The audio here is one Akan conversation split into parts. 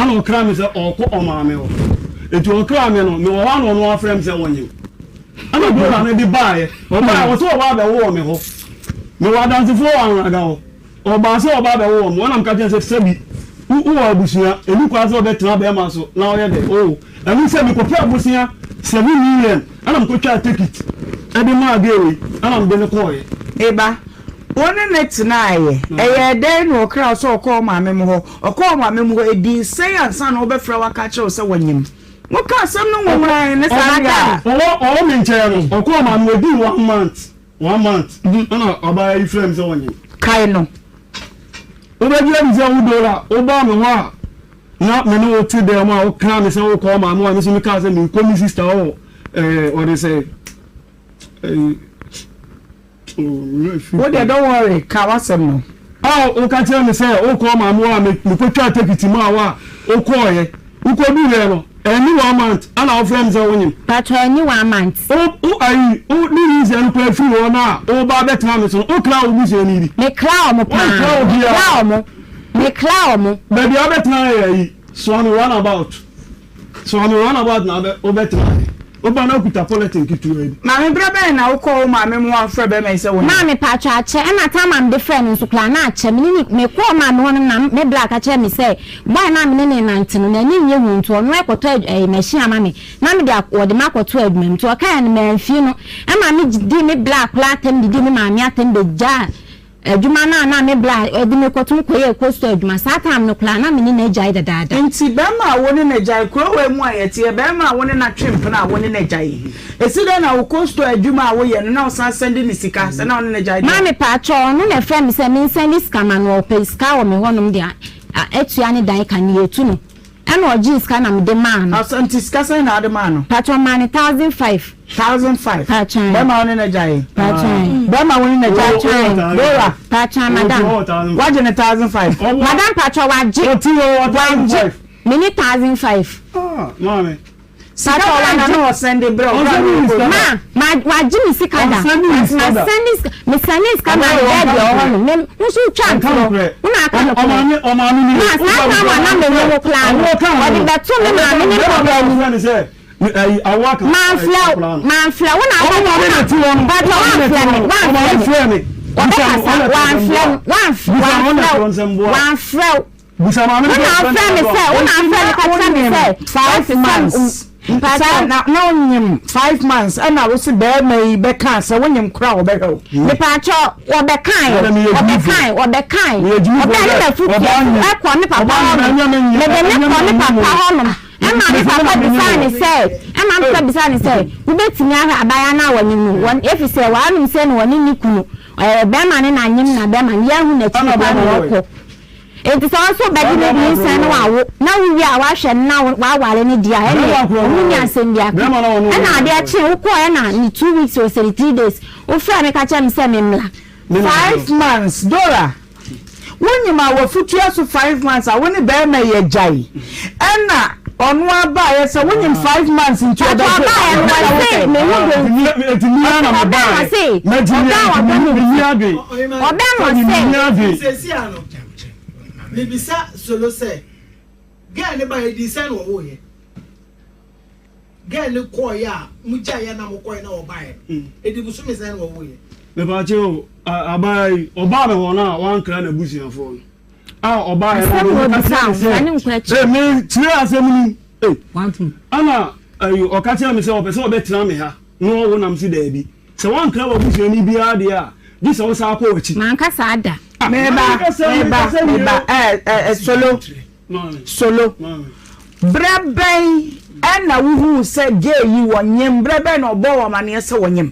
ana okra me se oko omame ho eti okra me no me wo wan no afrem se wonye ana Dora no di bae o ba wo so ba be wo me ho me wa dance fo wan aga ho o ba so ba be wo mo na mka chen se sebi wo abusia elu kwa so be tra be ma so na o ye de o enu se me ko pa abusia 7 million ana mko twa ticket edi ma agewe ana mbe ne ko ye eba one net na aye eye dey no okra so okọ maame mu ho okọ maame mu ho edi say ansa na obefra waka che o se wanyim mo ka asem no nwomra ne sa ga o me nche no okọ maame edi 1 month ana oba ifrem se wanyim kai no obedie bize udora oba me ho na me no ti de ma o kra me se o ko maame wa me so me ka se me ko mi sister o what they say what they don't worry ka wasem no o ka tell me say o ko maame wa me ko twa take ma wa o ko ye u ko du le no any 1 month ana o friends say wonyim but any 1 month o ayi o ni zi an ko fi wo na o ba betra me so o kra o bu se ni me kra o mo pa me kra o mo baby o betra ye so on run about na o betra oba na kuta politics kitu edi maame brebe na ukọ maame mu afre be me se won maame pacho ache e na ta maame different nso kla na ache me ko maame won na me black ache me say boy na me ne 19 na ni nye hu nto no ekoto machine ama me na me de wode makoto adumem to ka na me mfi no e maame di me black platem di me maame atem de ja aduma na me black edi me kotum koye cost aduma satam no kla na me ni na jai dada enti be ma woni na jai kro we mu ayete be ma woni na twimp na woni na jai esi de na cost aduma wo ye no na o send ni sika se na woni na jai ma me pa cho no na frɛ me se me send sika ma no pe sika wo me honom de etua ne dan kan ye tu no ana oji sika na me de ma no asanti sika se na de ma no pa cho ma ne 1500 pa cho be ma woni na jai pa cho be ma woni na jai Dora pa cho madam waje ne 1500 madam pa cho waje me ni 1500 mame sika wala no send the bro ma waje mi sika da me send sika na de o no me nso twa una aka no o ma ni na na me no plan o di beto me ma me ni problem awaka man flow una one flow busa ma me say 5 months na onyim 5 months ana wo se be mai be kan se wonyim kra wo be ho me pa cho wo be kan na fu e ko ne papa me be ne ko ne papa ho no Emma me papa bisani say we betimi aha abaya na wanyim won if say wa anum say no woni ni kunu be ma ne na nyim na be ma ye hu na ti ba no woko enti so be di ne nsan na wa na wi a wa hwe na wa wale ne dia e ne nya nsem dia na ade a che wo ko e na ni 2 weeks or 3 days wo fra me ka che me say me mla 5 months Dora wonyima wa futua so 5 months a woni be ma ye jai ena onu aba ye se wonyim 5 months into the Mebisa solo say girl ne ba di sen wo ye girl ne ko ya muja ya na mo ko na wo ba ye edi busu me sen wo ye me ba che o abai oba me wona wan kra na busia fo oba ya me tire asem ni ana ayo okache me se opese obetra me ha no wo nam si da bi se wan kra wa busia ni bia de a di se wo sa ko wachi man ka sa da meba solo brebe ana wuhu se ge yi wonyem brebe na obo wa mane se wonyem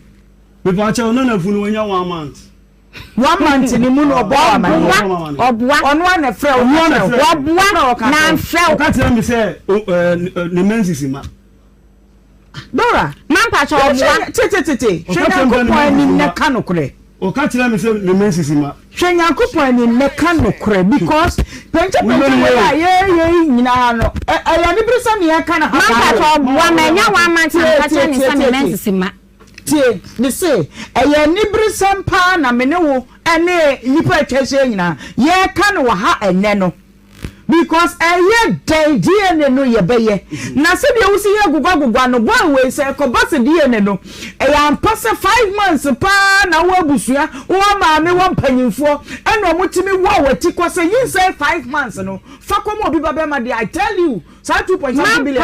me pa che no na funu wonya 1 month 1 month ni mu no obo wa mane obua onu na frɛ obua na frɛ o ka tell me say ne mensisi ma Dora man pa cho obua tete hwenya ko ni ne ka no kure o ka tell me say ne mensisi ma hwenya ko ni ne ka no kure because penche ye nyina no aya ni brisa me ka na man pa cho obua menya 1 month ka che ni say ne mensisi ma tie they say aya ni brisa mpa na me ne wo ene nipa twese nyina ye ka no ha ene no because DNA no ye beye na se de wo si ye gugwa no boy we say ko boss DNA no e ya pass 5 months pa na wo abusua wo ma me wo mpanyimfo eno mutimi wo wati ko say you say 5 months no fa ko mo bi ba ma de I tell you say 2.5 billion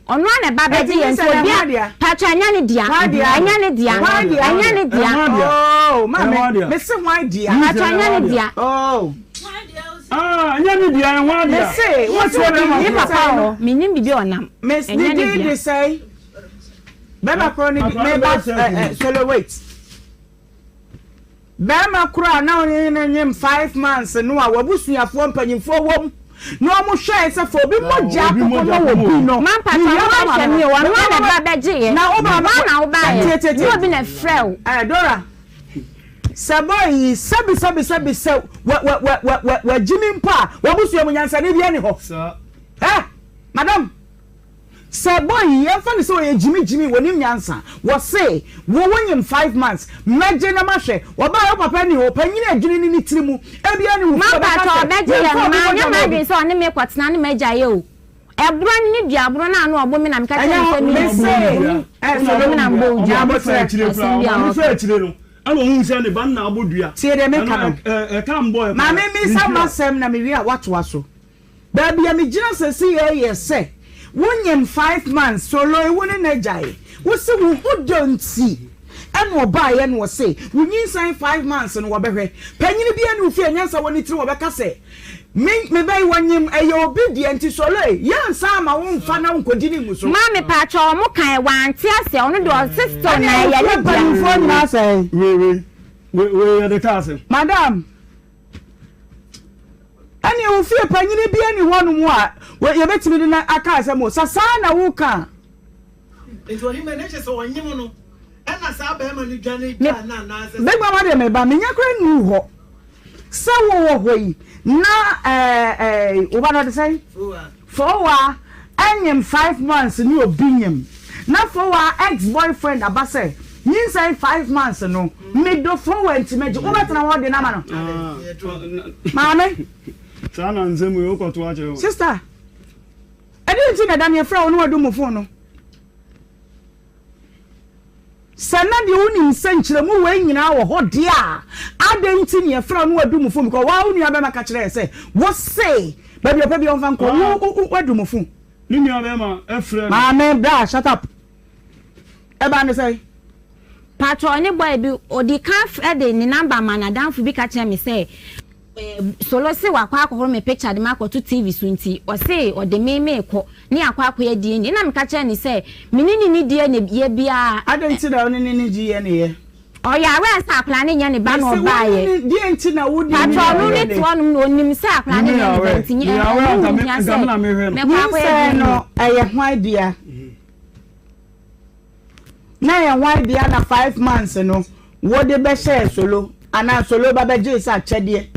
ono ne babeje nso bia pacha anya ne dia oh mama me say why dia pacha anya ne dia oh anya ne dia nwa dia say what's what me papa minim bibi onam miss they say beba chronic me solo wait bema kura na oni nyem 5 months no a wabusuafo mpanyimfo wom no mo hwe se fo bi moja akoko wo bi no man pata no hwe mi wo no na ba beje na wo ba na wo ba ye ni obi na frɛw Dora saboy sabi se wa jimi mpa wabusuam nyansa ne bia ni ho madam saboy ya fa ni so ye jimi wonim nyansa wo say wo wonyim 5 months meje na mahwe wo ba yo papa ni ho panyina adwini ni tirimu e bia ni wo man pata beje ye no ma nya ma bi so ne me kwatena ne meja ye o ebro ni bia bro na anu obo mi na me ka tell say mi so mi na mbo ja bo fa chire no alo hu se ne ban na abodua tie de me ka no ka mbo ma me sa masem na me wi a wato aso ba bia me gina se si ye se wonyem 5 months solo e woni na jai wo se wo hodonti eno oba ye no se wonyin san 5 months no wo behwe panyini bia ne ofie nyansa woni tiri wo beka se me bai wonyem eye obedient solo ye nsa ma wo mfa na nkodi ni muso ma me pa cho mo kan wanti ase ono do sister na ye ne bia na say we the task madam ani ofie panyini bia ni honu mu a ye betimi na aka ase mo sasa na wo ka eto Ohemaa na chese wonyem no na sa ba ma ni dwane bia na ase begba ma de me ba me nya kra nu ho sa wo hoi na wo ba no de say for anyem 5 months ni obinyem na for ex boyfriend abase yin say 5 months no me do for went meje wo betena ho de na ma no maame sana nzemu yo ko to ache sister I didn't na Daniel fra onu adu mo phone no sana de uni nsankyere mu we nyina wo ho de a adenti ne fra onu adu mo phone because wa unu aba maka kire se wo say baby opa bi on fan ko wo adu mo phone ni mi aba ma efre ma me bra shut up e ba ne say patro ni boy bi odi kan de ni number man adamfu bi ka kire me say solo se wakwa akọ me picture de makoto TV so nti o se o de me ko ni akwa ye die ni na me ka kire ni say menini ni die ne ye bia adenti da oni ni die ne ye o ya we sa plan nya ne ba no ba ye die nti na wo di patro no ni to onum no onim sa plan nya ne nti nya na me hwe me kwa ye no eye hwan dia na ye hwan dia na 5 months no wo de be share solo ana solo ba be je sa chede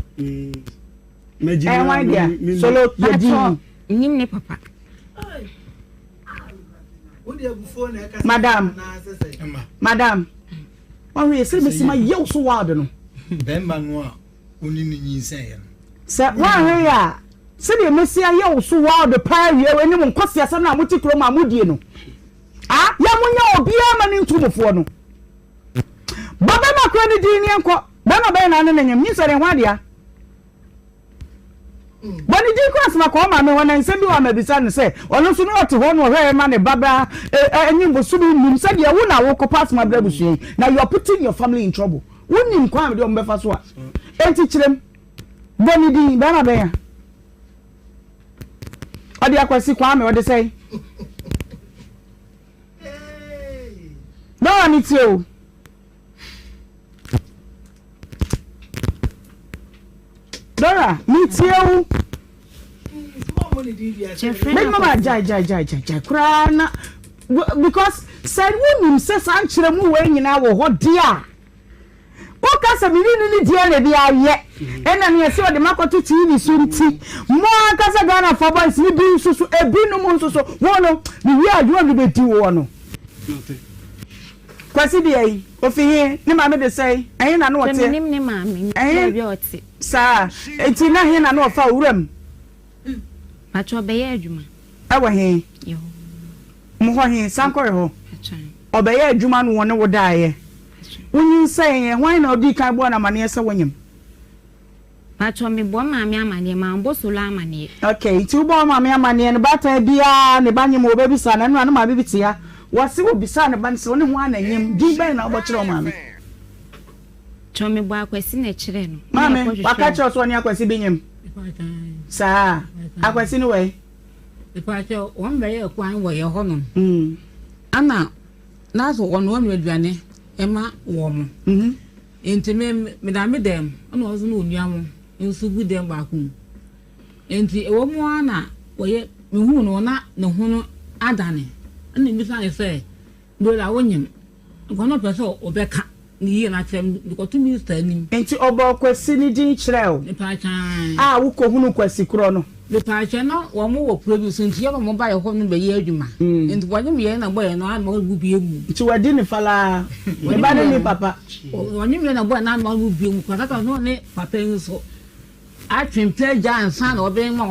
Majina solo nim ne papa madam on we say me sima yew so wad no bemba no a oni ni nyinsen ye no se wa he ya se de mesia yew so wad pa wie we nim nkwase asem na muti kro ma mudie no ya munya obi ama ni ntumofo no baba makro ni di ni enko baba be na ne nyem ni sere hwadia bani di cross ma ko ma me wona nsem bi wa ma bisa ne se ono so no ote ho no hwe ma ne baba enyim bo so bi nim se de wo na wo ko pass ma bra busu na you are putting your family in trouble wonim kwa me de o mbefa so a enti kirem bani di ba na be ya odi akwasi kwa me odi say no ni tio Dora, meet you. Big mama jai. Krana because said woman says anchire mu we nyina wo ho dia. Wo ka se mi ni dia na bia ye. E na me se o de makoto TV so nti. Mo aka se Ghana for boys ni bi susu ebi no mo susu. Wo no ni wi adwo bi beti wo no. kwasi de yi ofihi ne maame de sei ɛyin na no wote nim ne maame bi ote saa enti na hin na no fa wuram pacho be ye adwuma ɛwɔ he yo mo ho he sankore ho ɔbɛyɛ adwuma no wone wo daaye wonyin sei hwan na odi kan bo na mane ɛsɛ wonyim pacho me bo maame amane ma mbo solo amane okay ti bo maame amane no bata bia ne banyem wo ba bisa na no ma bibitia wase wo bisa ne ban se wone ho ananyem di bɛn na ɔbɔkyerɛ maame chome bo akwasi na kyerɛ no maame wakakyerɛ so ne akwasi benyem saa akwasi no we pacho won bɛyɛ kwan wɔ yɛ hɔ no ana naso wɔn aduane ɛma wɔ mo enti me da me dem ana ɔzo no onua mo nso gu dem ba ku enti ɛwɔ mo ana wɔyɛ me hu no na ne ho no adane ana mi sa ne sɛ do la wonyem kono pɛsɛ obɛka ni yie na kyerɛ me ko to minister nim enti ɔbɔ kwasi ni din kyerɛ o pacho wo ko hunu kwasi kro no the pacho no wo mo wo produce nti ye mo ba ye ho no be ye adwuma nti wanyem ye na boy no an mo gu bi emu nti wadi ni fala ne ba ni papa wanyem ye na boy na an mo gu bi emu kwa tata no ne papa nso atwem pleasure ansa na obe ma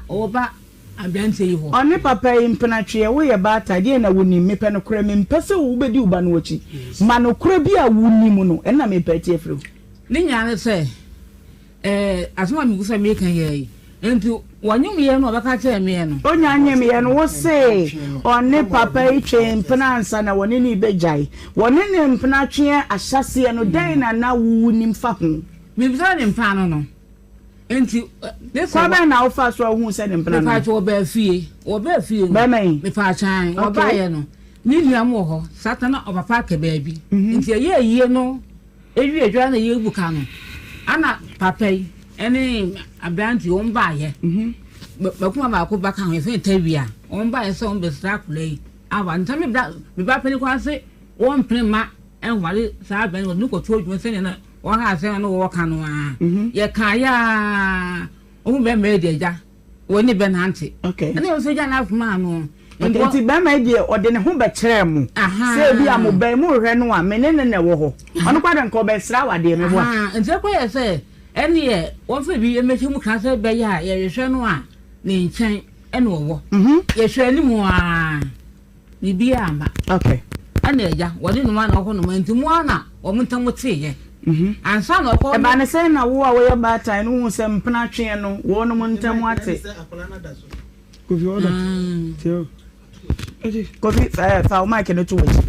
oba abiante yi ho oni papa yi mpenatwe wo ye ba atade na woni mepe no kura me mpese wo bedi uba no wachi ma no kura bi a woni mu no na me pati afro ni nyaane se asoma mi gusa me kan ye nti wanyum ye no obaka kye me no onya anyem ye no wo se oni papa yi twe mpenansa na woni ni bejai woni ni mpenatwe ahyase no dan na wuni mfa ho me bisa ni mfa no enti this kwa na wo fa so hu se ni mpena no me fa oba fie ba mai me fa chan oba ye no ni nuam wo ho satana obapa ka baabi nti ye yie no ewi edwa na ye buka no ana papa yi ene abranti won ba ye bakuma ba ko baka ho fe tawia won ba ye so on be strakula yi awa ntame me ba pani kwa se won prema en wale sa ba no ko to odwo se ne na won ha se no wo ka no a ye ka ya o be me de ja woni be na ante okay ene o se ja na afuma no nti ba ma de ode ne ho be kyerɛ mu se bi amobai mu hwɛ no a menene ne wo ho ɔno kwa de nko be sra wade me bo nti ko ye se ene ye won fa bi emechi mu ka se be ya ye hwɛ no a ne nkyɛn ene wo ye hwɛ ni mu a ni bi ama okay ene ya wode no ma na ho no ma nti mu ana wo muntam te ye ansa na ko ba ne se na wo a wo ye ba tai no hu se mpena twe no wo no muntam ate kofi oda tio kofi fa o mic no to wait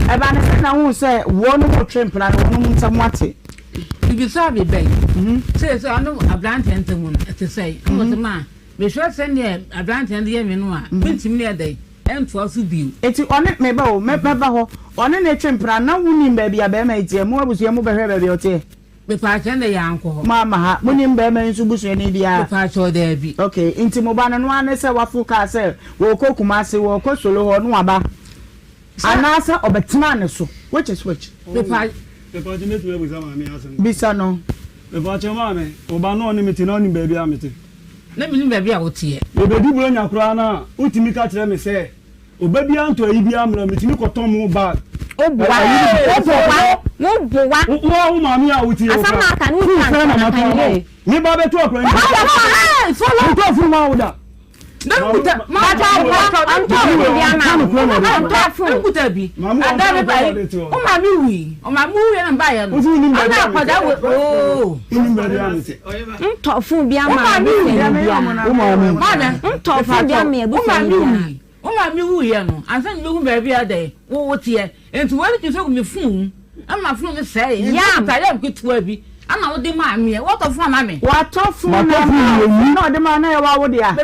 ba ne se na hu se wo no mo twe mpena no wo no muntam ate bibi sa be bai se anu ablante ntemu no ete sei mo se ma me hwe se ne ablante ende ye me no a bintim ne dai ento asu biu eti one me ba o me ba ho one ne twempra na wuni ba bia ba ma etie mo abusu mo ba hwe ba bia otie be pa chende ya anko mama ha muni ba ma nsu busu ne bia be pa cho da bi okay inti mo ba no ane se wafu ka se wo ko kumase wo ko solo ho no aba anasa obetena ne so which be pa jime tu ebu sama mi asem bisa no be pa chema me oba no ni meti no ni ba bia meti na mi ni ba bia wotie obedi buro nyakura na utimi ka kire me se obedi anto ayi bia mra metimi koton mu ba obuwa wo mami a wuti o asama ka ni kan ni ba be to akura ni follow to fu ma oda Nakuta bi adare bai o ma mi wi na ba ya no ana akwada o nto fun bi ama nto fun bi ama ebu o ma mi wi ya no ansan mi hu ba bi adai wo tie enti wani ti so mi fun ama fun mi sei ya ta ya kitu bi ana wo de ma me what of ma me what of na no de ma na ya wa wo de a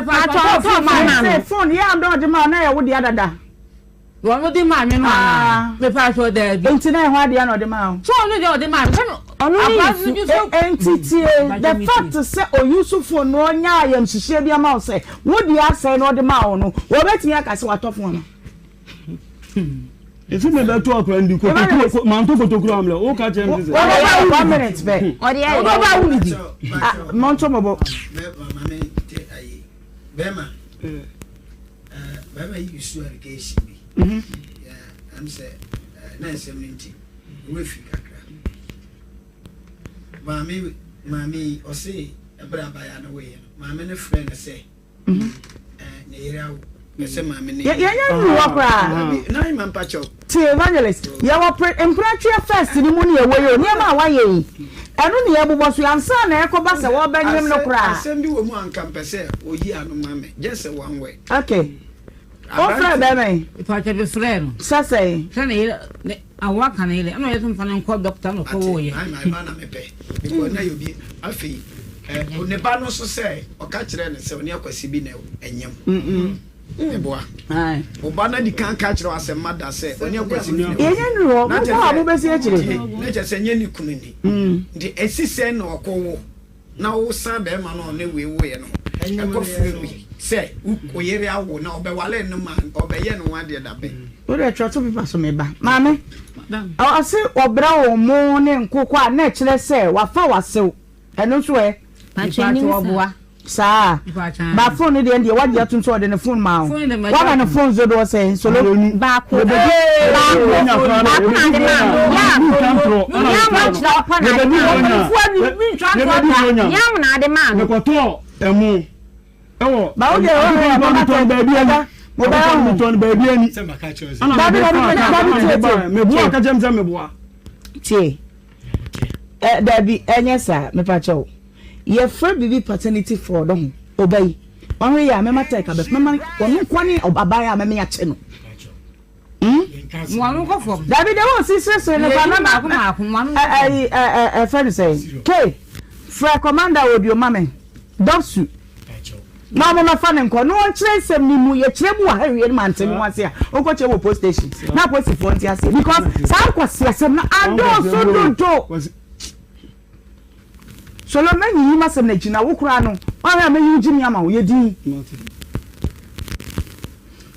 phone ya ndo de ma na ya wo de adada wo de ma me no me pa so de bi enti na ho de ya no de ma so no de ma me entity the fact say o Yusufo no nya ayam hihie bia ma say wo de asai no de ma no wo betimi aka se what of na if me be to akura ndi ko man to kotokura amle o ka chem say 1 minute be o de o ba wu ni mon to mobo mama te ayi bema bema yi su irrigation bi I'm say nice minty we fi kakra mami o say ebra ba ya na we mami ne friend say Nhyira say mami ne ya you wakra na imam pacho ti evangelist ya wa imperatrice first ni mu ne ewe ni ma wa ye enu ne ebubo so ansa na ekoba se wo banyem no kra asem bi wo mu anka mpese oyi anu mame just one way okay o friend be me Pacho be friend say ne awaka na ile ano yeso mfana nko doctor no ko wo ye ai ba na mepe because na you be afi ne ba no so say o ka kire ne se oni akwasi bi na enyem eboa ai o ba na di kan ka kire asem mada say oni akwasi bi na ye nro mo abo be si akire na je se nye ni kunu ni ndi esise na okowo na wo san be ma no ne we wo ye no eko free say oyere awo na obewale no man obeye no ade da be o de tro to people so me ba mame o se obra wo mo ne nkoko a na kire se wa fa wasew eno so e Pacho oboa sa ba phone de wa dia tun so de ne phone ma wa na ne phone zo do say so lo ba ko na de ma ya na de ma ne ko to emu ewo ba o de o ba to baby aga mo ba mo to baby ani Say my catch us. ba me bua ka jam me bua tie Dabi enyesa me pa cho ye free bibi paternity for don obey one way ya me mata ka be me wonu kwani obabaya me ya che no Mwanu ko fo Dabi de won sisre ne ba na mwanu friend say k fra commander odio mame dosu na mo na fa ne nko no kire sem ni mu ye kire mu ha wie man tem wase a onko che wo post station na post for ntia say because sa kwase asem na ado so do Solomon yi masem na gina wo kura no wa me yi gimi ama wo ye din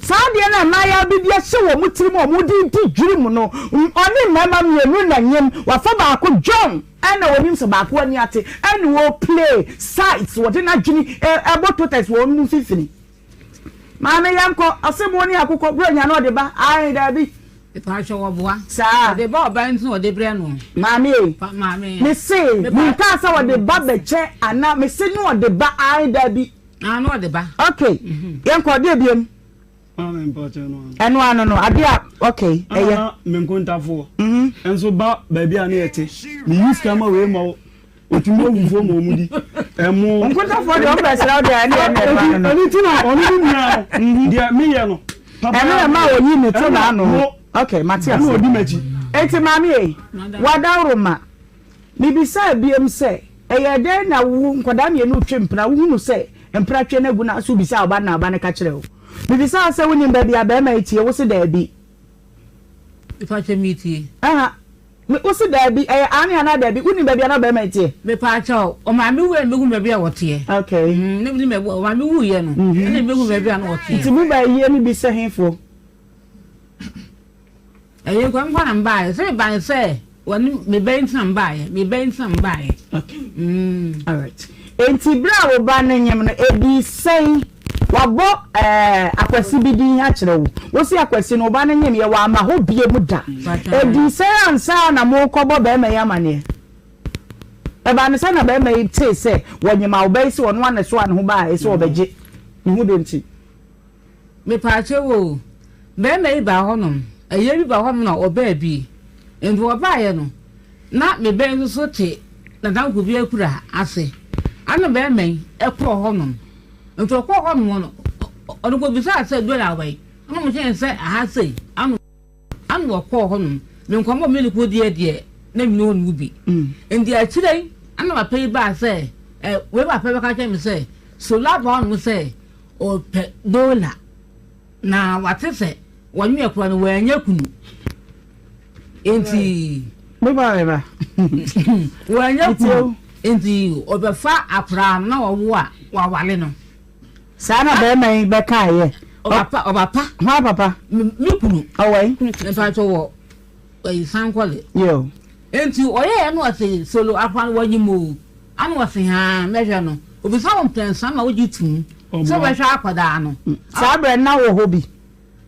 Sadia na maya bibia hye wo mutiri mo mo di dwiri mu no oni mama mienu na nyem wa fa ba ko John ana wonim so ba ko ani ate ani wo play sites wo de na dwini ebototes wo mu fifini Mama yanko asebo ni akoko bro nya no de ba ai da bi Pacho oboa sa de ba oba ntu o de bre no mami me say me ka sa wo de ba beche ana me say no de ba ai da bi no de ba okay yanko de biem amen pacho no eno ano no adia okay eye me nkontafo enso ba baby ani ete me use kama we ma otumi ogufo mo mudi emu nkontafo de o presra de ani no ani tina oni ni dia me ye no eno ma wo yi me to na no okay Matthias no odi machi eti mami wadaroma bibisa biem se eye de na wu nkoda me no twempra wu nu se empra twe na gu na so bisa oba na aba ne ka kire wo bibisa se wunim ba bia ba ma etie wo se da bi Pacho miti me wo se da bi ani ana da bi wunim ba bia na ba ma etie me Pacho o ma mi we me gu me bia wote okay ne bi me o ma mi wu ye no ne me gu me bia na wote ti mu ba ye ni bi se henfo Aye kwa na mbaye se ban se woni me ben san mbaye okay all right enti bra wo ba na nyem no edi sei wabo akwasi bidin ha kire wo si akwasi no ba na nyem ye wa ma ho bie mu da edi sei ansa na mo kobo ba ma ya mane e ba ne sa na ba ma ite se wonyema wo ba si wono ane so ane ho ba e se wo beje ni hu denti me Pacho wo be me ba honom aye bi ba honom na oba bi endo oba ye no na me ben so te na dan ko bi akura ase ana be me e ko honom ento ko honom no ono ko bi sa se do la wai ana mo chen se aha sei anu ko honom me nko mo me ko die na mi no nu bi endi a chirei ana ba pe ba se we ba pe ka chen me se so la ba no se o pe dola na wate se wanyu ekura no wanya kunu enti beba wanya kunu enti obefa akura na wo a wa wale no sana be mai be kaye obapa ha papa mi kunu awai nfa to wo san kwale yo enti oye no ase solo akwa wanyu mu anu ase ha meja no obisa won pensa na wo jitu so we hwa akwada no sa bre na wo hobi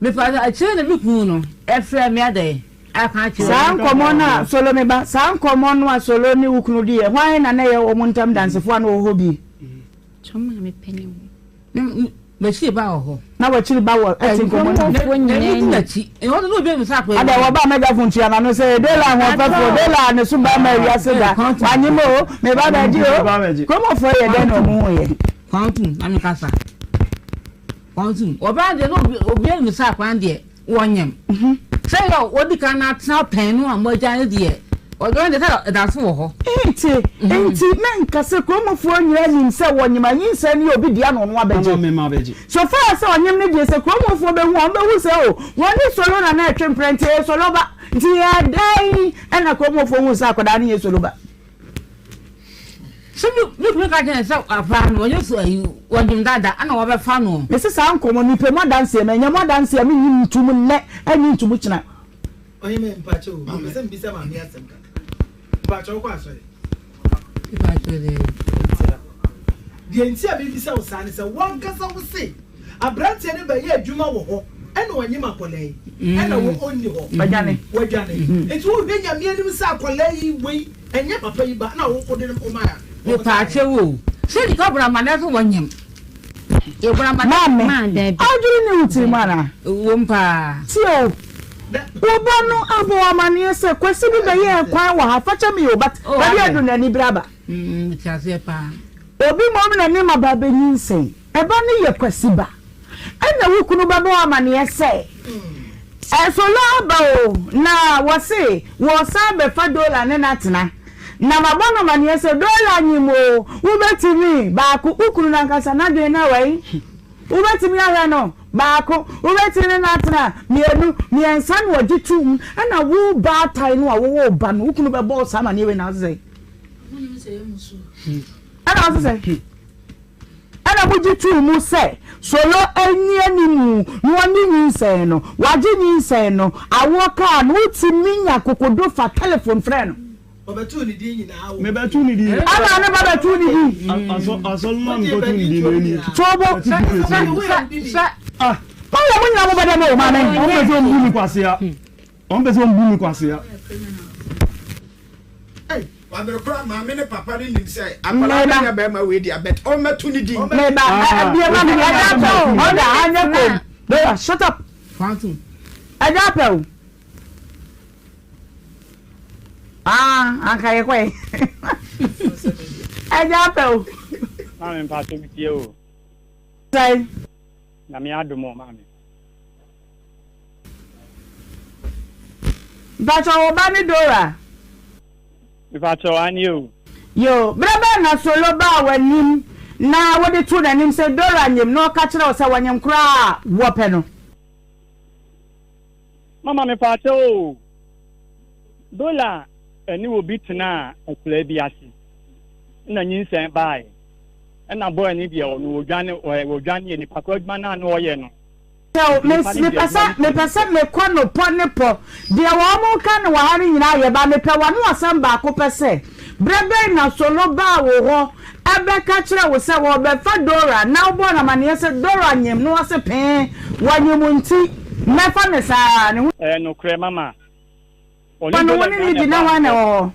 me fa a chene bi ku no e fra me ade aka chi san komo na solo me ba san komo no solo ni wukunu di e hwan na na ye wo muntam dansefo na wo hobi choma me penny me chi ba ho na wa chiri ba wo etin komo na chi e wo no be me sa ko ada wo ba megaphone tia na no say de la ho pa fo de la ne su ba ma wi ase da anyimo me ba da ji o komo fo ye de no mu ye kwantum na me kasa kwantum oba de no obi me sa kwan de wonyem say yo odi kan na tna pen no amoja de odo de ta da so ho enti men kase komo fo nyira nim se wonyem anyin se ni obi dia no no abeji so far se onyem ne de se komo fo be hu on be hu se o woni solo na etwe prente solo ba nti ya dai na komo fo hu sa akoda ne solo ba so me ka ken se afa no onye so ayi wonyem dada ana wo be fa no me se sa nkomo ni pe mo dance me nya mo dance me nim ntum ne ani ntum kina onye me mpacho me se mbisa ma mi asem ka mpacho kwa so de nti a bibisa wo sa ne se won kasa wo se abrante ne ba ye adwuma wo ho ene wonye makolai ene wo onni ho bajane eti wo be nya mi anim sa akolai wei enye papa yi ba na wo ko de o ma ya me pa chewo se di ka bra mane so wonyem e bra mane ma de ajuru ni utiri mana wo mpa tio Obano abo amani se kwesi bi be ye kwan wa ha facha mi obat bari adu na ni braba chase pa obi mo na ni mababe nyinsen e ba ni ye kwesi ba ana wukunu babo amani se so lo ba o na wo se wo sa be fa dola ne na tena na mabono mani se dola nyimo wo betimi ba ku ukunu na nkasa na de na wai wo betimi ya no baako ubetire na atena mienu miensan wo gitum ana wo ba tai no wo ba no ukunu be boss ama ne we na say ana mo gitum mu say solo enyi animu no ani nyi no waje nyi no awo ka no utiminya kokodo fa telephone friend obetu ni di nyina awo me betu ni di ana ne ba betu ni di asol man ko tu ni di no ni chobo Báwo mo nyina mo bede mo ma me on be so mbu mi kwase ya wa be kura ma me ne papa ni nim say akwala na be ma we di abet o metu ni di me ba bia ma me ya to o da anya ko do shut up kwantum aja pe akaye kwe aja pe ma me pa to mi tie o sai na me adomo ma me bacho oba ni dora mi pa to ani o yo braba na solo ba wanim na wode tu na nim se dora nyem no ka kire o se wanyem kra wo pe no mama me pa to dola eni obi tena akula bi ase na nyinsen bai na boy ni dia no odwane ni pakwa adwuma na no oye no so me pasa me kwa no po ne po dia wo mo ka no wa hari nyina ye ba me pe wa no asem ba ko pese brebe na solo ba wo ho ebe ka kire wo se wo be fa dora na wo na mane se dora nyem no ase pe wa nyem nti me fa ne sa ne no kre mama oni di na wa na o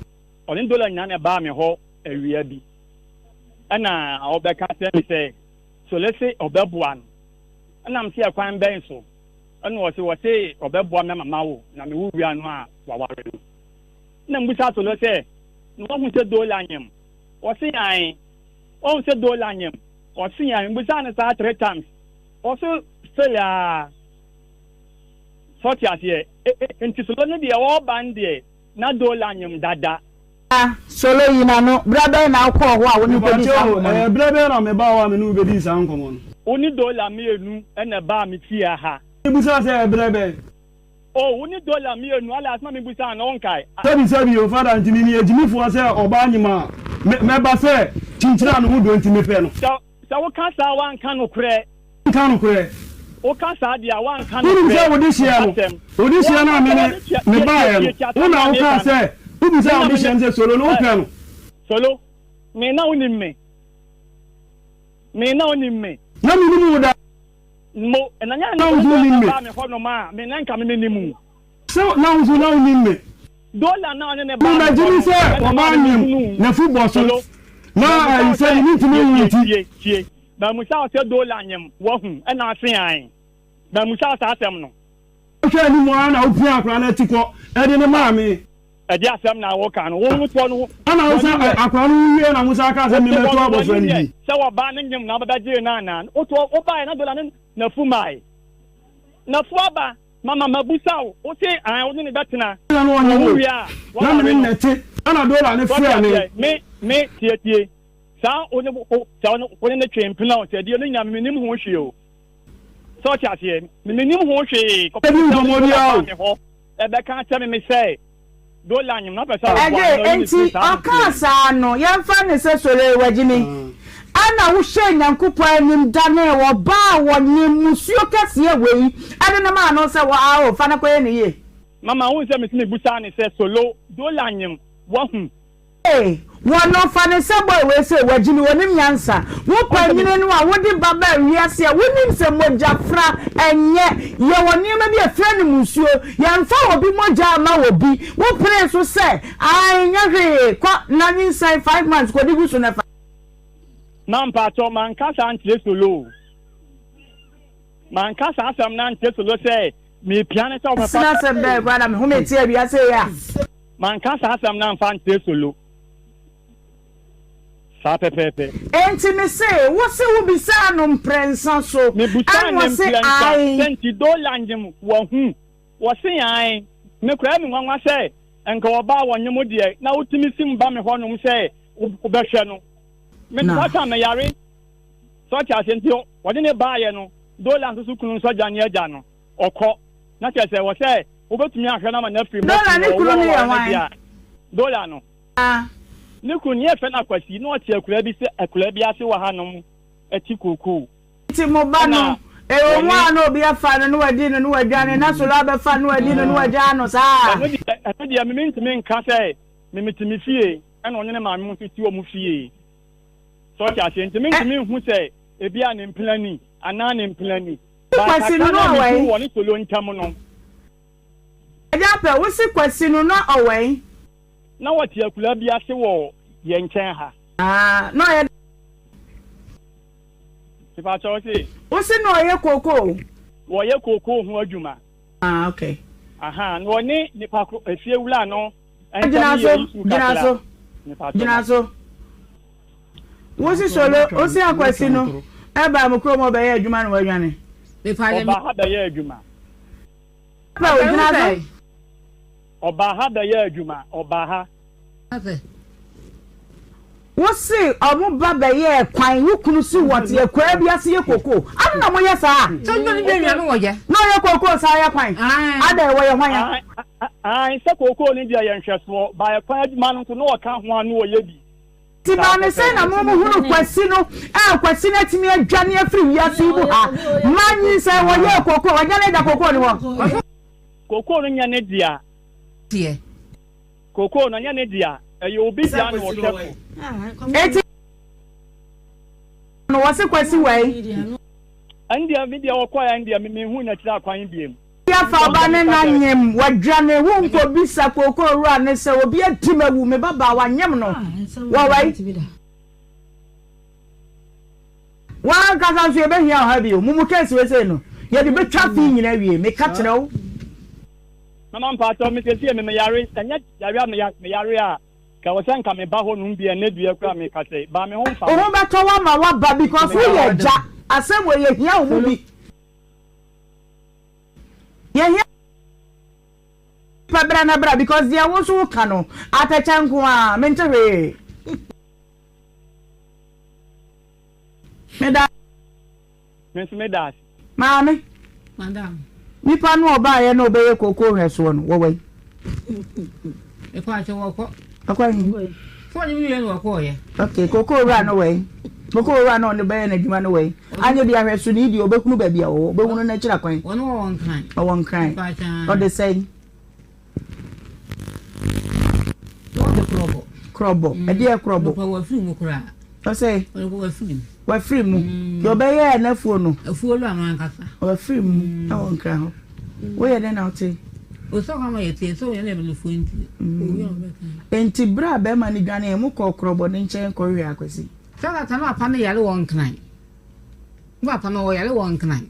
oni dola nyane ba me ho awia bi ana obeka tell say so let's say obeboa no ana am see akwan ben so ana wo say obeboa me mama wo na me wuwia no a waware no na mbusa so let's say no hu say dola nyem wo say an o say dola nyem o say an mbusa na sa 3 times o so say ya 40 asie enti so no dia wo ban de na dola nyem dada solo yina no brother na ko ho a woni ko di sa brother na me ba wa me no be di sa nkomo no oni dola mienu ena ba me tia ha ibusa se brother oni dola mienu ala asma me busa na onkai sabi o father ntimi ni ejimi fo se oba anyima me ba se chinchira no do ntimi pe no sa wo kan sa wan kan no kure o kan sa dia wan kan no kure wo di sia na me ba ye no na o kan se ubisa audition se solo no open solo me na oni me na mi mu da mo enanya na uzu ni me ba me ho no ma me nanka me nimu so na uzu na ni me dollar na ne ba na jini se o ba nyim na football so na I say ni ntimi wuti tie ba mu sa se dollar nyim wo hu e na ase an ba mu sa asem no o hwe ni mo na opi akra na tikọ e de ne ma me e de asem na wo kan wo mu to no ana wo sa akra no wie na musa aka se me me to abofra ni se wo ba ne nyim na ba je na o to o ba na dollar na fu mai na fu aba mama mabusa o se an o ni betena na no onye wo na me nete ana dollar ne frɛ me me tie sa onye sa onye ne twem pina o se de no nya me nim ho hwe o so cha se me nim ho hwe ko e be kan tell me say dollar nyim na pesa o enti okasa no yemfa ne se sole wagimi ana wo hwe nyankopɔ anim dane wo ba wo nyim musuo kase wei ade na ma no se wo a o fa na koye ne ye mama wo se me busa ne se solo dollar nyim wo hu wono fa ne se boy we se wagimi wonim nyansa wo panyine no a wodi baba wiase a wonim se mojafra enye ye wonim ma bi afra ne musuo yemfa obi moja ma obi wo pray so se ai nyahwe kwa na inside 5 months ko di guso na man pato man kasa antre solo man kasa asam na antre solo se me piano se o ma pa se be brother me home tie wiase ya man kasa asam na anfa antre solo sa pepepe enti me say wo se wo bisa no mprensa so me buta ne mprensa senti dollar njim wo hu wo se yan me kura me nwanwa se enka wo ba wo nyemo de na utimi sim ba me ho no se wo behwe no me kwata me yare so cha senti wo de ne ba ye no dollar nso kunu so ja ne aja no okọ na che se wo se wo betumi ahwe na ma na free dollar ne kunu ne yan dollar no ne kun ye fe na kwasi no ti akura bi se akura bi ase wa hanom ati koko ti mo ba no e o wa no bi afa no wadi no wadwane na so la be fa no wadi no wadwa no sa e dia me ntimi nka se me metimi fie ana onye ne ma me mfiti o mu fie so cha se ntimi hu se e bia ne mplani ana ne mplani kwasi no we woni tolo ntam no e dia pe wo si kwasi no na owe na wati akula bi ase wo ye nchen ha no ye sipa chosi o si no ye koko wo ye koko hu adwuma okay aha no ni nipa efie wula no Gina so wo si solo o si akwasi no e ba mo kro mo be ye adwuma no wadwane oba ha be ye adwuma pa o gina so oba ha be ye adwuma oba ha wo si omo ba be ye kwan wo kunu si wote ye kwa bia se ye koko anna mo ye sa so nyo ni be nwa no wo ye no ye koko sa ye kwan ada wo ye hwan ya se koko ni dia ye nhweso ba ye kwan adwuma no no ka ho anu wo ye bi ti ba ne se na mo hunu kwasi no kwasi na timi adwane afri wiase bu ha manyi se wo ye koko wanya da koko ni wo koko no nya ne dia tie koko no nya ne dia e obi dia no wo hwefo eti no wase kwasi wai andia video wo kwa andia me hu na tira kwan biem ya fa ba ne na nyem wadwane wo nko bisa koko ru ane se obi atimawu me baba wa nyem no wa wai wa ka san so e be hia ha bi o mumu kesi we se no ye de betwa fi nyina wie me ka kire wo mama mpato me se me yare sanya yare me yare a ka wasan ka me ba ho no bia na dua kura me ka se ba me ho fa o ba to wa ma wa ba because we ye ja asem we ye hia wo bi ye hia pa bra na bra because dia wo so ka no atachanko a me ntere me da mami madam mi pa no oba ye no be ye koko hweso no wo wai e kwa che wo ko akwa ni fo ni mi no ko ye okay koko ra no wai koko ra no ne be na djuma no wai anyo dia hweso ni di obekunu ba bia wo obekunu na kira kwan wono won kan won kan o de say do de krobo e dia krobo ko wa film kura o say ko wa film wa free mu yo be ye na fuo no afuo lo aman kasa wa free mu na won kra ho wo ye den na ote o so kama ye tie so ye na be fuo nti o yo be enti bra be ma ni dwane e mu ko krobo ne nchen ko wi akwasi sala tano apa na yale won kran wa pa no yale won kran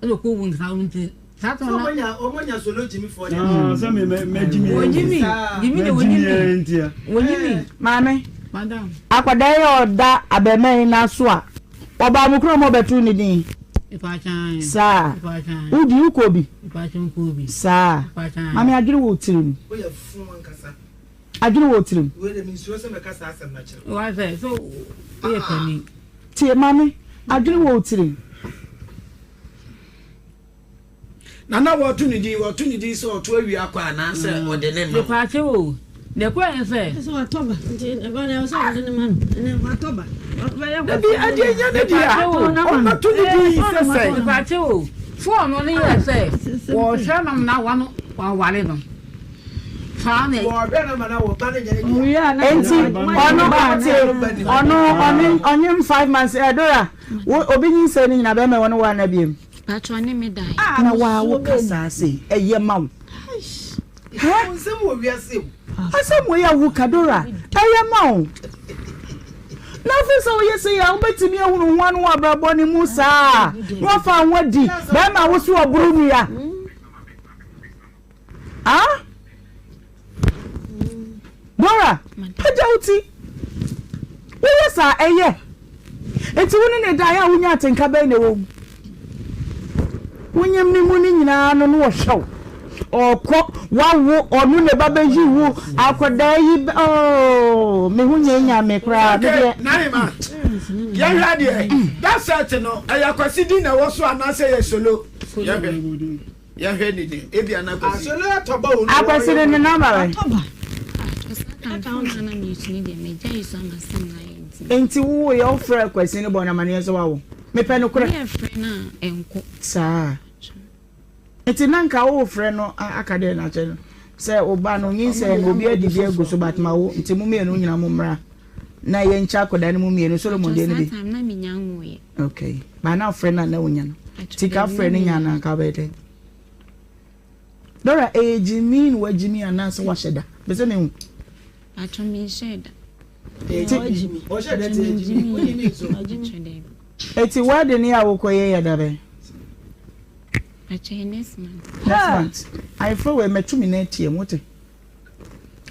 e lo ko won kran nti sato na omonya solo jimi for so me jimi wonjimi ne wonjimi mame madam akwada ye oda abeme na so a oba mu kro mo betu ni din ipa chan sa ipa chan udi ukobi ipa chan kobi sa ipa chan mame adwiri wo tirim we ya fun wan kasa adwiri wo tirim we de min suro se me kasa asem na kire wa say so we pani tie mame adwiri wo tirim nana wotu ni di so otu awi akwa na se ode ne no ipa che o de kwa en say so atoba nti ba na so ode ne ma no ne atoba bi ade nya ne dia o tu ni di se ipa che o fo no ne ye say wo hwe nam na wa no wa wale no fa ne wo be na ma na wo ba ne nya ne enti ono onyem 5 months edora obi nyin se ni na be me wono wa na biem patro ne me dai na wa wo kasa se eye mawo ha nsem wo wi ase asem ya wu kadora eye mawo na fi so ye se ya obetimi ehunu ho anu wa brabo ni musa wo fa wodi be ma wo so oburu mi ya ah Dora pajauti wo sa eye enti woni ne da ya wunya atenka be ne wo wonyem ni mu ni nyina no no wo hyew okọ wawo onu ne baba yiwu akoda yi me hunye nya me kra de naima ya hwa de that set no ayakwasi di na wo so anase ye solo ya hwe ni di ebi anakwasi solo atoba onu akwasi ne na mara atoba account na mi tuni de me jai so na sin na enti wo ye ofre akwasi ne bona mane so wawo me pe no kra me frɛ na enko sa enti nanka wo frɛ no akade na che no se oba no nyin se no obi adidi egu so batma wo enti mu me no nyina mu mra na ye ncha akoda ne mu me no Solomon de ne bi time na mi nya nwoye okay ba na frɛ na wonya no tika frɛ ne nya na ka bete Dora ejimi no wajimi anase washeda bese me hu patro mi sheda ejimi o sheda te ejimi ko ni mi so eti wade ni awokoye ya dabe patro next month I feel we metumi na tie mote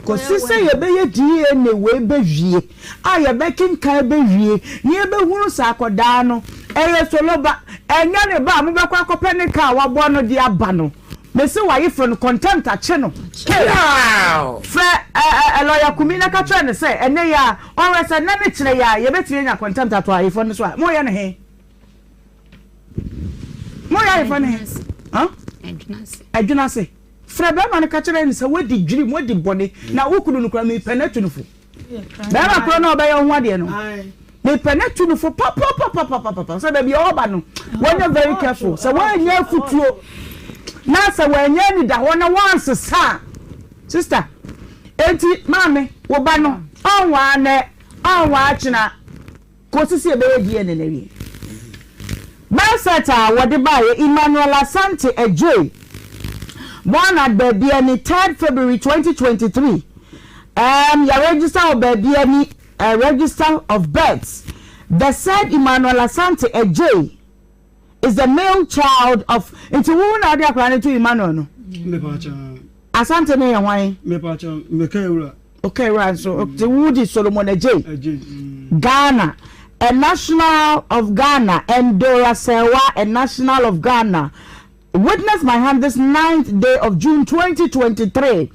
ko sise ye be ye DNA we be wie a ye be kinka be wie ni e be hunu sa akoda no eye soloba enya ne ba mo be kwa kope ne ka wabo no di aba no me se wa ye from content a che no fra lawyer kumina ka try ne se ene ya onwe se na ne kire ya ye betire nya content ato a ye fo no so a mo ye ne he mo ya ifo ne ha adwuna se fra be ma ne ka kire ne se wodi dwiri mo di bone na wokunu no kra me penetu no fo be ma kro na obe ye ho ade no me penetu no fo papa so be oba no when you very careful so when you futuo na se when you ni da ho na once sa sister enti mame wo ba no onwa achina ko sisi e be ye die ne na wi Basata wadi baye Emmanuel Asante Ejoi born at Bebiani 3rd February 2023 ya register of Bebiani register of births. The said Emmanuel Asante Ejoi is the male child of into who na dia kwani to Emmanuel no me pacha Asante ne yan me pacha me kewura okay right so the Woody Solomon Ejoi Ghana a national of Ghana and Dora Sewa a national of Ghana witness my hand this 9th day of June 2023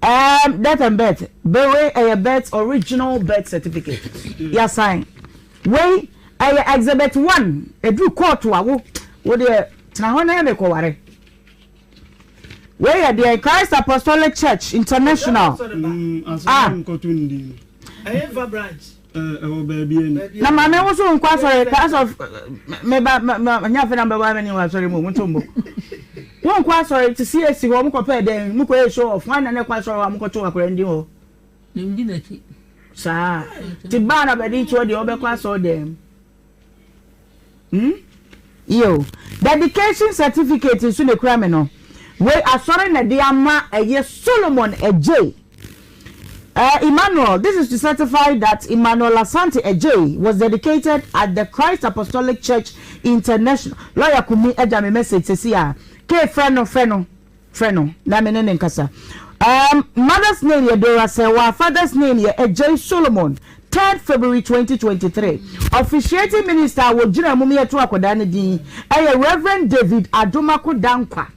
death and birth bury a birth original birth certificate yes sign we exhibit 1 e do court wa wo de tena ho na me ko ware we the Christ Apostolic Church International Eva branch na mama wo so nkwa sorry class of me ba nya fe na ba ba ni wa sorry mo ntombo won kwa sorry to see esi ho mo ko pe den mo ko show off na ne kwa sorry wa mo ko to akora ndi ho ndi na ti sa ti ba na ba di to de obekwa so dem Yo, dedication certificate is in the criminal. We are sorry na diama a Solomon J. Emmanuel, this is to certify that Emmanuel Asante J was dedicated at the Christ Apostolic Church International. Lawyer Kumi Ejame message says here. K freno. Na menene nkasa. Mother's name ye Dora Sewa, father's name ye J Solomon. 3rd February 2023. Officiating minister wo jina mumi yetu akoda ne din. Reverend David Adomako Dankwa.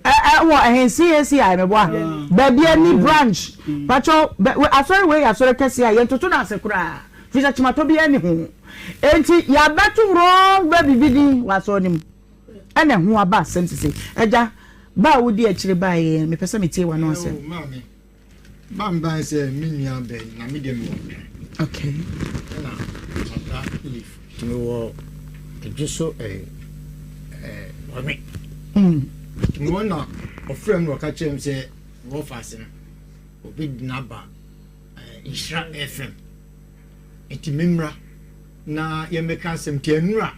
CSI meboa baby any branch pacho asori we asori kesi a yentoto na asekura visa chimato bi ani ho enti ya betu wrong baby bidi waso nim ene ho aba sentisi eja ba wudi a chire ba ye me pese metie wa no se mami bamba se minya be na medium okay na ata leaf me wo ejuso wami Mwana ofrem no ka chem se wo fase no obi dinaba Nhyira FM enti memra na ye meka sem tianura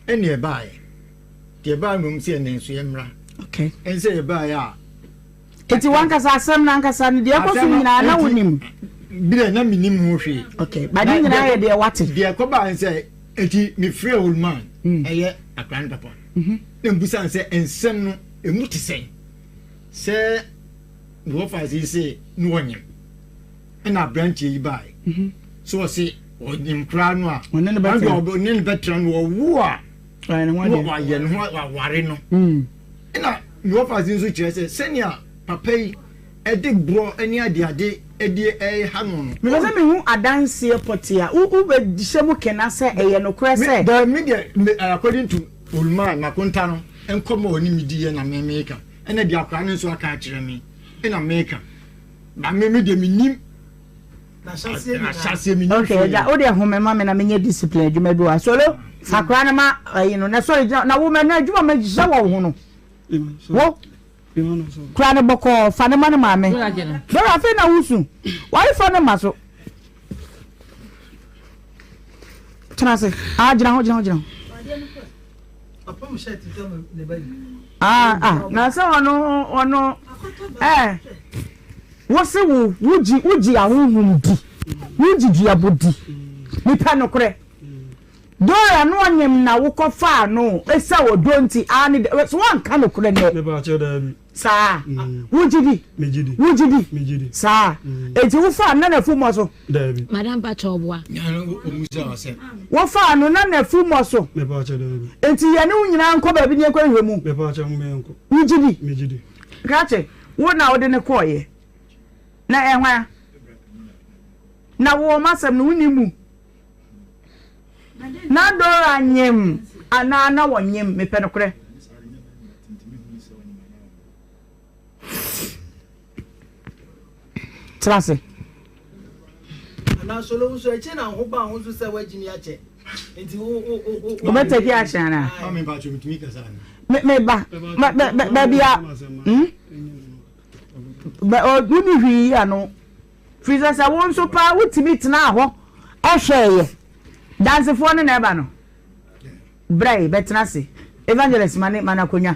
ene e baaye tie baa mum se ene so ye mra okay ense ye baaye a enti wanka sa asem na anka sa ne de ko so nyina na wonim bile na minim ho hwe okay ba de nyina ye de wate de ko ba ense enti me free old man eye akran papa embusan se ensem no emuti se no fazi se no wonyem na branch yi bai so se onim kra no a onne betra no wo a wa ye no ware no na no fazi so kire se senior papa yi edi bro ani ade edi hanu no me se me hu adanse potia u be dishemu kena se eye no kra se the media according to Ulma na kontano enkomo oni midiye na memeka ena dia kwa nso aka akire me ena meka na meme de minim na chase mi okay ja o de homema me na menye discipline djuma bi wa solo sakra na ma na so na wo me na djuma ma jisa wo ho no wo kra na boko fa na ma na ma me do afi na wusu why fa na ma so tnase jina ho na se ono wo se wo wuji ahunhum di wuji diabodi nipa no kore dora no onyem na wo kofa no esa wo donti ani so wan ka no kore ne ba che da bi sa wuji di sa eti wo fa na fu mo so da bi madam ba choboa omuza ose wo fa no na fu mo so me ba che da bi eti ye ne nyina nko ba bi ne kwa hwemu me ba che mu me nko wuji di grache wo na wo de ne koye na enwa na wo masem no wuni mu na dora nyem ana wonyem me pe no kore trase na solo so eche na ho ba ho so se wagini ache enti o meta ki ache na me ba chu mitimi kasa me ba bia ba o guni hwi ano freezer sa won so pa wutimi tena ho ehweye dance for no na ba no brai betrase evangelist mana konya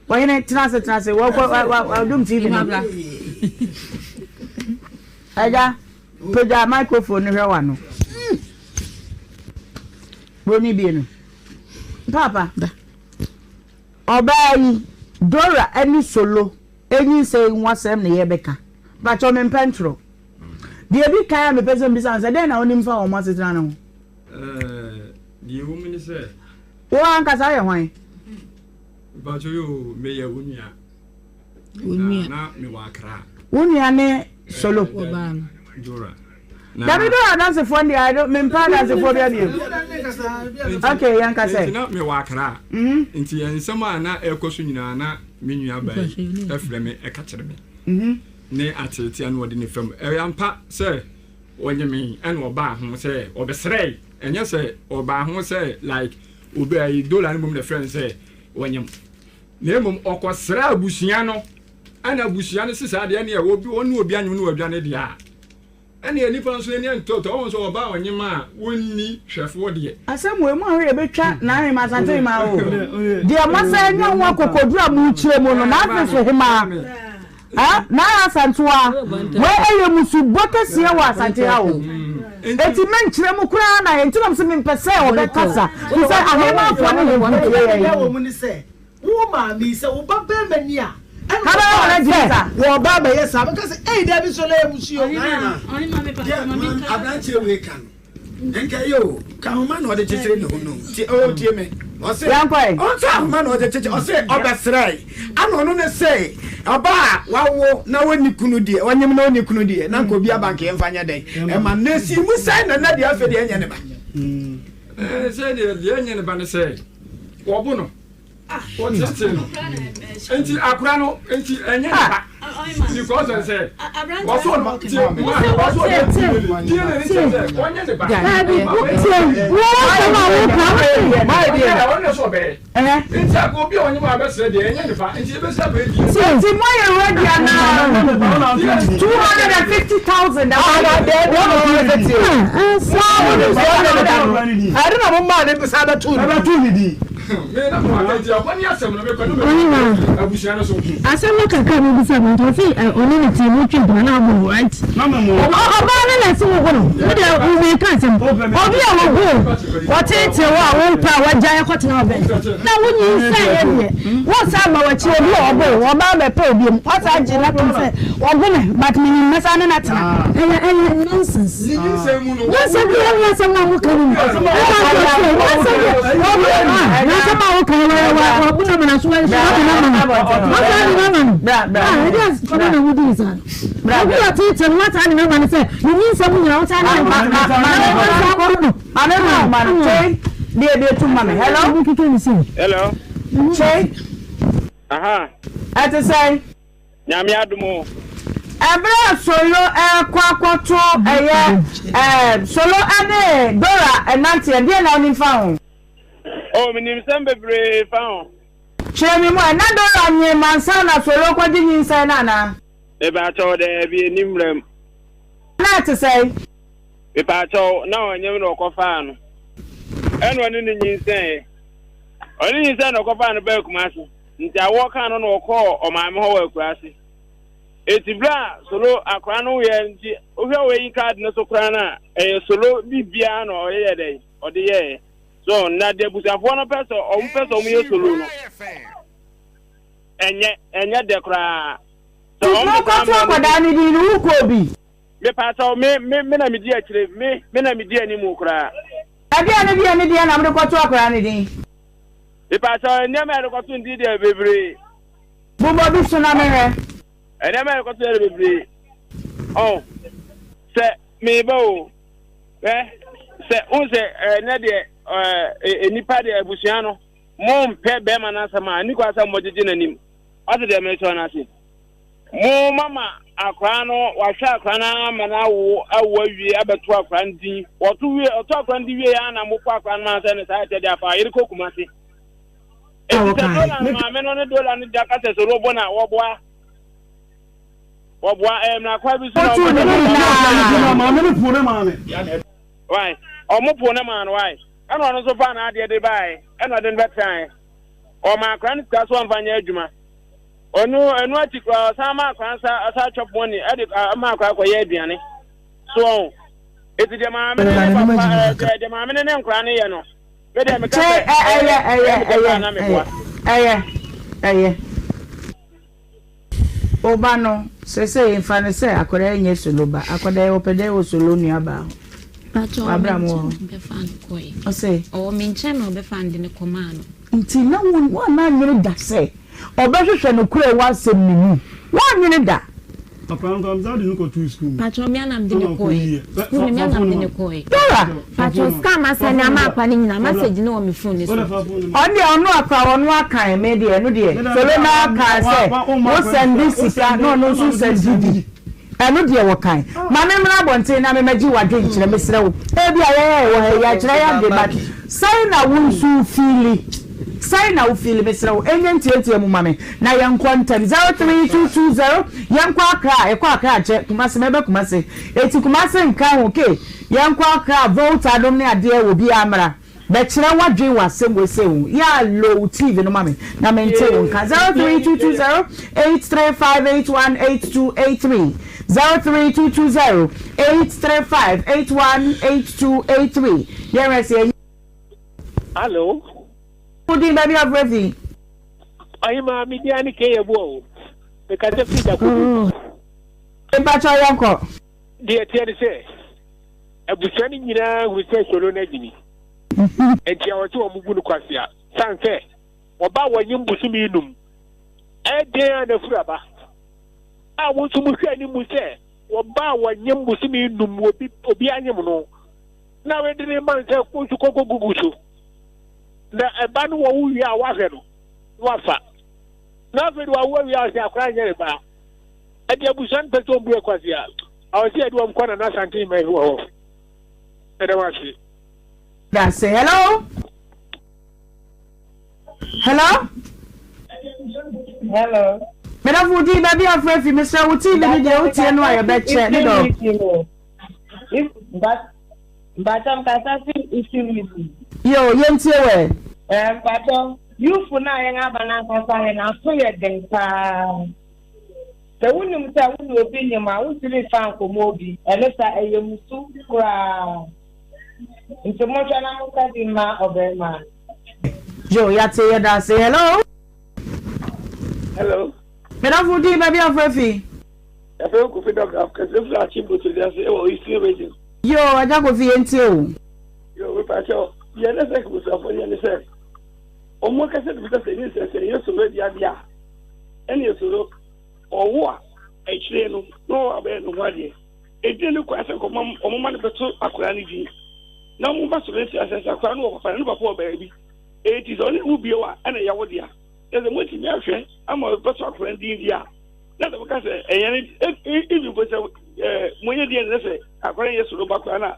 wayene trase wa dum tv na aja peja microphone hwe no boni bi no papa obai dora any solo any say wasem na yebeka ba cho me pentro de bi kan me person bi san say den na onim fa o ma setra no the woman say wo anka sa ye hwan ba cho yo me ye wunia na me wa kra wunia ne solo Dora David do dance for the I don't mean dance for the okay yanka say na me wa kra nti ensema na ekoso nyina na me nua ba efre me e ka kire me ne atete anu ode ne fam yampa say wonyeme en oba ho say obesrei enya say oba ho say like obi ayi dollar ne mum ne friend say wonyem ne mum okosra abusia no ana abusia no sisa de ne obi onu obi anyu no obi ne dia ɛne anipa nso ani ntoto ɔwɔ nso ɔba ɔnyema a wonni hwɛfoɔ deɛ asɛm wɔ mu a hwɛ bɛtwa na ahema asante ma o deɛ masa nya ho akokodura mu kyerɛ mu no na afi so homa na asantoa wo ɛyɛ musu bɔkɛseɛ wɔ asante ha o eti menkyerɛ mu kura na yentinam se mempɛsɛ ɔbɛkasa sɛ ahema afɔ ne yɛ wɔ mu ne sɛ wo ma mi sɛ wo ba bɛ mani a kada wala jisa wo ba bɛ yɛ sa because da bi so la emusuo abranche we kan enka yo ka homa na ode kyekere ne ho no ti o tie me o se o sa homa na ode kyekere o se obesrai ano no ne say oba wawo na woni kunu die wanyem na woni kunu die na nko bia bank emfa nya den e ma na si mu sai na de afa de anya ne ba say de anya ne ba ne say wo bu no what is it no enti akura no enti anya ne ba because I say what's on my team what's on the team wanya ne ba my dear I want to so be enti ago bi onye ma be sere de anya ne ba enti be sere be di enti my ready na 250,000 I don't know ma de pesa ba tu ni me na mo ati akwani asem no me kwani me abusia no so asem no kaka me bisa mo to fi oni ni ti mo twi na abo right na me mo oba na se wo no we de we kan sem obi a wo go wo tete wo a wo pa wa gya yakoti na obe na wo nyi nsa ye de wo sa ma wa chi obi obo wo ba be pa obi mo ata gye na tum se wo go ne but me ni mesa na tena nonsense wo se bi ya se ma wo kan ni sama wo kan wa buna mana so wa na yes kono na wudi san bra bra teacher mata ni mama say you mean some you know time man say de tu mama hello say aha ate say nyame adumo ebra solo kwakoto eye solo ane dora enante e de na oni fa ho oh minim sembebre fa ho chemi mo na dora nye mansa na solo kwaji nyinsa na na e ba to de bi nimrem na te say e ba to na onyem no kofa no eno oni ni nyinsa e oni nyinsa no kofa no ba kumase nti awo kan no no ko o maame ho wa kurase etibra solo akra no ye nti ohwe we card no so kra na solo bibia no o ye dey o de ye so na de busafo no peso o mpeso mu ye solo no enye de kra so o ko to akoda ni di nu ko bi me pato me na me di akire me na me di ani mu kra abia ne di na me ko to akoda ni di me pato ne me ko to ndi de bebre bubo bi so na me he ene me ko to de bebre oh se me bo se on se ne de enipa de abusia no mo mpe be ma na sama ni kwa sa mo jeje nanim o de me so na se mo mama akwa no wa hwa akwa na ma na wo awo awie abeto akwa ndin wo to wie o to akwa ndin wie ya na mo kwa akwa na se ne sa te de afa yiri ko kuma se e se dola ma me no ne dola ni da ka se so robo na wo boa na kwa bi so na ma me pu na ma me why o mo pu na ma no why ana no so fa na ade de bai ana de betan o ma akwa ni ka so amfanya adwuma enu atikwa sama akwa sa chop money ade ma akwa akoye aduane so eti de ma me de ma me ne nkra ne ye no be de me ka eye oba no se infa ne se akoda enye soloba akoda opede o solo nua ba Abraham be fan koi o se o minche no be fan de ne komano nti na won na nyere da se obehwehwe no kure wasem ni mu won nyere da papa ngam za de no go to school pacho mi anam de ne koi school mi anam de ne koi dora pacho scam asanya ma pa ni nyina message no mi phone ni so oni onu akwa onu akan me de enu de solo na ka se o send this sika no so send didi enu de wo kan ma me mra bonte na me magi wadwe nkire mesre wo e bia ye wo ya kire ya de but sai na won su feel Say now feel Mr. Enyantia Mumame. Na young quantum 03220 young quaka, a quaka check Kumasimebe Kumasi. Eti Kumasi and Kan okay. Young quaka vote I don't know idea will be Amara. But you know what dream was same way say ya low TV no mami. Na maintain 03220 835818283 03220 835818283. Yes, hello. Good day, baby of Revi. I am a median cable. Because the people. Temperature uncle. Dear Terry say, a bushani who says so don't me. And she was to a Mugunu Quasia. Sanse, or Bawa Yumbusuminum. A day and a fraba. I want to move any muse, or Bawa Yumbusuminum will be Obianimuno. Now, I didn't mind to go to Coco Gugusu. Na ebanu wo wi a wahwe no wafa na fe do wo wi a se akra nyere ba e de abusan peto bu ekwase a awse e do am kwana na santi mai ho e de wase that say hello Madam Fudi baby of Refi Mr. Wuti be dey Wuti no ayo be che ne do but I'm catching issue with you. Yo yentie we But you for now yang abana kasa na so ye den pa the wunum say wunu opinion ma wusiri fan ko mobi elesa eyemusu kura into mo chana mo ka di ma obema Yo yate ye da say hello Madam Fudi baby of Refi I feel ko fi doctor because if I achieve to dey say o isi region Yo aja ko fi yentie o Yo we pa cho ye na say ko so for ye na say omo ka say because say say you so ready abia ene so owo a echire no no abe no wade edi ne kwa say ko omo ma ne beto akora ne di na omo ba so reti asesa akora no ko fa ne ba po ba bi eti so ne hu bio a ene ya wode a eze mo ti mi ahwe ama beto akora di di a na de ka say eyen ibi bo say mo ye di ne say akora yeso ro ba kwa na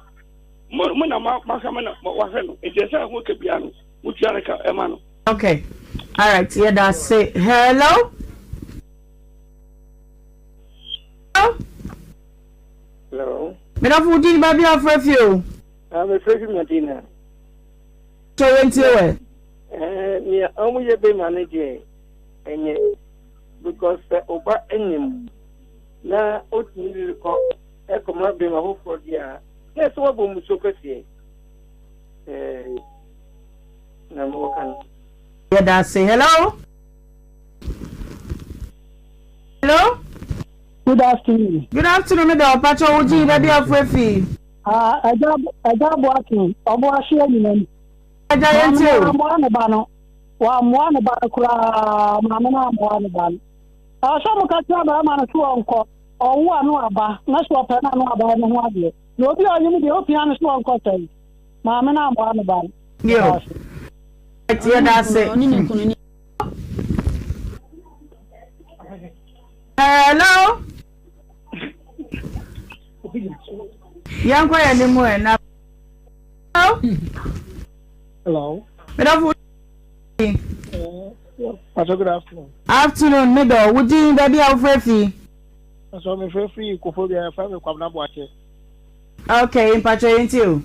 mo na ma kama na wa hwe no eti say ho ka bia no mo tia ne ka e ma no. Okay. All right. Yeah, that's it. Hello? Hello. Madam Fudi baby of Refi. I'm a free Martina. So yentie we Me amu ye be manage enye because oba enyim na otini ko e ko ma be ma ho for dia na so bo mu so kwese na mo kan Yeah, that's it. Hello? Hello? Good afternoon. Good afternoon, Madam Pacho Uji baby of Refi. Aja Boakin, Obo Ashia Niman. Aja yentie o. Moana Bano Kura Mamma Moana Ban. Some Katra Mana Suanko, or one Waba, Naswa Pena Naba and Wadi. You'll be on the Opian Swan Cotton. Mamma Moana Ban. Yeah, that's it. Hello? Young boy anymore now. Hello. Madam Good afternoon. Afternoon, middle. Would you baby of Refi? So I'm free Kophobia, family Kwabna Boate. Okay, in Pacho into.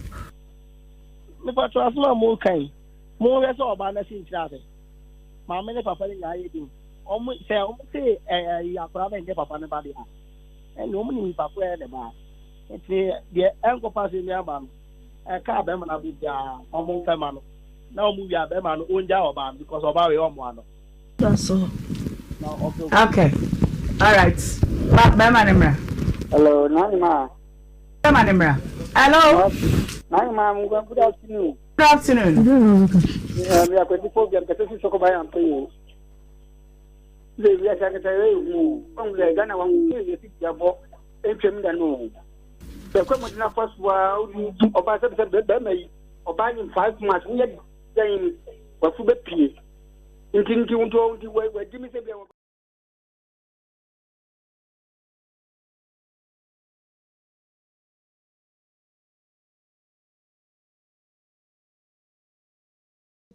The Pacho Asma Mokai. More or so about the Chinchade. Mamma Papa I do. Almost say, Yakurama and Papa Nabadi. And normally Papa and the bar. It's the uncle passing the album. A car Beman with the Omon Famano. Now move your Beman own job because of our own one. That's all. Okay. All right. Beman. Hello, Nanima. Beman. Hello. Nanima, good afternoon. Good afternoon. We are going to forget that this is so by and pay. We are secretary who only Ghana one year your book, and no. The common first while you about the or buying 5 months, we had saying what for the P. You didn't want to where Jimmy said.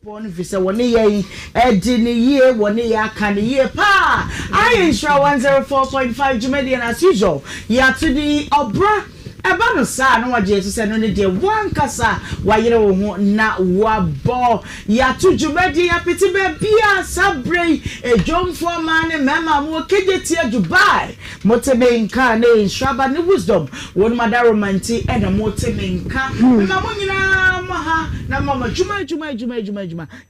Born visa one year, Edini year, 1 year, can a year pa. I insure 104.5 Jumedian as usual. Ya to the Obra. Ebano sa no wa Jesus no ne de wan kasa wa yere wo na wa bo ya to Jumedi ya piti be bia sabre ejomfo man mema mo kegeti Dubai moteme nka na inshaba ne wisdom won madaro manti e na moteme nka na mo nyina mo ha na mama juma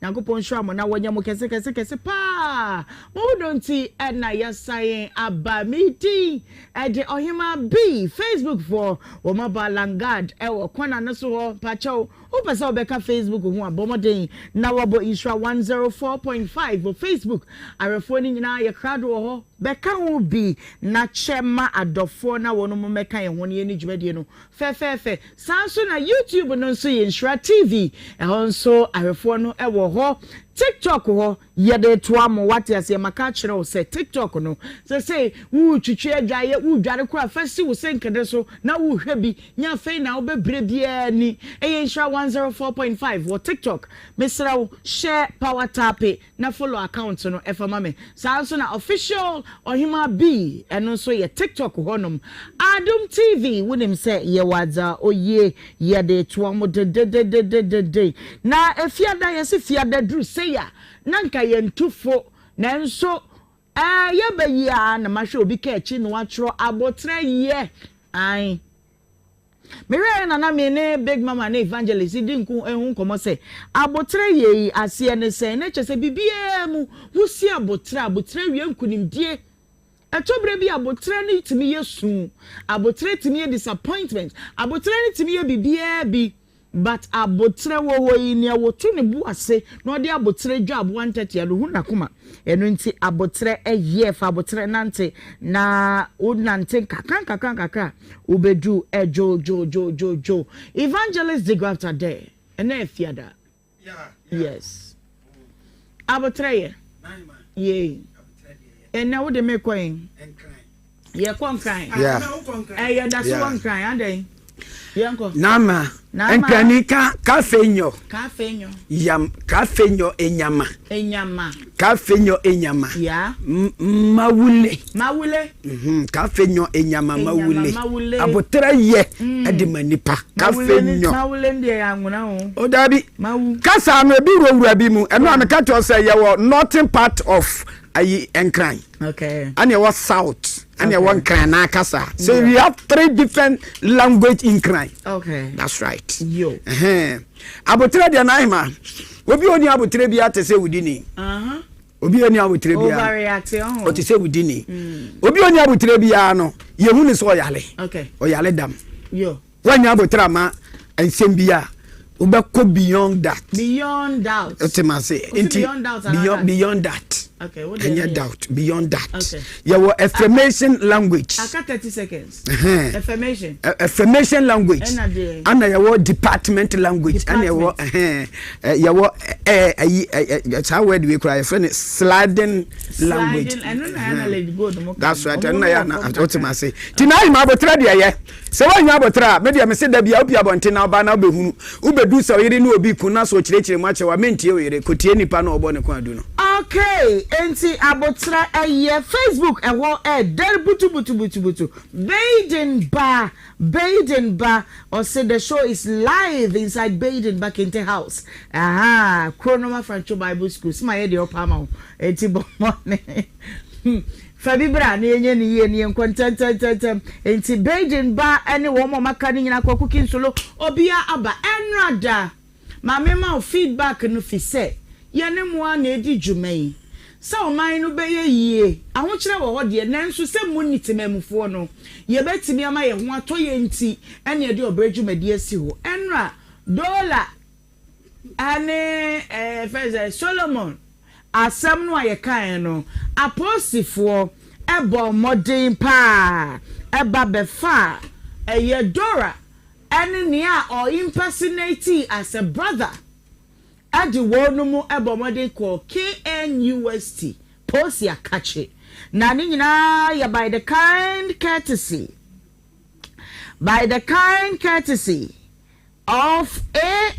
yankopon shwa mo na wonya mo kese pa mo donti e na yasayen abamiti e de Ohemaa B Facebook for Ohemaa Balangad ewo kwana no so ho pacho o pese obeka Facebook ho abomoden na wabo Isra 104.5 for Facebook arefo ni nyina ye krado ho beka ho bi na chema adofo na wono mo meka ye ho ne ni dwumadie no fe sanso na YouTube no so ye Nhyira TV nso arefo no ewo ho TikTok ho yede to am what as ye maka kire o say TikTok no say wu twitwe adwaye wu dware kura fasi wo senkede so na wu hwe bi nya fe na wo bebre bia ni eye Nhyira 104.5 wo TikTok mesra wo share power tap na follow account no efama me sanso na official Ohemaa B eno so ye TikTok honom Adum TV wonim say ye wadza oye yede to am de na efiada ye se fiada dru say ya nanka yentufo nanso ye bayia na mahwe obi ka echi no atro abotre ye ai mere na me ne big mama na evangelist dinku ehun komo se abotre ye ase ne se na chese bibia mu husi abotre wie nkunimdie etobre bi abotre ni timi yesu abotre timi disappointment abotre ni timi ye bibia bi but abotre wo yin wo tu ne bu ase na odi abotre dwa abo 130 alo hu nakoma eno nti abotre eye fa abotre nante na unante kakran ubedu jo evangelist dig after there ena efiada yes abotre ye ena wo de mekoyin ye konkran eh da so konkran ande Nama enkani kafenyo yam kafenyo enyama kafenyo enyama ya mawule kafenyo enyama mawule abotra ye edimanipa kafenyo mawule ndi ya nguna ho odabi kasa no bi rowura bi mu eno ameka to say ye wo northern part of ayi enkran okay and you was south and you want Krana Kasa. So we have 3 different language in Kran. Okay. That's right. Yo. Abotre de naima. Obi oni abotre bia te se wudini. Obi oni abotre bia. Overreaction. O te se wudini. Obi oni abotre bia no, ye hu ni so yale. Okay. Oyale dam. Yo. Wanya abotre ma ensem bia. Ubeko beyond that. Beyond doubt. Beyond that. Okay, what do you mean? Doubt. Beyond that. Okay. Your affirmation language. I got 30 seconds. Affirmation. Affirmation language. And your department language. And your how word we cry sliding language. That's right. And I what I say. Tonight my botra so when you abotra media me say da bia obi abonte na oba na obehunu ubedu so yiri na obi kuna so chirechire mache wa mentie yire kotie nipa na obo ne kwa du no. Okay, enti abotra eye Facebook ewo der butu Baden Bar or say the show is live inside Baden back in the house. Chronoma Francho Bible School. Smile the opama enti bomone. Fabibra na enye ni ye ni enkontantantantam enti Baden Bar any wo mo maka ni nyina kwaku kinsolo obia aba enrada ma mema feedback no fi say ye ne mo na edi dwumai sa o man no beye yie ahokire wo hode nanso se muniti memfo no ye betimi ama ye ho atoye nti ene ede obredwumadi asi ho enra dollar ane feze Solomon asam no aye kan no apostifo ebo modern pa eba befa eye Dora ene nia or impersonate as a brother adi wonumu ebo modern call KNUST post ya kache na ni nyina ya by the kind courtesy of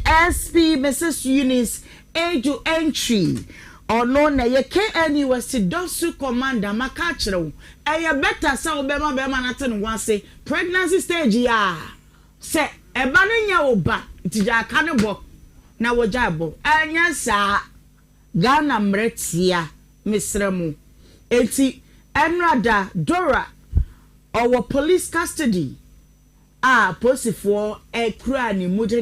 SP Mrs. Eunice Eju Entry ono na ye KNUST Dosu Commander makachiro eye better say obema na ten wase pregnancy stage ya se eba no nya oba tija aka ne bo na woja bo anya sa Ghana mretia misremu enti enrada Dora our police custody posifo ekura ni mu de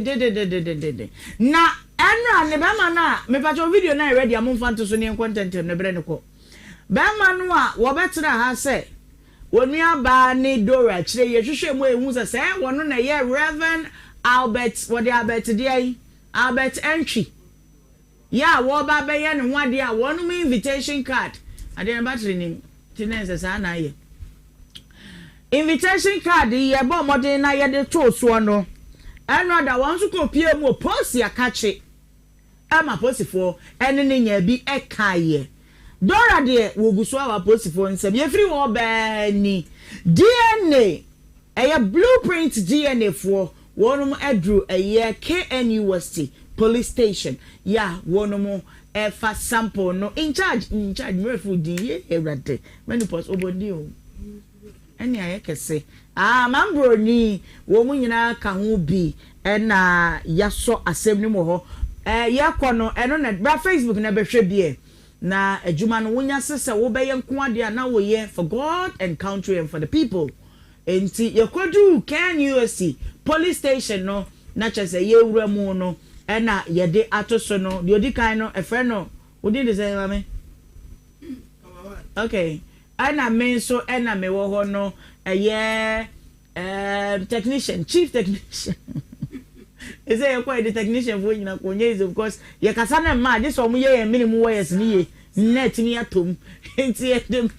na enra ne be ma na me pa video na ready am fanto so ne content ne bre ne ko be ma no a wo betra ha se wonu aba ni Dora kire ye hwehwe mu ehu se wono na ye Reverend Albert what the Albert dey Albert Entry ya wo ba be ye ne ho ade a wono me invitation card ade battery ni tinense sa na ye invitation card ye bo modern na ye de to so no eno da won so ko pie mu post ya kache ama posifo ene ne nya bi ekaye Dora de woguso awa posifo nsem ye free wo ba ni DNA eye blueprint DNA for wonum adru eye KNUST police station ya wonum fa sample no in charge me food ye erade menopause obodi o eni ayekese mambro ni wo mu nyina ka ho bi na yaso asem ni mo ho yekono eno na bra Facebook na behwe bi na adwuma no wonya sese wo be yenko ade na wo ye for God and country and for the people enti yekodu KNUST police station no na chese ye wura mu no na yede atoso no de odi kan no efre no odi de say mame okay ana men so ana me wo ho no technician chief technician is it quite the technician for nyina konye is of course ye kasa na ma this one ye minimum wires ni ye net ni atom enti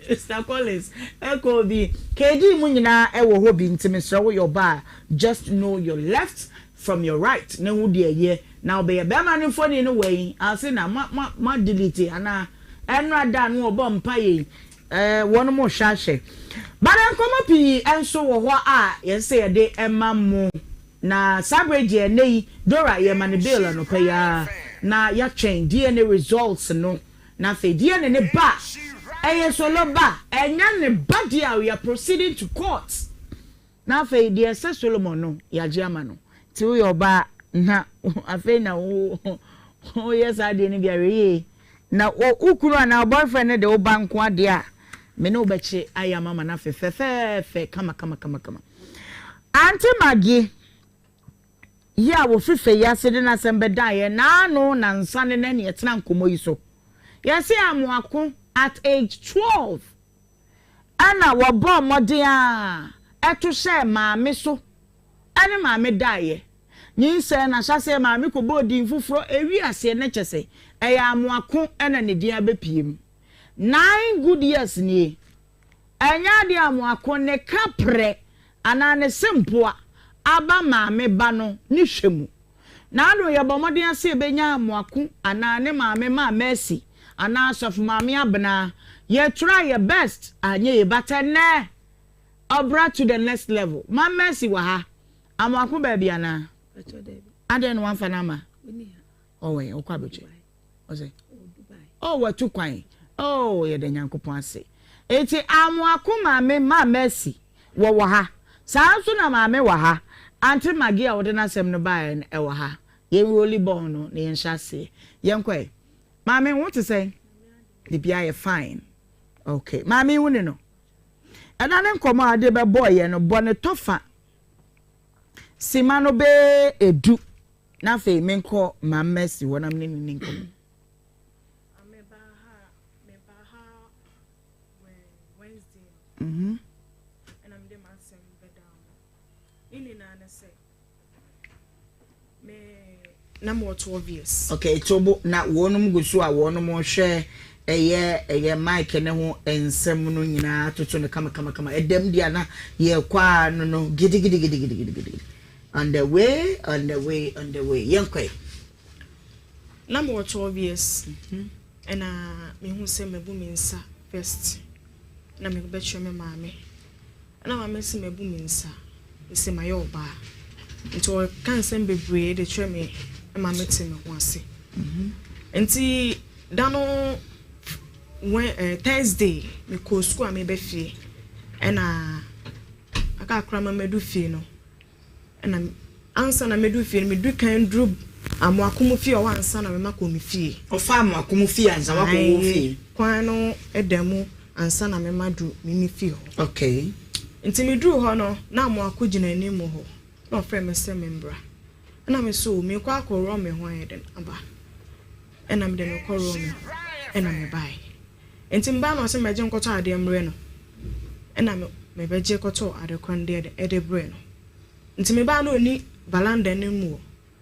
Mr. Collins eko bi kedi mu nyina e wo ho bi ntimi so wo your bar just know your left from your right na hu de ye now be be ma ni phone ni way I say na ma delete ana enra da no obo mpa ye one more shashe but enkomo pi enso wo ho a ye say de emma mu na sabreje nei Dora ye manibela no pe ya na ya train DNA results no na fe DNA ne ba solo ba enya ne ba dia we are proceeding to court na fe dia se Solomon no ya jiama no ti wo yo ba na afe na wo yes ade ne bia we na ukuru na boyfriend de wo banko ade a me no beche aya mama na fe kama Auntie Maggie ya wo fife ya sede na sembe dae na no na nsane na ne etena nkomo yi so ya se amuako at age 12 ana wo bo modern a eto she maame so ane maame dae nyin se na hyase maame ko bodi fufuro ewi ase na kyese eya amuako ena ne dia bepiem 9 good years ni enya dia amuako ne kapre ana ne sempoa aba maame ba no ni hwemu na ado ye bomode ase benya amuaku ana ne maame ma mercy ana sof maame abna ye try your best anye ye batene obra to the next level ma mercy wa ha amuaku ba bia na ade no wanfa na ma owe okwa beche ose oh wa tu kwan oh ye de nyankopon ase eti amuaku maame ma mercy wo ha saa so na maame wa ha Auntie Maggie a wode na sem no bae e wo ha ye really born no ne yenhyase yenkwe maame what to say the bia ye fine okay maame woni no ana ne nkomo ade be boy ye no bone tofa sima no be edu na fe menko mamesi wona mne ni nkomo ameba ha Wednesday and I'm the masem be down ili na say me na more 12 years okay tobo na wonum gusu a wonum hwe eye mic ne ho ensem no nyina toto ne kama edem dia na ye kwa no gidi on the way yankwe na more 12 years and me hu say me bu me nsa first na me be chwe me maame na maame se me bu me nsa se mayo ba nto kan sem bebre de chwe me ma mete me ho ase enti dano when Thursday me ko school me be fie na aka akra ma medu fie no na ansa na medu fie me du kan dru amoakomu fie o ansa na me mako me fie o fa amoakomu fie ansa wako wo fie kwan no edamu ansa na me madu me fie ho okay nti me dru ho no na amoako gina anim ho na ofre me se membra na me so me kwa akoro me ho ayeden aba na me de no koro me na me bai enti mba no se meje nkoto ade mre no na me beje koto ade kwande ede bre no nti me ba no ni balanda ne mu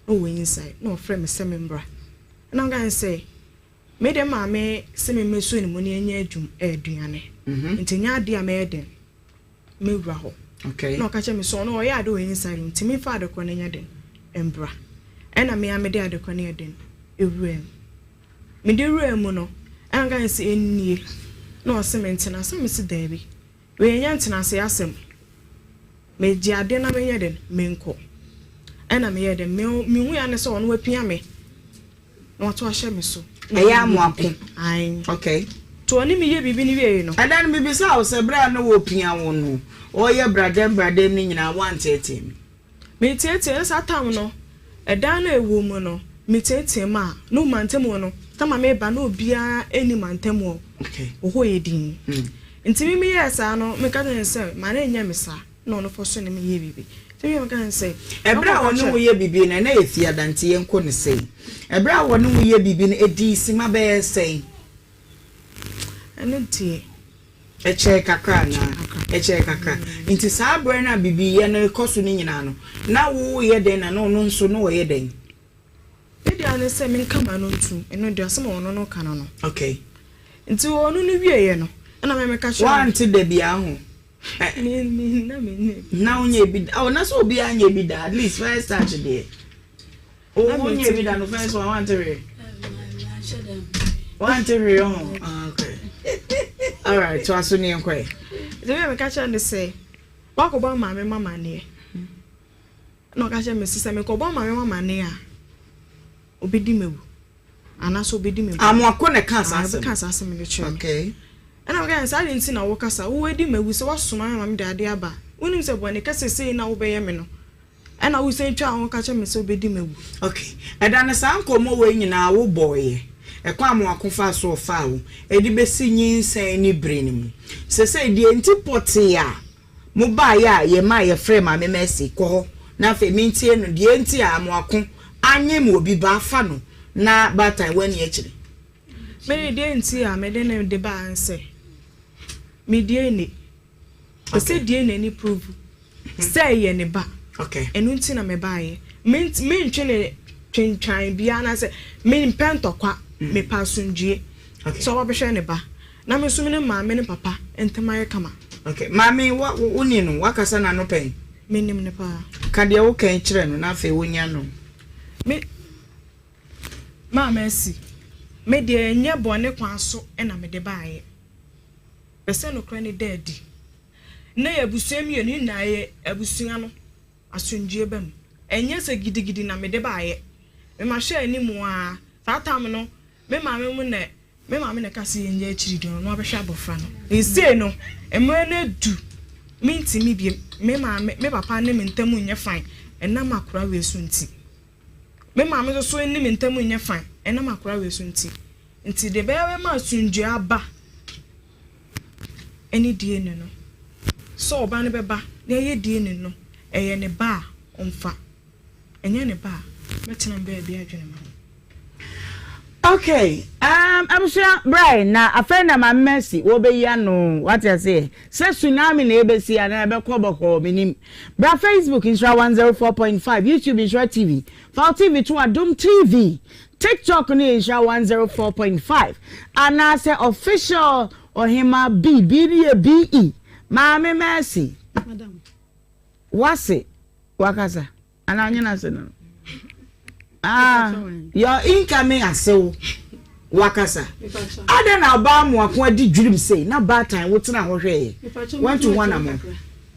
no we inside no ofre me se membra na I'm going say me de ma me se me meso ni mo ni enya adwum aduane nti nya ade a me eden me wura ho okay no ka che me so no ya ade we inside nti me fa ade kwande nya den embra na me amede ade kwande eden ewuem me de ruem no I'm going say ennie no cement na se me si dabi we nya ntina se asem me ji ade na me nya den me nko na me yede me hu ya ne so ono apia me na wato ahye me so eya amoako ai okay to oni me ye bibi ni wie no adan bibi sa o se bra na wo pia wo no o ye bradem ni nyina wan tete me tete sa tam no edan na ewu mu no me tete ma no mantem no tama me ba na obia eni mantem o okay o ho yedin ntimi me ye sa no me ka den se ma na enya me sa no no fo so ne me ye bibi timi me ka den se ebra wonu wo ye bibi na efia dante ye nko ne sei ebra wonu wo ye bibi na edi sima be sei ene tie eche kakra na eche kakra nti sa bre na bibi ye na koso ni nyina no na wo ye den na no nso no wo ye den edi ane se me kama no ntu eno de asema wono no kana no okay nti wonu no wie ye no na me ka sho wanti de bia ho na unye bi oh na so bi anye bi da at least first touch there oh unye bi da no first one want to read okay all right so aso ni nkwe de me ka sho ne say wako ba mama ne no ka sho me sisa me ko ba mama ne a obedi mewu ana so obedi mewu amoako ne kansa asem ne che okay and I'm going to say na wo kasa wo edi mewu se wasoma ma me de aba wonim se bone kasa sei na wo beye me no and I will say twa wo ka che me se obedi mewu okay edane sa nkomo we nyina wo boye ekwa amoako fa so fa wo edi besi nyinsen ni breni mu se die nti pote a mo ba ya ye ma ye frame ma me mesi ko na fe mintie no die nti amoako anye mo obi ba fa no na batan wani e kire me die nti a me de na de ba anse me die ni se die na ni prove say ye ne ba okay enu nti na me ba ye me ntwe ne twentwan bia na se me mpento kwa me pasunjie so wa be hwe ne ba na me so me ne ma me ne papa entema ye kama okay mami woni no wakasa na no pen me nim ne pa ka de wo kan kire no na fe wonya no me ma merci me de nye bone kwa so na me de baaye bese no kra ni daddy na yabusuam ye ni na ye abusua no asunjie bam enye se gidigidi na me de baaye me ma hwe animu a satam no me ma me ne kase ye nya chiri do no abehwa abofra no ese no emre na du minti mi biem me papa ne me ntamu nye fine enam akora we so nti me ma me so ni me ntamu nye fine enam akora we so nti de bewe ma sunjue aba eni die ne no so oba ne beba na ye die ne no eye ne ba onfa enye ne ba metena be bia adwene ma okay I'm sure Brian na afena ma mercy wo be ya no what you say tsunami na ebesi ana ebe kwoboko minim bra Facebook Nhyira 104.5 YouTube Nhyira TV Fall TV to Adum TV TikTok ni Nhyira 104.5 ana say official Ohemaa BE Mama Mercy madam wase wakasa ana onyina se no your incoming asew wakasa ada na ba mu akon adi dwurim sei na ba time wo tena ho hwe want to one am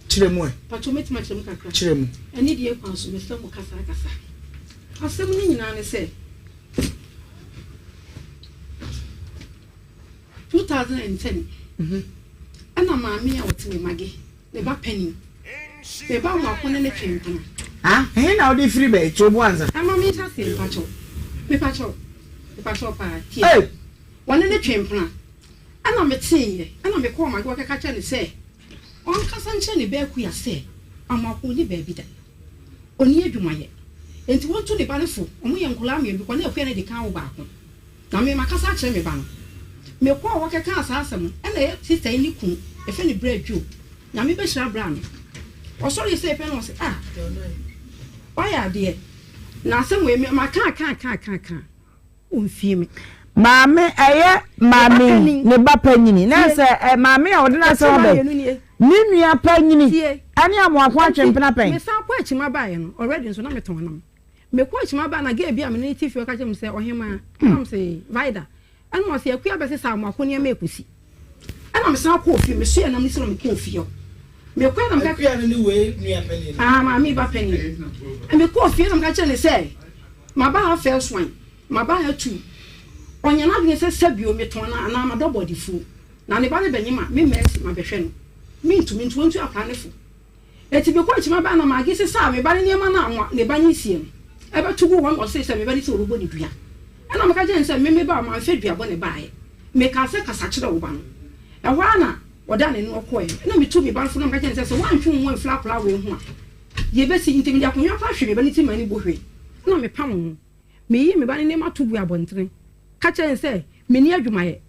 kiremu pacho metima kiremu kakra kiremu ani die kwanso me fam kasa asem ni nyina ne say 2010 ana maami a wotime mage ne ba penny ne ba mo akone ne twempana na odi free be chobu anza ama mi ta se pacho pa tie wona ne twempana ana me tie ana me ko mage wakaka cha ne say on kasa nche ne ba ku ya say ama ko ni ba bi da oni adwumaye enti won to ne ba ne fo omo ye nkola me bi ko na akua ne de kan wo ba ko na me makasa kire me ba no me ko wakaka asasem na sister ni kun e fe ni bread jo na me be shira bra no o sorry say pe no say why are there na asem we me maka o fie me maame eye maame ne ba panyini na se maame a odina se obe ni nua panyini ani amo akwa atwempena pen me san kwa achima ba ye no already so na me ton nam me kwa achima ba na ga bia me ne tifi o ka chem se Ohemaa am say vida ana mo se akua be se sa amo akoni ma ekusi ana me san kwa ofie me so na me se me kwa ofie me kwa na me akua ni we nua panyini maame ba panyini me kwa ofie na me ka chere se ma ba first one ma ba ha two onya na bi se sabio me ton na ma do body fu na ne ba ne benyima me mercy ma behwe no mintu ntu apanefo eti be kwa chima ba na ma gi se sa me ba ne ma na anwa ne ba nyi sie no e be tugu won o se me ba ni se orobo ni dua e na me ka je nse me ba ma fe dua bo ne ba ye me ka se kasa kire wo ba no e wa na oda ne no ko ye na me tu me ba fo na me ka je nse se wan twu won fla fla we hu a ye be si ntimi dia konwa fa hwe me ba ni ti mani bo hwe na me pam ho me yi me ba ne ma tu bu abontre ka je nse me ni adwumaye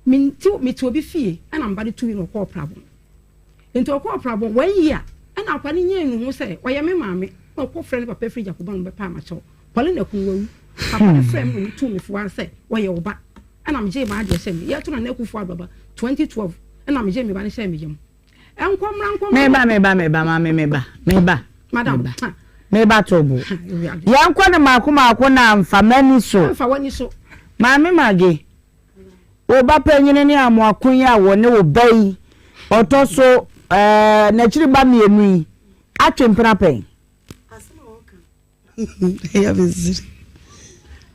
me ti obi fie e na me ba de tu no ko problem enti okọ problem 1 year ana akwani nye nu ho se oye me maame okọ friend papa free Jacob no be pa ma cho pole na kun wawu papa friend no tu me fo an se oye oba ana me je ma ade se me ye to na na kufu ababa 2012 ana me je me ba ne se me yem enkomra me ba madam me ba tobo ya nkwa na makoma na mfamani so wani so maame mage oba panyine ne amo akunya wo ne obai otoso na chiri ba mienu yi atwempena pen asema oka ya beziri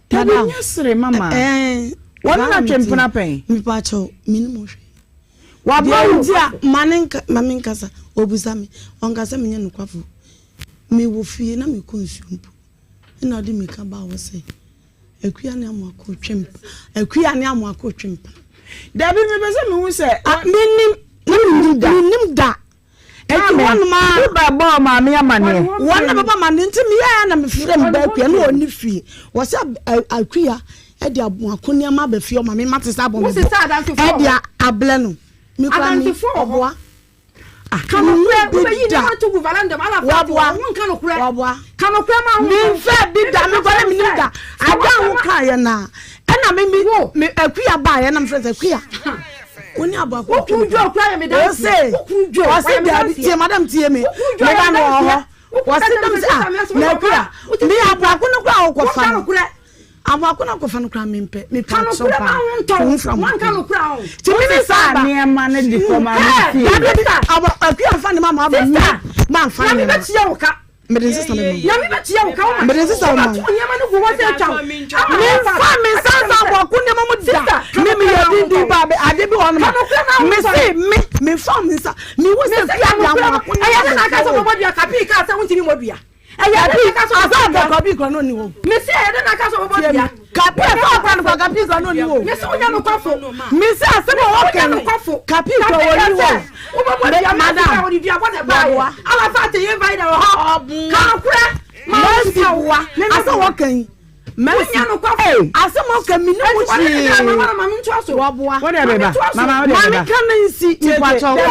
tada nyesre mama wona na twempena pen mi pacho minimo hwe wa ba dia manin kasa obusami onkasa menye nkwafo mi wo fie na mi konsumpu ina odi mi ka ba wo se akua ne amako twempa dabi me beze me hu se minim da one ma ba bo ma me amane one baba ma nti me ya na me frem ba akua na oni fie wo se akua e dia amako ne ma ba fie o ma me mate sa bo me e dia able no mi kwa mi oboa kanu kure yi na to gu valanda mala fa won kanu kure kanu kure ma mi fa bi da mi kwa mi da ada ho ka ye na na me akua ba ye na me frem akua oni abako kujo kwa me da se kujo wase da tie madam tie me ba no ho wase dem se na akua mi abako no kwa ko fa abako na ko fa no kwa me mpe me pa so pa wan kanu kura o ti mi sa ne ma ne di ko ma mi akua fa ne mama ba ni ma fa ne me tie wo ka me de sister me ya me tie wo ka me de sister ma ni ma no go wa se twa me fa me sa abako ne mama da me ya di ba be ade bi won ma me say me fa me sa me wo se bia bia ma ko aya na ka so mo bia ka pi ka se won ti ni mo bia aya pi ka so ka bi ko no ni wo me say aya na ka so mo bia ka pi fa kwa no ka pi ko no ni wo me say onya no kwafo me say asem wo ka no ka pi ko wo ni wo o mo mo bia madam o di bia bo de ba ala fa te ye vai da ho ka kura ma si wa asa wo kan Menya no kwafo asemo ka mi no wuchi mama mi ntwa so woboa wo de beba mama wo de beba mama kan nsi ti pacho de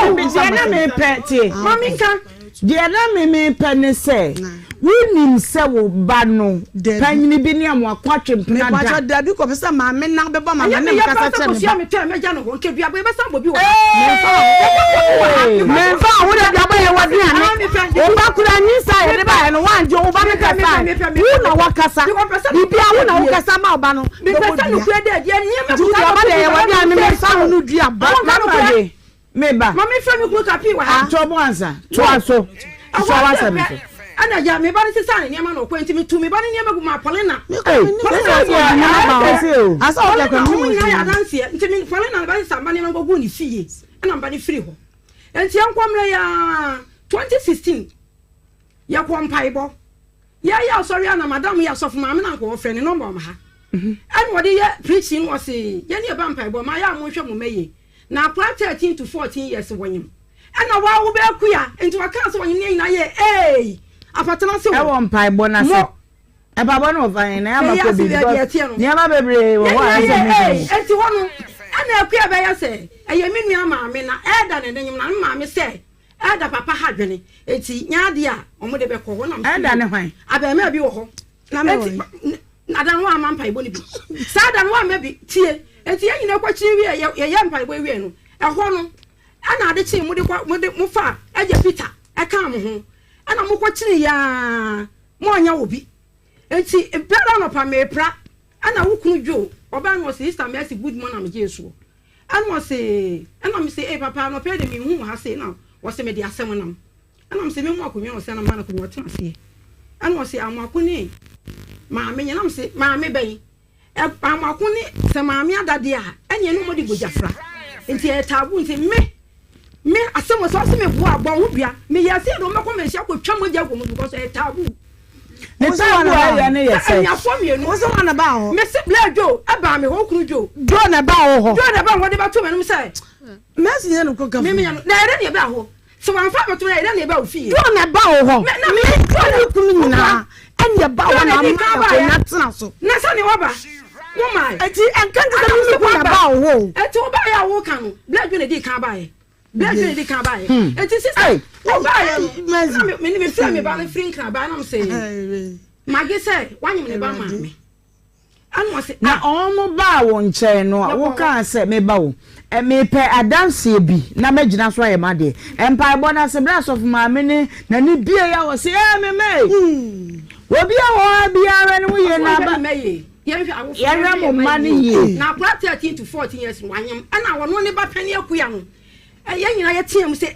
na me pete mama nka de na me pe ne se winim se wo ba no panyini bi ne amo akwatwempena da pacho da bi ko pesa mama na beba mama na me kasa che me ba me te me ja no ho nke bia be sa bobi wo me fa wo de bia ba ye wadi ane o ba kura nyisa ye de ba ye no wanje o ba me kasa wo na wakasa bibia wo na wakasa ma oba no me pesa no kura de dia ni me ku ka ba de ye wadi ane me fa no dua ba na de me ba mama fa me ku ka pi wa to bo ansa to aso so wa sa me ana ya me ba ni sisa ni ma no ko ntimi tu me ba ni ma gu ma Paulina asa o le ko mu ya dance ntimi Paulina ba sisa ba ni ma gu ni fie ana ba ni free ho enti enkwamre ya 2016 ya kwampai ya sorry ana madam ya sofu ma me na ko friend no mo ma ha and what ye preaching was ye ne bampai ma ya mo hwe mo meye na pra 13 to 14 years wonyim ana wa wo be akuya enti wa kan so wonyim ne na ye apatana se wo mpai na se e baba no van na ya ma ko bi ne ma bebre wo wa enti wono ana akuya be ya se eye me nua ma me na eda ne nyim na ma me se eda papa hadwene enti nyaade a omo de be ko ho na eda ne hwan aba me bi wo ho na me adan wa ampa ibo ni bi sa dan wa me bi tie enti yin na kwachi wi ye ampa ibo wi no e ho no ana ade chi mu de mu fa eje Peter e ka mo ho ana mu kwachi ya mo anya obi enti brother no pa me pra ana wukunu jo oba no sister Mercy good morning am Jesu ana say ana me say papa no pe de me hu ha say na wo se me de asem nam ana me say me mu akonwa no say na ma na konwa tena se ana say amakuni maame nyanam se maame bɛn amako ni se maame adade a enye no modi gojafra enti e tabu enti me asemo so se me bu abon ho bia me yase do mako me hia ko twa moja ko mu because e tabu ne so wana ya ne yese anya fo me no so wana ba ho me se blajo aba me ho kuru jo na ba ho de ba to me no se Mercy ne no ko ka me nyano na ere ne ba ho so wan fa ba to na ere ne ba ofie na ba ho na me kunu nyina anya ba wa na ma na tena so na sa ne waba wo mai enti enkante se mi ku na ba wo enti wo ba ya wo kan blajo ne di kan ba ye blajo ne di kan ba ye enti sister wo ba ye me ni me fira me ba na frin kan ba na me say magi say wanyem ne ba ma me anu se na omo ba wo nche no wo kan se me ba wo me pe adanse bi na magina so aye made empire bona se bra of ma me ne na ni bie ya wo se me obi a wo biara ne wo ye na ba ye mo mani ye na pra 13 to 14 years wanyem ana wono ne ba pani akuya no ye nyina ye tiem se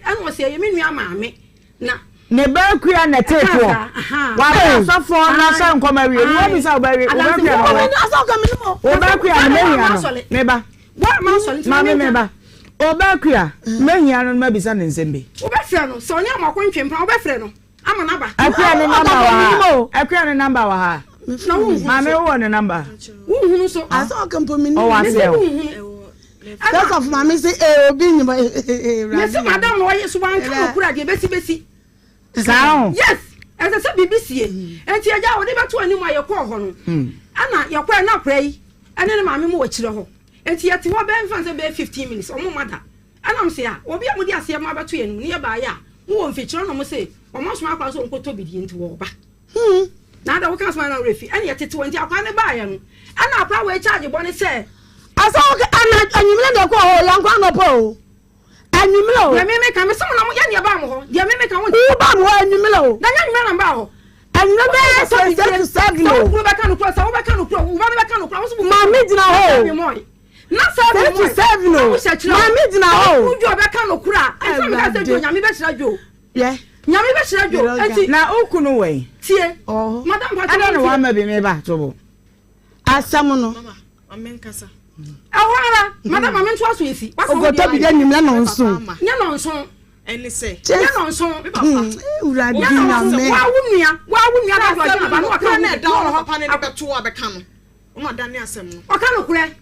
ana wo se ye me nua maame na ne ba akuya na tepo wa ba so fo na so nkoma wie no bi sa ba wie o ba akuya na so ka me no o ba akuya me hia me ba wa ma so mama me ba o ba akuya me hia no ma bi sa ne nsembe o ba fre no so nya ma ko ntwempa o ba fre no ama na ba akuya ne number wa akuya ne number wa ha na wo mama wo ne number wo hunu so aso ka mpomi ni o wa se o that's of mama say obi nyima yes madam no ye so wan ka okura de besi sao yes ese se BBC enti aja wo de beto ani mu aye ko ho no ana ye kwa na pray ene ne mama mu wo kire ho enti ye te ho be mfa se be 15 minutes o mu mada ana mse ya obi a mu di ase ma beto ye no ne ba ya mu wo mfikire no mo se o mo so akwa so nkoto bidi enti wo ba na da wo kan so na refi ene ye tete wonti akwa ne ba ya no ana akwa we charge bo ne se aso ana anyimle de ko ho yankwa no po anyimlo ya meme ka me so na mo ya ne ba mo ho ya meme ka wo ba mo anyimlo na nya nyimle na ba ho anyimlo be so to seven no wo ba ka no kro sa wo ba ka no kro wo ba ka no kro wo so ma mi dina ho na seven to seven no ma mi dina ho wo jo ba ka no kro a so me ka se jo nya me be shira jo yeah nya me be shira jo enti na okunu we tie madam pa ada no wa ma bi me ba to bo asam no mama amenkasa awara madam amentu aso esi ogoto bi de nimla no nso nya no nso eni se nya no nso bi papa ura bi na me wa wunua da do ajina ba no aka na da wo papa ne be to abeka no o ma da ne asem no aka no kure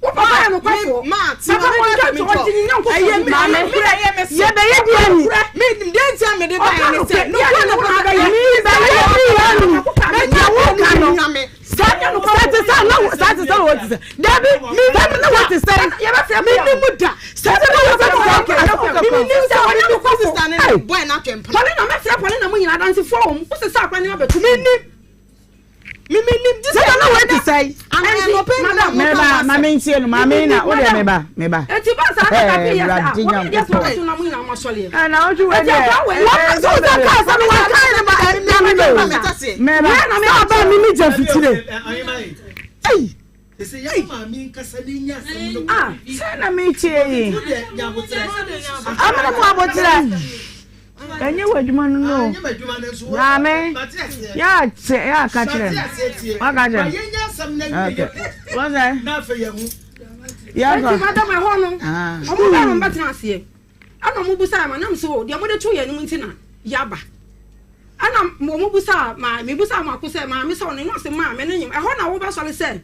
wo papa ya no kwafo ma ti ma ko mi to eye mi ma kure ye me ye be ye dia ni me de ntia me de ba ni se no ko no ko ba ye mi ba ye dia ni me nya wo ka no sanya no ko sa no what is Dabi mi no what is say ye ba fre mi ni muda sa no what is say mi ni sa woni no ko sister ne boy na kempa pole na me fre pole na mo nyina dance form wo se sa kwa ni abetu mi ni this no what is say and no pay madam me ba mama ntie no mama na wo de me ba eti ba sa ka pe ya sa wo de so to na mo nyina mo sole na oju we de so that ka sa no wa kai na ba me ba na me ba mi ni je fitire ei ese ya mami kasa ni nya sam no se na me tie yi amana mo abotira enye wadwuma no na me ya catch them wa catch them what's that na fe ye hu ya go madam e ho no omo ba no betra ase ana mo busa ma nam so de mo de to ye no ntina yaba ana mo busa ma me busa ma ko se ma me so no no se ma me no nyim e ho na wo ba so le se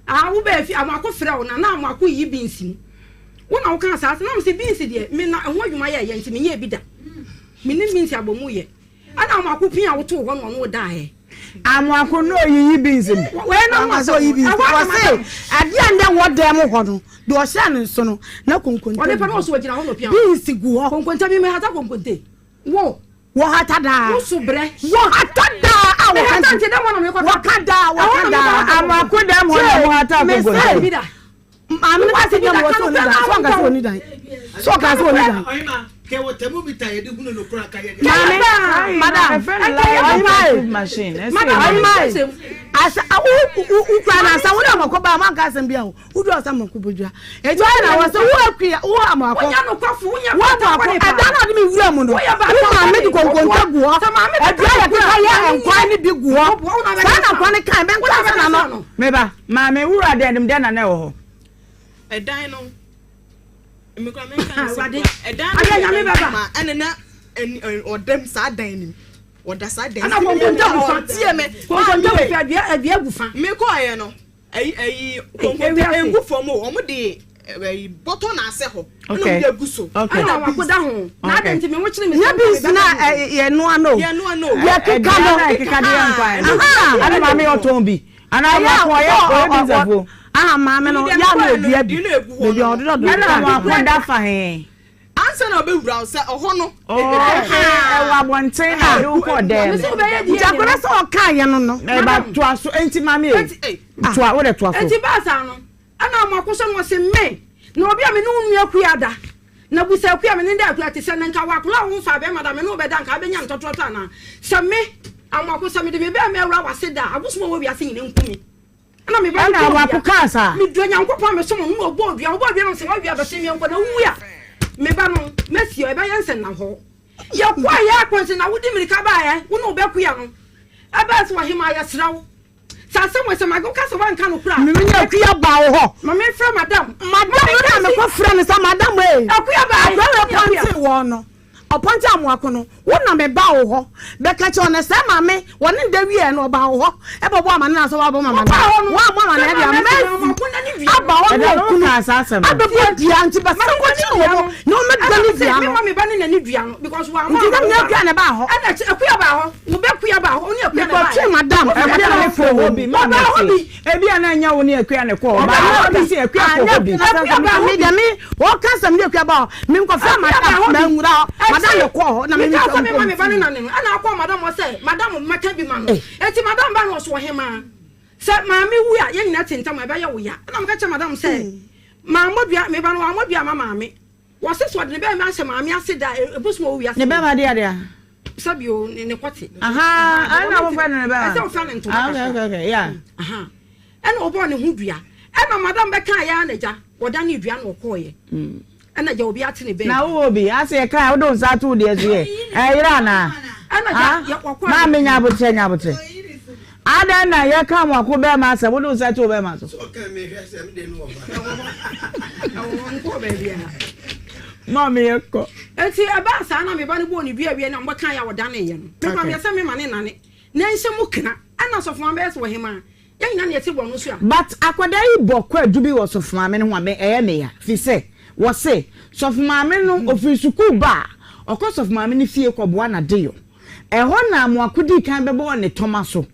wo ba fi amako frɛ wo na amako yi bi nsim wo na wo kan sa na se bi nsi de me na ho adwuma ye nti me nye bi da me ni nsi abomu ye ana amako pia wo to ho no no da he amako no yi bi nsim we no ma so yi bi wo se ade ande wo dem ho no do o sha ne so no na konkonte wo de pa no so wajina ho no pia bi nsi gu ho konkonte mi me hata konkonte wo hata da wo so bre wo hata da wo hata nti da wo no me ko wakada amako da mo hata konkonte amene kwa se dem wo so ni da so nka so ni dan so ka so ni dan ke wo temu bita ye de hunu no kura ka ye madam machine asa u kwa na sa wo na makoba ma ka sem bia wo du asa makobodua e jo na wo se wo akua wo amako wonya no kwafu wonya wo amako ada na de mi wura mu no wo ma me di konkonta gu ho e bia ya ka ya enkwa ni bi gu ho sa na kwa ne kan me nkwa sa na no me ba ma me wura de dem de na na wo ho edan no emekwa me kan wade edan aya nya me baba ene na odem sa dan nim oda sa dan ana konkonta bu fa tie me konkonta bu fa bia gu fa me ko aye no ayi konkonta engu fom o mo de bottle na ase ho no de guso ana wakoda ho na de ntimi wo kire me ya bi na ye no ano ya kika no kika de yankwa ana ma me otombi ana ma ko ye bi zafo ma me no ya no edua bi bi ododo do ana ma ko da fa he ansa na obewura se oho no wa bonten na do ko dem jakora so ka ye no no e ba to aso enti ma me to a wo de to aso enti ba sa no ana ma ko so mo se me na obi a me no nua kuada na busa kuya me nda kuya te se nka wa kula wo fa be madam me no be da nka be nya ntototo na se me ama ko se me de me be me wura wa se da abuso wo wi ase nyine nkumi ana me ba na wa ko kasa me do nya nkopon me so mo no obo odua no se wa wi abese me nko na wuya me ba no mesio e ba yensen na ho ya kwa ya kwanse na wudi mirika ba ya wo no be kuya no aba se wa hima ya srawo sase mo se mago kasa wa nka no kura me nya kuya ba wo ho ma me fra madam na me ko fra me sa madam akuya ba agora ponte wo no oponte amoako no wo na me ba wo ho be ka che ona se ma me woni nda wie no ba wo ho e bobo amane na so wa bo mama na wo amama na e dia me aba wo no ku na asase me aba bo dia nti ba se ko chi wo no me do ni dia no me ba ni dia no because wa nti na me akua na ba ho ana akuya ba ho wo be kuya ba ho oni akuya na ba ko chi madam akuya na fo hobi ma na se e bia na nya wo ni akuya ne ko ba na se akuya ko hobi akuya ba me dia me wo ka sam ni akuya ba me ko fa madam ma nwura madam ko na me mi ko me ba na ne ana akwa madam say madam maka bi ma no enti madam ba no so Ohemaa say ma me wu a ye nyina tentam e ba ye wo ya na me ka che madam say ma modua me ba no wa modua ma me wo se so de be ma se ma me ase da ebusu wo wi ase ne be ma dia dia sabio ne kwati ana wo fa ne ba ase wo fa ne nto okay yeah ana obo ne hu dua ana madam be kan ya na ja woda ne dua na okoye ana ja obi ate ne be na wo obi ase ka wo don sa tu de ase yira na ana ja ya kwakwa ma me nya botre ada na ya ka mo ko be ma se wo don sa tu be ma so okay me hwese me de no ko be bia ma me yeko enti aba sa na me ba ne bo ne bia wie na mbo kan ya woda ne ye no me ba me se me ma ne nane na nse mu kna ana sofo ma be se Ohemaa ya nyina ne yete bo no so a but akwada yi bokwa adubi wo sofo ma me ne ho me me ya fi se wo se sofo ma me no ofiri suku ba okosof ma me ne fie koboa na de yo eho na amoakodi kan bebo ne tomaso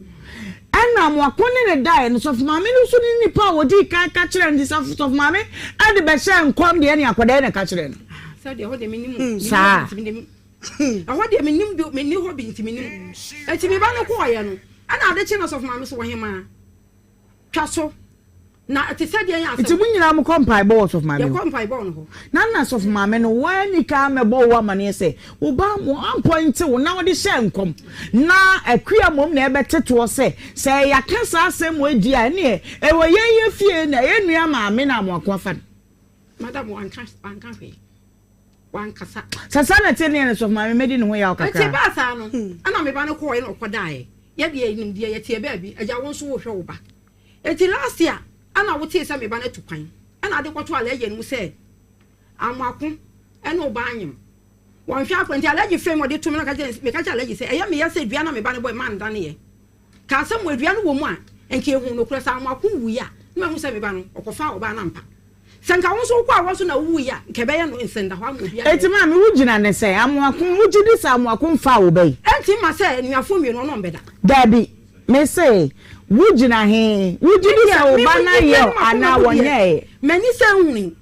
ana amoakoni ne dai no sofo ma me no so ni nipa wodi kan ka kire ndi sofo ma me ade be hye nkom de ne akwada ne ka kire no sa de ho de minim sa aho de minim bi meni ho bi ntimi nim enti me ba no ko ye no ana ade che no sofo ma me so Ohemaa twaso na ati said ya iti munyina mu kompai bo of ma me ya kompai bo no na so of ma me no wani ka me bo wa ma ne se wo ba mo ampoint wo na wo de hye nkom na akua mom na ebeteto se ya kasa asem wo di a ne e wo ye fie na ye nua ma me na mo akwa fa madam wan kan fe wan kasa sasa na tene ne so ma me di ne ho ya okaka eti ba sa no ana me ba ne ko ye no kodae ye de nim de ye tie ba bi agya won so wo hwe wo ba eti last year ana wo tie sa me ba na tu kwan ana ade kwoto ala ye no se amako ene oba anyim wan hwe akwenti ala ye fem ode tu me ka je me ka ala ye se eye me ye se dua na me ba ne boy man da ne ye ka se mo dua no wo mu a enke hu no kura sa amako wu ya me hu se me ba no okofa oba na mpa sanka won so kwa so na wu ya nke be ye no nsenda ho amodua eti ma me wugina ne se amako wugidi sa amako mfa wo bai enti ma se nuafo mi no no mbeda dabi me say wugina he wugidi sa oba na ye ana wonye mani se hunni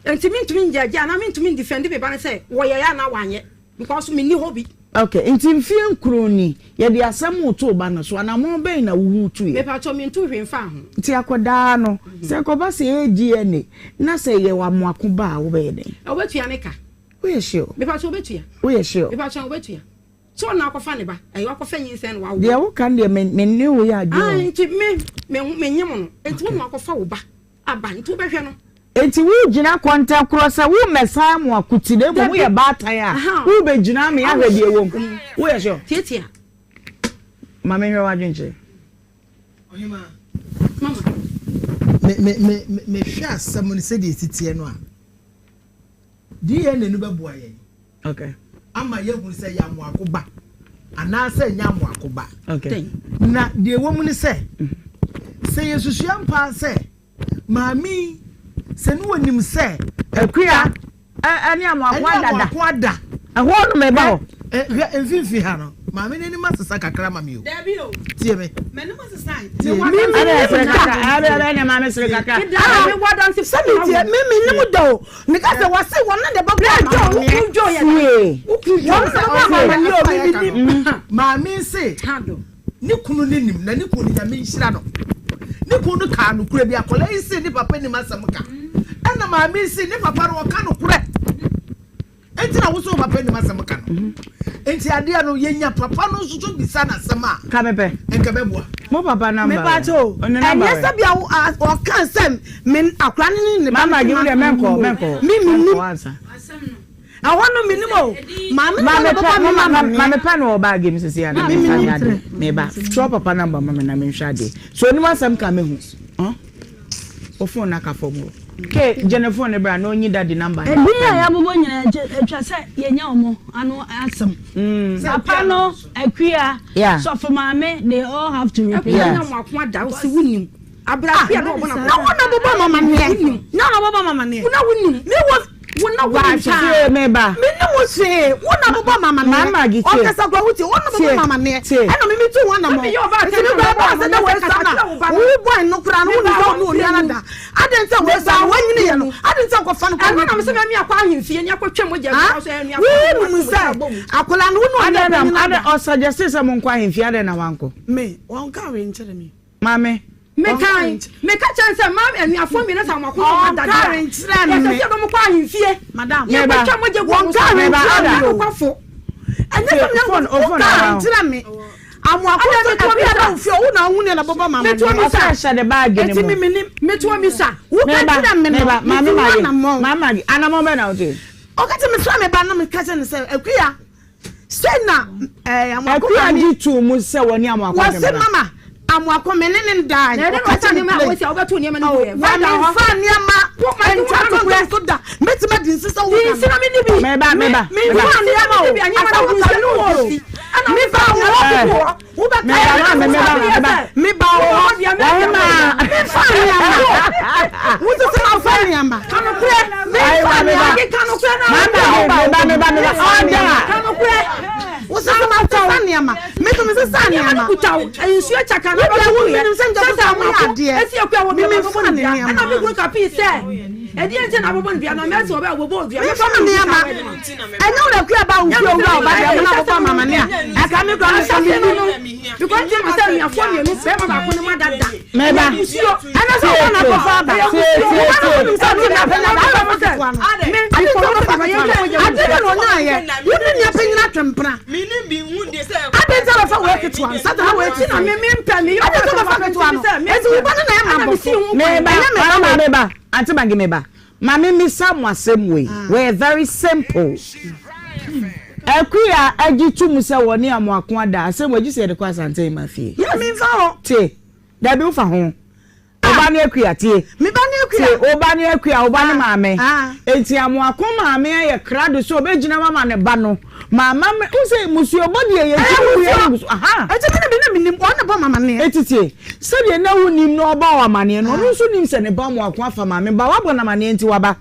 enti mintumi njaja ana mintumi defend be ba ne se wo ye ya na wanye because me ni hobby okay enti mfie nkroni ye de asem oto oba na so ana mo be na wu tu ye me pa to me ntu hwe mfa ho ti akoda no se ko ba se ADN na se ye wa mo akoba wo be den obetua ne ka wo ye sure me pa to obetua wo ye sure me pa to obetua so na akofa ne ba ayo akofa yin sen wa wo de wo kan de me ne wo ya adwo enti me nyem no enti wo na akofa wo ba aba ntu behwe no enti wu gina kwanta krosa wu mesa mo akuti de mo ye batan a wu be gina me ahwede ewo wo ye sure tietia mama nwe wa dwinche Ohemaa mama me hwa asam ni se de sitie no a DNA no beboa ye okay ama ye hu se ya mo akoba ana se nya mo akoba okay na de ewo mu ni se yesusu ampa se mami se no wonim se akua ani amwakwada eho no me ba ho enfifi ha no mami ni masesa kakra mami o dabi o tie me me no masesa mi ara sere kakra ara na mami sere kakra me wadan se se mi tie mi ni mu do ni ka se wase won na de baba ujo ye won se mama ni o mi mami se ni kunu ni nim na ni kunu ya me nhira no ni kunu ka no kura bi akola isi ni papa ni masam ka ana mami se ni papa ro ka no kura enti na wo so papa ni masam ka no enti ade no yenya papa no so bisa na sama ka bebe enka beboa mo papa number me ba to enye se bia o kan sem men akra ni mama give me menko mi awonu minimo mama pa no ba game sisi ya na me ba throw papa number mama na me hwade so ni masam ka me hu o phone na ka fomo ke jenefone ne bra no nyi daddy number biya ya bobo nyina etwa se yenya omo anu asem papa no akua so for mama they all have to repeat na mo akwa da o si wunim abra bia no bona na wona bobo mama ne na bobo mama ne una wunim me was wona wa me ba me no wo se wona bobo mama ne mama gi o kasa kwa wuti wona bobo mama ne eno me tu wona mo me ba se na we sana wo boy no kura no no ni anada adense we sa wanyine ye no adense ko fa no ko na me se me akwa ahemfie ni akotwa mo gya so enu akwa mu se akola no no ada o suggest say mo nkwa ahemfie ada na wanko me won ka we nchere me mame me ka chance mam enu afo mi na sa makọ ma dada e se se do mo kwa ahemfie madam ye ko twa mo gya won ka me ba ada ko fo ene so me phone na nchere me amu akoto to bi ada ofio wo na hu ne na baba mama me to mi sa sha de bag ni mo me to mi sa wo ka tira me no mama gi anamo be na ote o ka ti me fra me ba na me ka se ne se akua se na amu akua gi tu mu se woni amu akwa de mama amu akome ne ndai na de no ta ni ma wo se obeto ni ma ni wo wa na fa ni ma wo ma nta to da meti ma din sisa wo din sina mi ni bi me ba mi fa ni ma o ani ma wo se no wo mi ba wo ba ka mi ba wo mi fa ni ma wo se ma fa ni ma kanu kure mi fa ni ma kanu kure na me ba kanu kure wo se ma fa ni ma mi to mi se sa ni ma ensuo chaka na ba wo ye sasa mo ade esi akwa wo mi fa ni ma ana mi go ka pi se edi ente na bobo bia no me se oba bobo bia mi fa ni ma enya wo kwa ba wo fi owa ba bia na bobo mama ne aka mi ko sa mi no because you say me afọ mi no be ma ba ko ni ma dada me ba ana so na ko fa ba ade no na ye you ni ya penyina twempra mi ni bi hu de se ade tara fa we ketwa sata na we ti na me mpa mi ade tara fa ketwa no ezi wo ba na ya ma bo me ba anti bangi me ba Mami mi samu asem we. We very simple. Akuya ajitu musa woni amoako ada asem we gise de kwa sante ma fie. Ya mi fa ho. Te. Da bi ufa ho. Oba ne akuya tie. Mi ba ne akuya. Oba ne akuya, oba ne maame. Enti amoako maame ye krado so obegina mama ne ba no. Mama me use musu obodi ye musu. Aha. Eti me nim wona ba mama ne. Etitie. Se de na wonim no oba wa mane no. No so nim se ne ba amoako afa maame ba wa bo na mane enti waba.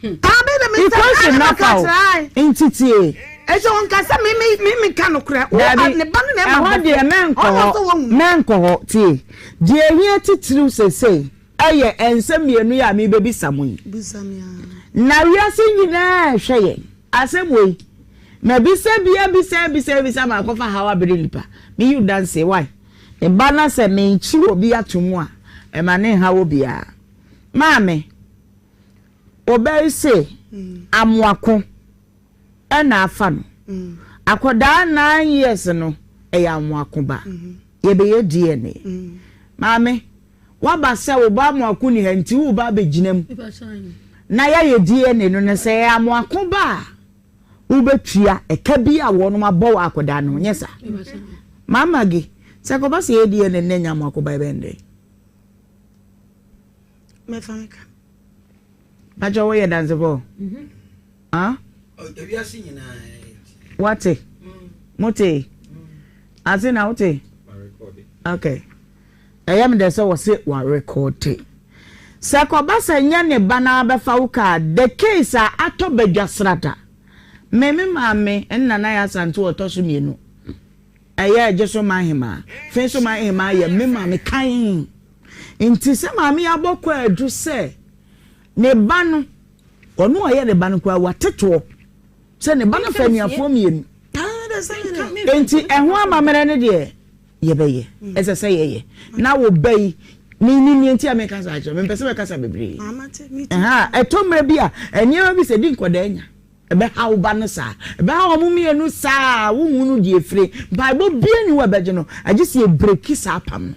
Because na fa entity ejo nkasa mi ka no kra o ne ba no na ma de menko ho tie de ehia titiri sese eye ensem mienu ya mi bebi samoyi bisamia na wiase nyina hweye asem we na bisa ma kofa hawa bere lipa mi you dance why e ba na se me nchi obi atomu a e ma ne hawo bia maame obey say amoako na afa no akoda 9 years no e ya amoako ba ye be ye DNA maame waba se wo ba amoako ni hanti wo ba beginam na ya ye DNA no ne se amoako ba wo betua e ka bi a wo no mabɔ wa akoda no nyesa mama gi se ko ba se ye DNA ne nya amoako ba bende me famika Pacho we dance for. Huh? What? Mote. Azina ote. Okay. I am the so was it wa record. Sako basa nyane bana befa uka the case a ato bedwasrata. Meme maame enna na ya santo otoso mienu. Eye jeso mahima. Fenso mahima ye me maame kan. Inti se maame abokọ adu se ne ba no onu aye ne ba no kwa wateto se ne ba no fa niafo mienu enti ehwo amamere ne de ye beye ese se ye na wo bayi ni enti ameka sa ajo me pese me kasa bebre etomre bia enye bi se di nkoda anya ebe ha wo ba no sa ebe ha wo mienu sa wo hunu di efre bible bia ni wo beje no agisi e breaki sa apam no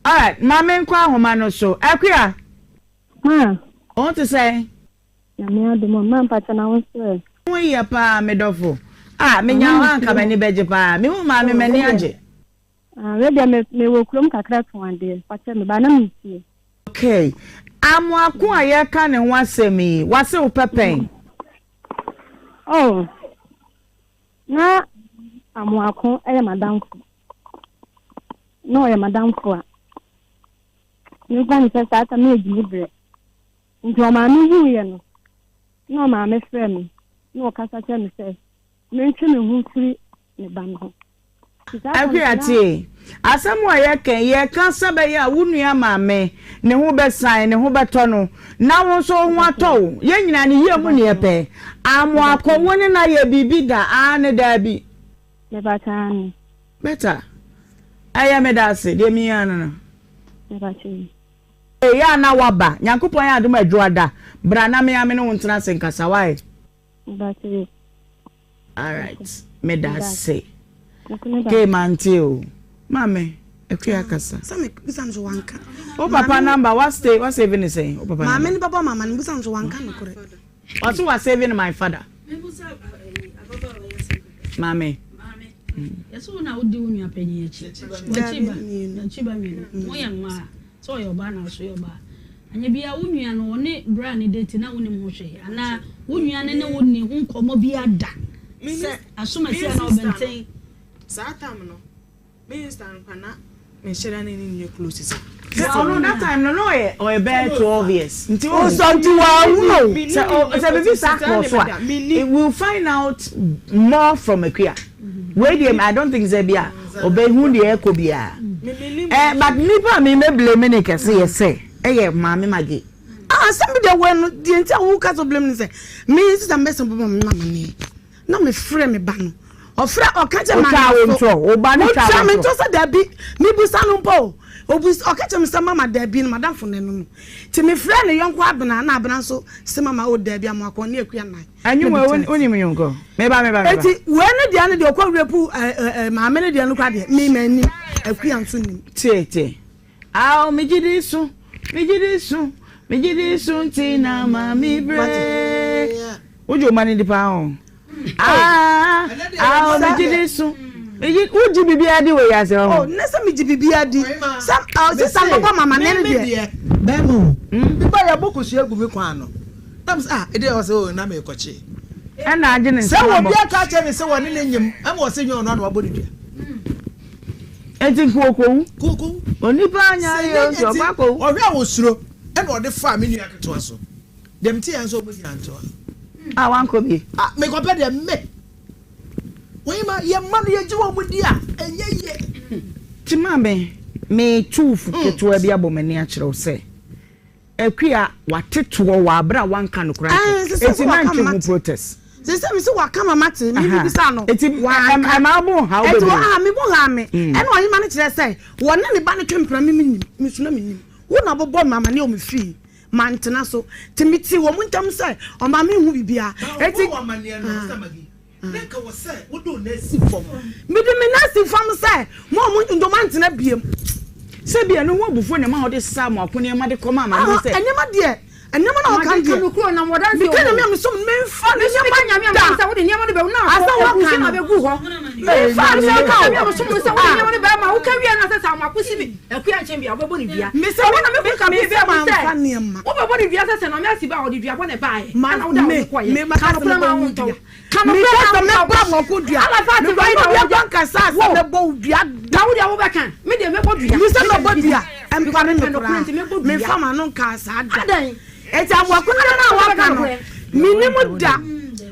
alright mama nkwa ahoma no so akua what to say? Ya me adumo man pata na wonse. We ya pa medofo. Me nya wan ka bani beje pa. Me hu ma me mani age. We dia me wo krom kakra to ande. Pata me ba na me tie. Okay. Amoako aye ka ne ho asemi. Wase wo pepen. Oh. Na amoako eye madamfo. No ye madamfo a. Ni ba ni se sa ta me egibre. Nti ma me hu ye no. No ma me frɛ me. No kasa kyɛ me sɛ. Me ntwe me hu firi ne ba no. Akwiati. Asɛm a ye kan ye kan sɛbɛ ya wunua maame ne ho bɛsan ne ho bɛtɔ no. Na wo so ho atɔ. Ye nyina ne ye mu ne pɛ. Amo akɔwo ne na ye bibi da ne da bi. Ne ba tan. Beta. Aya me da se de mi ana no. Ne ba chi. Ya na waba nyankopon ya adom adwoada bra na me ame no ntena senkasa wae all right me da say ke mantio mame ekua kasa same bisam so wanka o papa number what saving is saying o papa mama ni papa mama ni bisam so wanka no kore what was saving my father mame yeso na odi wonu apanyi echi chiba mi mo ya ma so yo ba na so yo ba anya bia wonua no one bra ne date na wonim ho hwe ana wonua ne wonni ho nkomo bi ada se asoma sia na obenten sa tam no minister nkwana me shira ne ni close sa no that time no or about 12 years until something wow so baby sack we will find out more from Akua wait I don't think Zebia obey who the echo bia but nipa me blame me kese yese mama magi somebody when the entire who cast of blame say me sister mess up mama ne na me frɛ me ba no ofra okaje man o ba ni ka me to say da bi me busa no mpo obus okaje me say mama da bi no madam fo ne no ti me frɛ ne yonko abena na abena so se mama o da bi amakɔ ne akua nan anyu oni me yonko me ba eti we ne dia ne de okɔ repu mama ne dia no kwa de me mani akua nso nim tie me gidi so Mejidisu tina mami bre. Ujo mani di pa on. Mejidisu. Uji bibi adi we ya se oh nesa mi bibi adi sam sam baba mama ne de bemu biba ya boku su egu mi kwa no tams ede o se o na me kochi ana age ne se wo bia ka che me se wo ne nyim am wo se nyo no na wabodi dua enti kuokowu kuokowu onipa anya yo so bako o hwe awosuro e na o de fa me nua keto aso dem ti an so obodi anto wanko bi me ko pe de me Ohemaa ye manu ye jiwo mudi a enye ye timame me tufu keto bia bomani a kire se akua wateto wa abra wanka no kura eti man twu protest se mi se wa kama mate mi bi sa no eti ma bo ha obedo mi bo ha me ene Ohemaa ne kire se wona ne ba ne twempra mi suna mi nim wo na bobo mama ne o mi fi mantena so timiti wo muntam se o ma me hu bibia eti wo mama ne no samagi neka wo se wo do na si fom mi de me na si fom se mo ndo mantena biem se bia no wo bufo ne ma ho de sa mo akone ma de koma ma ne se enema de enema na o kan de no kro na mo dan se mi kana me so me fa ne nyama nyama nyama sa wo de nyama de be na asa wo kan na be gu ho me fa ne ka me so mo se wo de nyama de be ma wo ka wi na se sa mo akosi bi akua nche bia wo bo ni bia me se wo na me ka me fa ma fa ne ma wo bo ni bia se na me asi ba wo de bia bo ne ba e na wo da wo ko ye me ma ka na ma wo to kama pe me ba mo ko dua ala fa ti ba na wo banka sa sa me bo dua da wo dia wo be kan me de me bo dua mi se me bo dua empa me no me fa ma no ka sa da eti amwako na wa ka no minimum da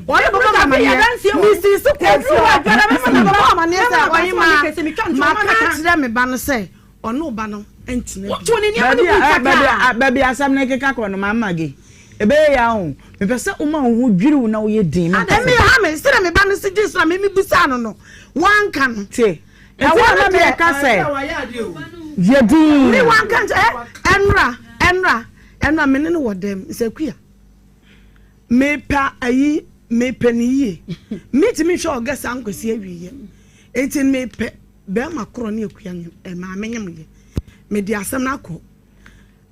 oye baba mama ye mi si su ko fu adwara me na baba mama ne sa Ohemaa ma ka tire me ba no se ono ba no entina baby asam na keka ko no mama ge ebe ya hu me pese uma hu dwiriw na wo ye din me me ha me sire me ba no se dis na me busa no no wan kan te e wa na me ka se ye din me wan kan enra me ne wo dem se kua me pa ayi me paniye me ti me hwe ogasa ankosi awiye enti me pe be makro ne akua ma menyam ye me di asem na ko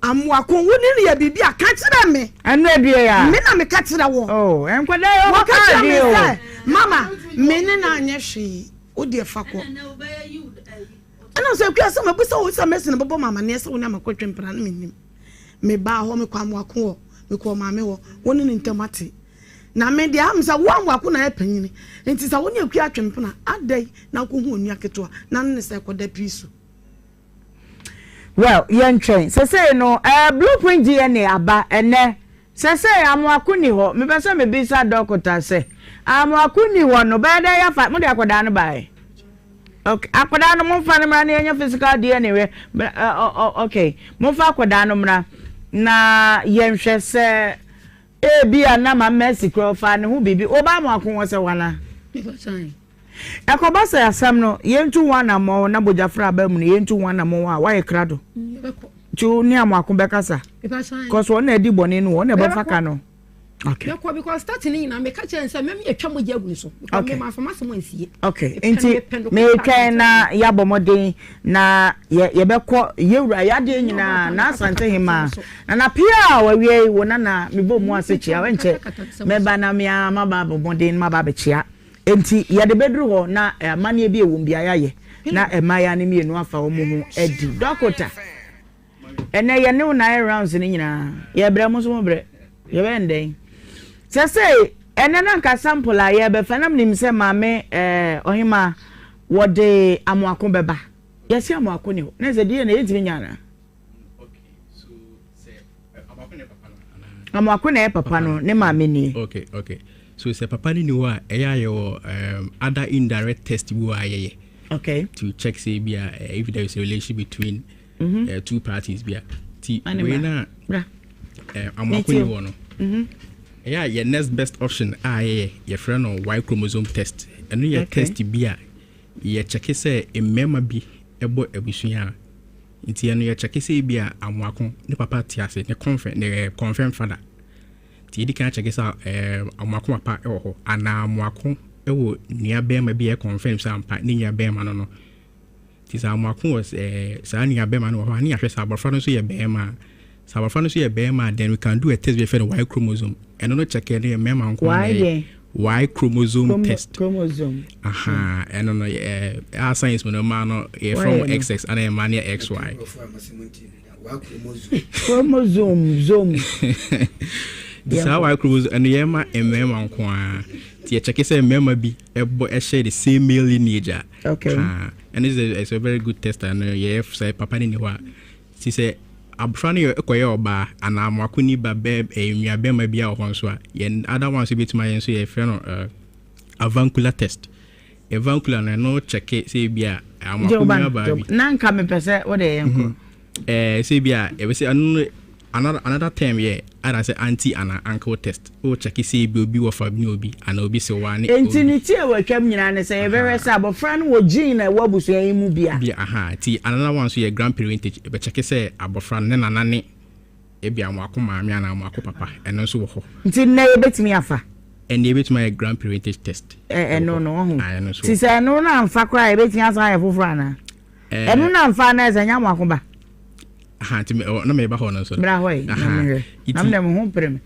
amwako woni ne ya bibia ka kire me anu adue ya me na me ka kire wo oh enkwada yo ka kire me mama me ne na anya hwe wo de fa ko ana so akua so mabusa wo so mesi ne bobo mama ne so woni amakotwe mpra na menim me ba ho me kwa amwako wo me ko maame wo woni ne ntamate na me de amsa wo amwako na epanyini enti sa woni akua atwempna adai na ko hu onua keto na ne se koda piso. Well, young train. Say no, blueprint DNA aba ene. Say amwako ni ho. Me pese me bisa doctor say. Amwako ni ho no ba da ya fa mo de akoda no bai. Okay, akoda no mo fa no mra na enya physical DNA we. Okay, mo fa akoda no mra na yenhwe se bia na ma Messi kro fa ne ho bibi. Oba amwako wo se wana. Ekoba se asam no yentu wana mo na bojafra ba mu yentu wana mo wa ye krado chu ni amwako bekasa cause won na di bone no won na ba faka no okay because starting na me ka chen say me etwa mo jagu ni so me ma fama se mo nsie okay enti me twen na ya bomoden na ye bekọ yewura ya de nyina na asante hima na pia wa wie wona na me bo mu asechia wenche me ba na me ama ba bomoden ma ba bechia enti ya de bedru ho na amane bi ewum bia ya ye na emaya ne mienu afa wo mu ho edi dokota ene ye ne na rounds ni nyina ye bra mo so mo bre ye benden se ene na nka sample a ye be fanam nim se maame Ohemaa wo de amwako beba ye si amwako ni ho na ze die na ye timi nyana okay so se amwako ne papa no amwako na papa no ne maame ni okay so say papa ni wa eya yo other indirect test we wa ye okay to check say bia if there is a relationship between two parties bia ti we na amwako ni wo no eya your next best option your friend on Y chromosome test and your test bia ye check say emema bi ebo ebusuya nti eno ye check say bia amwako ne papa ti ase ne confirm father ti di kan check say amwako papa e ho ana amwako e wo nia bema bi e confirm say ampa ni nia bema no ti sa amwako was sa nia bema no ho ani ahwe sa abofra no so ye bema So our friend say a bema, then we can do a test with the Y chromosome. And no check any mema Y chromosome test. Chromosome. Aha, and on our science when a man from XX and a man XY. Chromosome. This is how I cruise and the Emma and Mema Qua. The check is a member be a boy share the same male lineage. Okay. And it's a very good test. And say Papa Niwa. She said, I'm trying to acquire bar and I'm a kuni babe a miabema be our honswa. And other ones a bit my answer a friend avuncular test. Avuncular and no check it, say, Bia. I'm a non coming per se, what they am. Say, Bia, it was another term, yeah. And I say auntie and uncle test. Oh, check it, say, be of a newbie and I'll be so one. Infinity will come in and say, very sab of friend with Jean and what was a movie. Aha, tea, another one, so your grandparentage, but check it, say, about friend, then and nanny. Ebia Wako Mammy and Wako Papa, and also until never bet me afa. And they bet my grandparentage test. No, I know. She said, no, I'm far cry, betting as I have for Frana. And no, I'm fine as I am Wakumba. No, maybe honor so. I'm them home prim.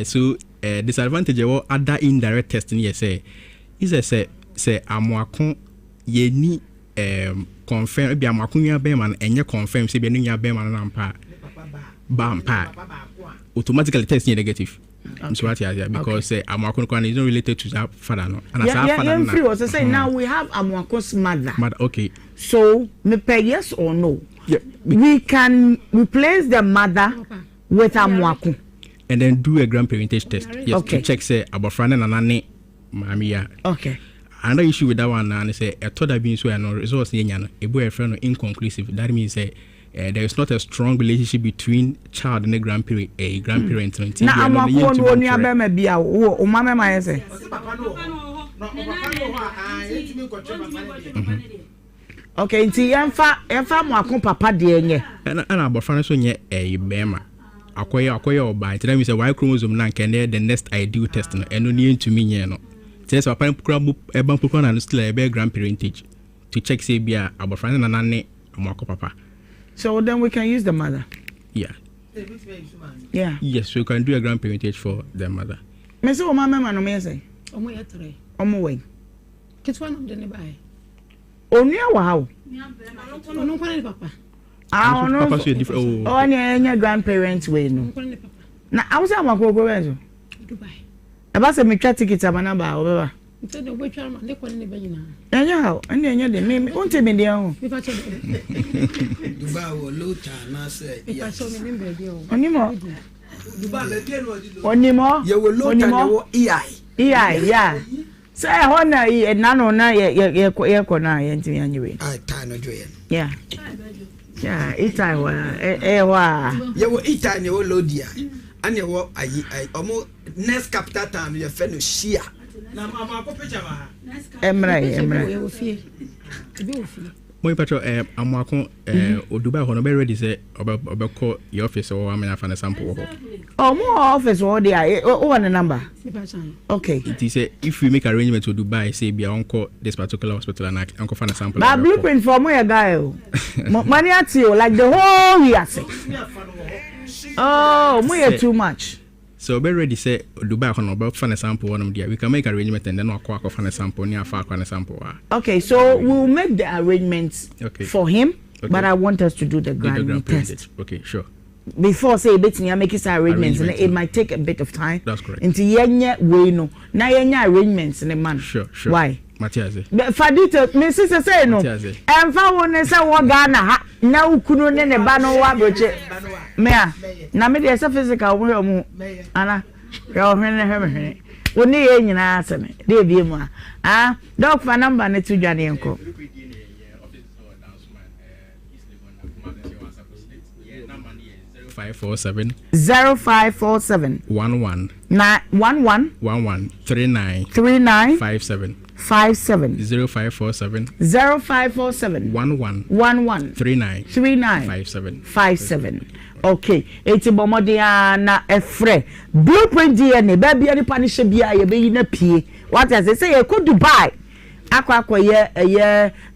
So, disadvantage of other indirect testing, yes, say, is a say, Amwakon, ye need confirm, be a Macunia Beman, and you confirm, say, Benunia Beman and Bampa. Automatically testing negative. I'm sorry, because Amwakon is not related to that father. And as our father, say now we have Amwakon's mother. Okay. So, me pay yes or no? Yeah. We can replace the mother with Amwako. And then do a grandparentage test. Yes, okay. To check say about friend and nanny, mamia. Okay. Another issue with that one now is say a total being so and no resource in a boyfriend inconclusive. That means say there is not a strong relationship between child and a grandparent. Now Amwako no ni abema bia o mama ma say. Okay, nti yemfa Amwako papa de enye. And abofran so nye bema. Akoye oba. Tell me say Y chromosome na nke the next ideal test no eno ni ntumi nye no. Tell say papa kura eba pokura na still a grandparentage to check say bia abofran na nane Amwako papa. So then we can use the mother. Yeah. Yeah. Yes, we can do a grandparentage for the mother. Me say o mama no me say. Omo ye three. Omo we. Kitwa no de ne bai. Onua wa how? Ono kwani papa. Ah, no. Papa so different. Oh, any grandparents way no. Na I was Amwako go where so? Dubai. Aba say me twa ticket abana ba obeba. Nti de go twa ma de kwani ne banyina. Enya how? Enya de me unte me de ho. Me pa che. Dubai wo lota na say. Me pa so me nim be o. Onimo. Dubai be de no di. Onimo. Ye wo lota ne wo EI. EI, yeah. Say hona e nano na ye kona ye ntimi anyiwe. Ah, ta no joye. Yeah. Yeah, itai wa wa. Ye wo itai ne wo lodia. Ane wo ayi omo next capital town ye fe no shia. Na mama ko picture ba. Emra. Ye wo fie. Bi wo fie. Moi patro Amwako Dubai hono be ready say obeko your office or am na fa na sample ho. Oh, more office or there. Oh, one number. Okay. It is if we make arrangement to Dubai, say be uncle this particular hospital and uncle find a sample. But blueprint for my guy. Money at you like the whole year. Oh, more too much. So be ready say Dubai hono about find a sample one of there. We can make arrangement and then akwa find a sample near far find a sample. Okay, so we'll make the arrangements for him, but I want us to do the grand test. Okay, sure. Before say betting make his arrangements and it might take a bit of time. That's correct. Into yenye we no. Na yenye arrangements in a man. Sure. Why? Matthias. Fadito, my sister say no. And fa won say wo Ghana ha. Na ukunu ne ba no wa broche. Mea. Na me dey physical wo mu. Ana. Yo hwene. Oni ye nyina aseme. Dey bie mu a. Ah, doc fa number ne tu dwane enko. 0547 11 39 57 0547 11 39 57. Okay, it's bomodia na efre blueprint DNA baby any panishe bia ye be na pie. What as they say you could Dubai akwa ye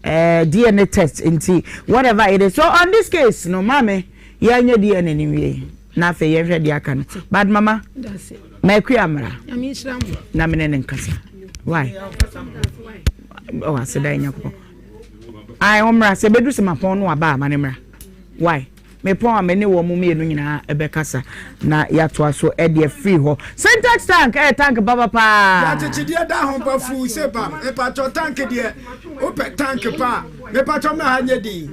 DNA test into whatever it is. So on this case no mame ya nye di ene ni wie na fe ye hwe di aka no bad mama ma ku amra na mene ne nkasa why oh aseda nyako ai omra se bedu se mapon no aba ma ne mra why me pon amene wo mu me no nyina ebekasa na yato aso e de free ho syntax tank tank baba pa ya chichidie da ho pa fu se pa e pa to tank de ope tank pa me pa to me hanye di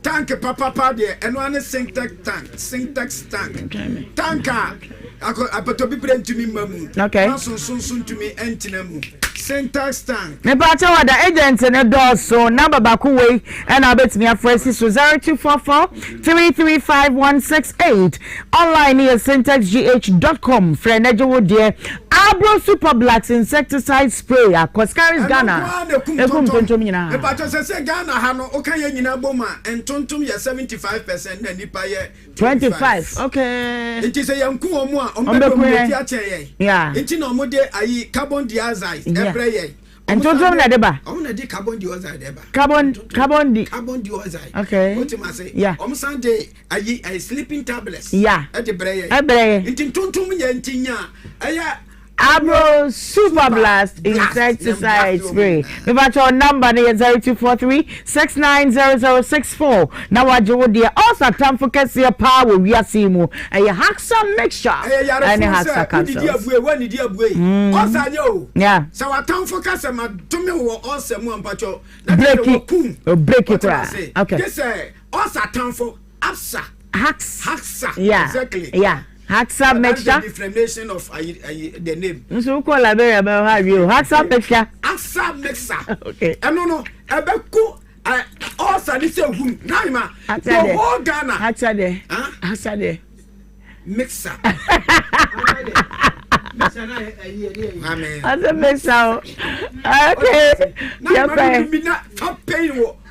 tank papa de eno ane syntax tank tanka apato bi brentumi mamu okay sun tumi entina mu syntax tank me pa cha wada agent ne do so number baku we and I bet me afresi so 0244 335168 online is syntaxgh.com friend ejo de Abro Super Blacks insecticide spray Akoscaris Ghana ekum nyina me pa cha se Ghana ha no o kan ye nyina boma entontom ye 75% na nipa ye 25 okay it is a yanku omo a ombe fi a che ye yeah it na omo de ayi carbon dioxide every ye entontom na de ba omo na de carbon dioxide de ba carbon dioxide okay what you say yeah omo san de ayi sleeping tablets yeah e de breye entontom ye ntinya aya Abro Super Blast insecticide spray. Me ba your number na 0243 690064. Na wajo dia also time for kese power we asimu. Aya Haxa mixture. And Haxa capsules. Osa yo. Yeah. So wa time for kese ma tumi wo osa mu ampacho. Break it. Okay. Yes osa time for Haxa. Yeah. Exactly. Yeah. Haxa mixture. The definition of the name. So call Liberia about how you Haxa mixture. Haxa mixer. Okay. No. Ebeku also this hum. Naima. The whole Ghana. Haxa de. Mixer. Amen. Haxa mixer. Okay.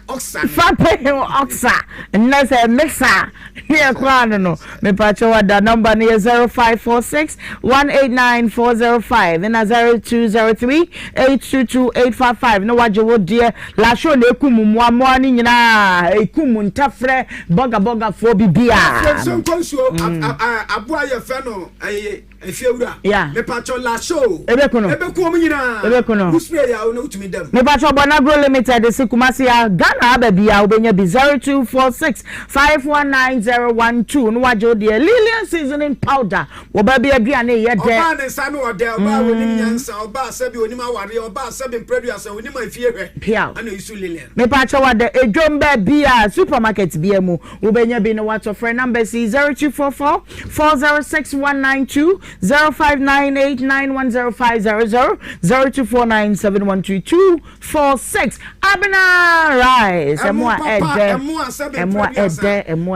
Oxa. And that's a mixer. Here, no. Me pacho the number near 0546 189405 and 0203 822 No what you would dear. La show de kumu morning na ekumu ntafre boga for bibia. So conso abua ye feno efiewura. Yeah. Me pacho la show. Ebekuno. Uspray ya no utumi dem. Me pacho Bonagro Limited de Kumasi ya Ghana abia obenya bi 0246 519012 no wajo de Lilian seasoning powder wo ba bia aduane ye de oba ne sa no ode oba wonim nyansa oba sabi onim aware oba sabi producer onim afiehwe ana isu Lilian me pa cha wada edwom ba bia supermarket bia mu wo benya bi no wato friend number is 0244 406192 0598910500 0249712246 abena rice emo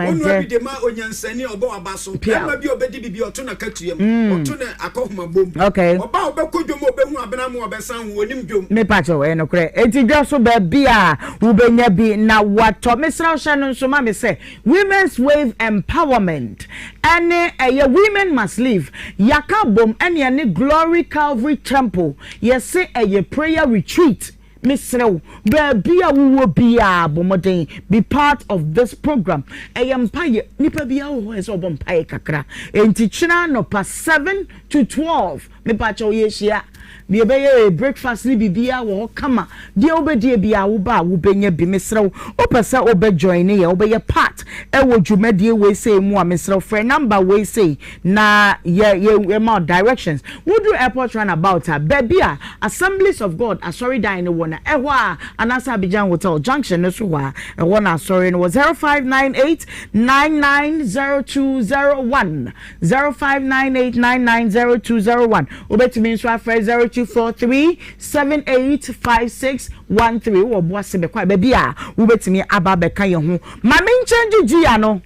ede de ma onyansani obo abaso ema bi obedi bibi oto na katuem oto na akohoma bom okay oba obekodwom obehu abena mu obesan hu onim dwom me pa cho no kre enti dwaso ba bia wo benya bi na wato mesra hye no so ma me say women's wave empowerment ane women must live yakabom ane ne glory calvary temple yesi prayer retreat Misrew, be a woo bia bomoden, be part of this program. I am pie, nipa bia who is obon pie kakra. In Tichina no past 7 to 12. Me pacho yesia. Be a breakfast ni bibia wo kama. Dia obedie bia wo ba wo benye bi misrew. Opesa obe join ye obe part. E wo dwumade we say mu a misrew friend number we say na ye more directions. We do airport run about baby Assemblies of God sorry die no one ehwa anasa Abidjan Hotel Junction no so wa ehwa sorry no 0598 990201 0598990201 obetimi nso afre 0243 785613 wo boase be kwa baby a obetimi aba be kan ye ho ma me change gia no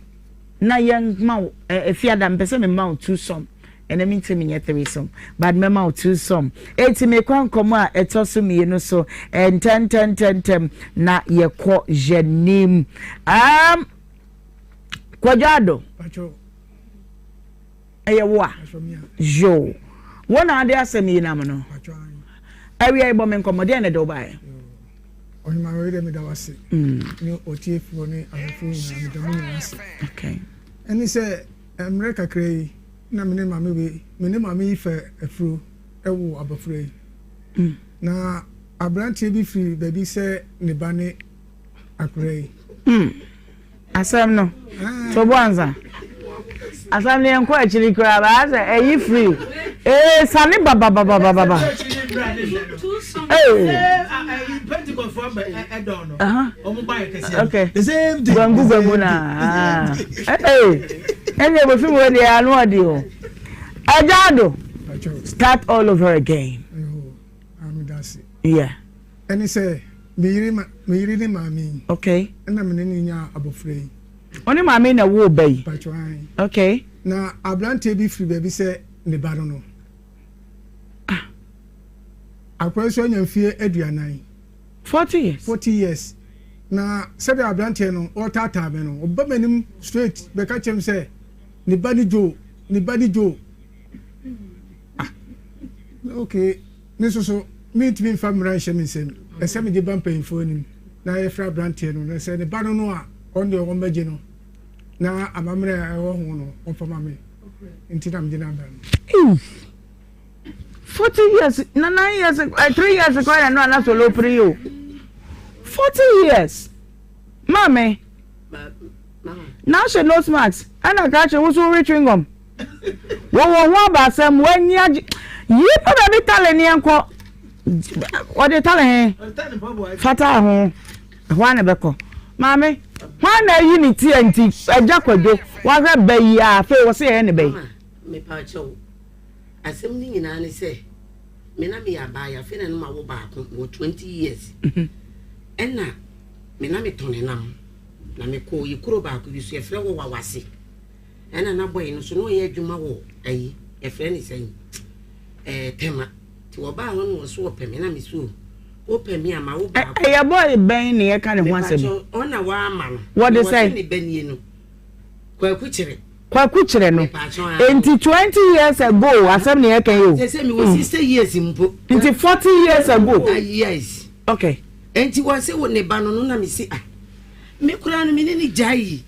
na yen ma efiada mpese me ma two some and I mean to me 3 some but me ma 2 some eti me kwan komo a etoso me no so and 10 na ye ko jenim kwajado eyewa jo wona ade asemi na me no area ibo me komo de na do bae Ohemaa Benewaa me da wase ni otiefo ni afu na me da mu wase okay ɛne sɛ mmerɛ kakra yi na mene maame yi fɛ afuro ɛwo abɔfra yi na aberanteɛ bi firi baabi sɛ ne ba ne akora yi asɛm no so bonza asɛm ne yɛnkɔ akyiri koraa baa sɛ ɛyi firi sane babababababa okay gwangu na ɛne ɛbɛfi mu wɔde ano ɔde o Ajado start all over again yeah ɛne sɛ meyiri ne maame okay ɛna mene ne nya abɔfra yi ɔne maame na wo ba yi okay na aberanteɛ bi firi baabi sɛ ne ba no akwai so anya mfie aduanan 40 years na sɛde aberanteɛ no ɔtaataa me no ɔba m'anim straight bɛka kyɛm sɛ ne ba ne jo okay ne so mentumi mfa mmara nhyɛ me nsɛm ɛsɛ megye ba mpanyimfoɔ anim na yɛfrɛ aberanteɛ no na sɛ ne ba no no a ɔno deɛ ɔmmɛgye no na amammerɛ a ɛwɔ ho no ɔmfama me nti na megye no aba no 40 years, 9 years, 3 years ago, I know I'm not so low for you. 40 years. Mommy. Now she knows Max. And I catch you who's reaching them. What about some when you probably telling me uncle. What they telling him? Fata, one beko. Mommy, one unity and teach a jackal do. Was a bay, I feel was say any bay. Me pacho. Asɛmni nyinaa ne sɛ me na me abaya fe na no ma wo baako wo 20 years ɛna me na me tone nam na me ko yi kuro baako bi so efrɛ wo wawase ɛna na boy no so no yɛ adwuma wo ayi efrɛ ne sɛ tema ti wo ba ho no so wo pɛ me na me so wo pɛ me ama wo baako ɛyɛ boy bɛn ne yɛ ka ne ho asɛm ona wa ama no what they say ne banie no kwaku kyere no enti 20 years ago asem ne yake yo say me was 60 years mpo enti 40 years ago yes okay enti wa say wo ne ba no na me say me kura no me ne jai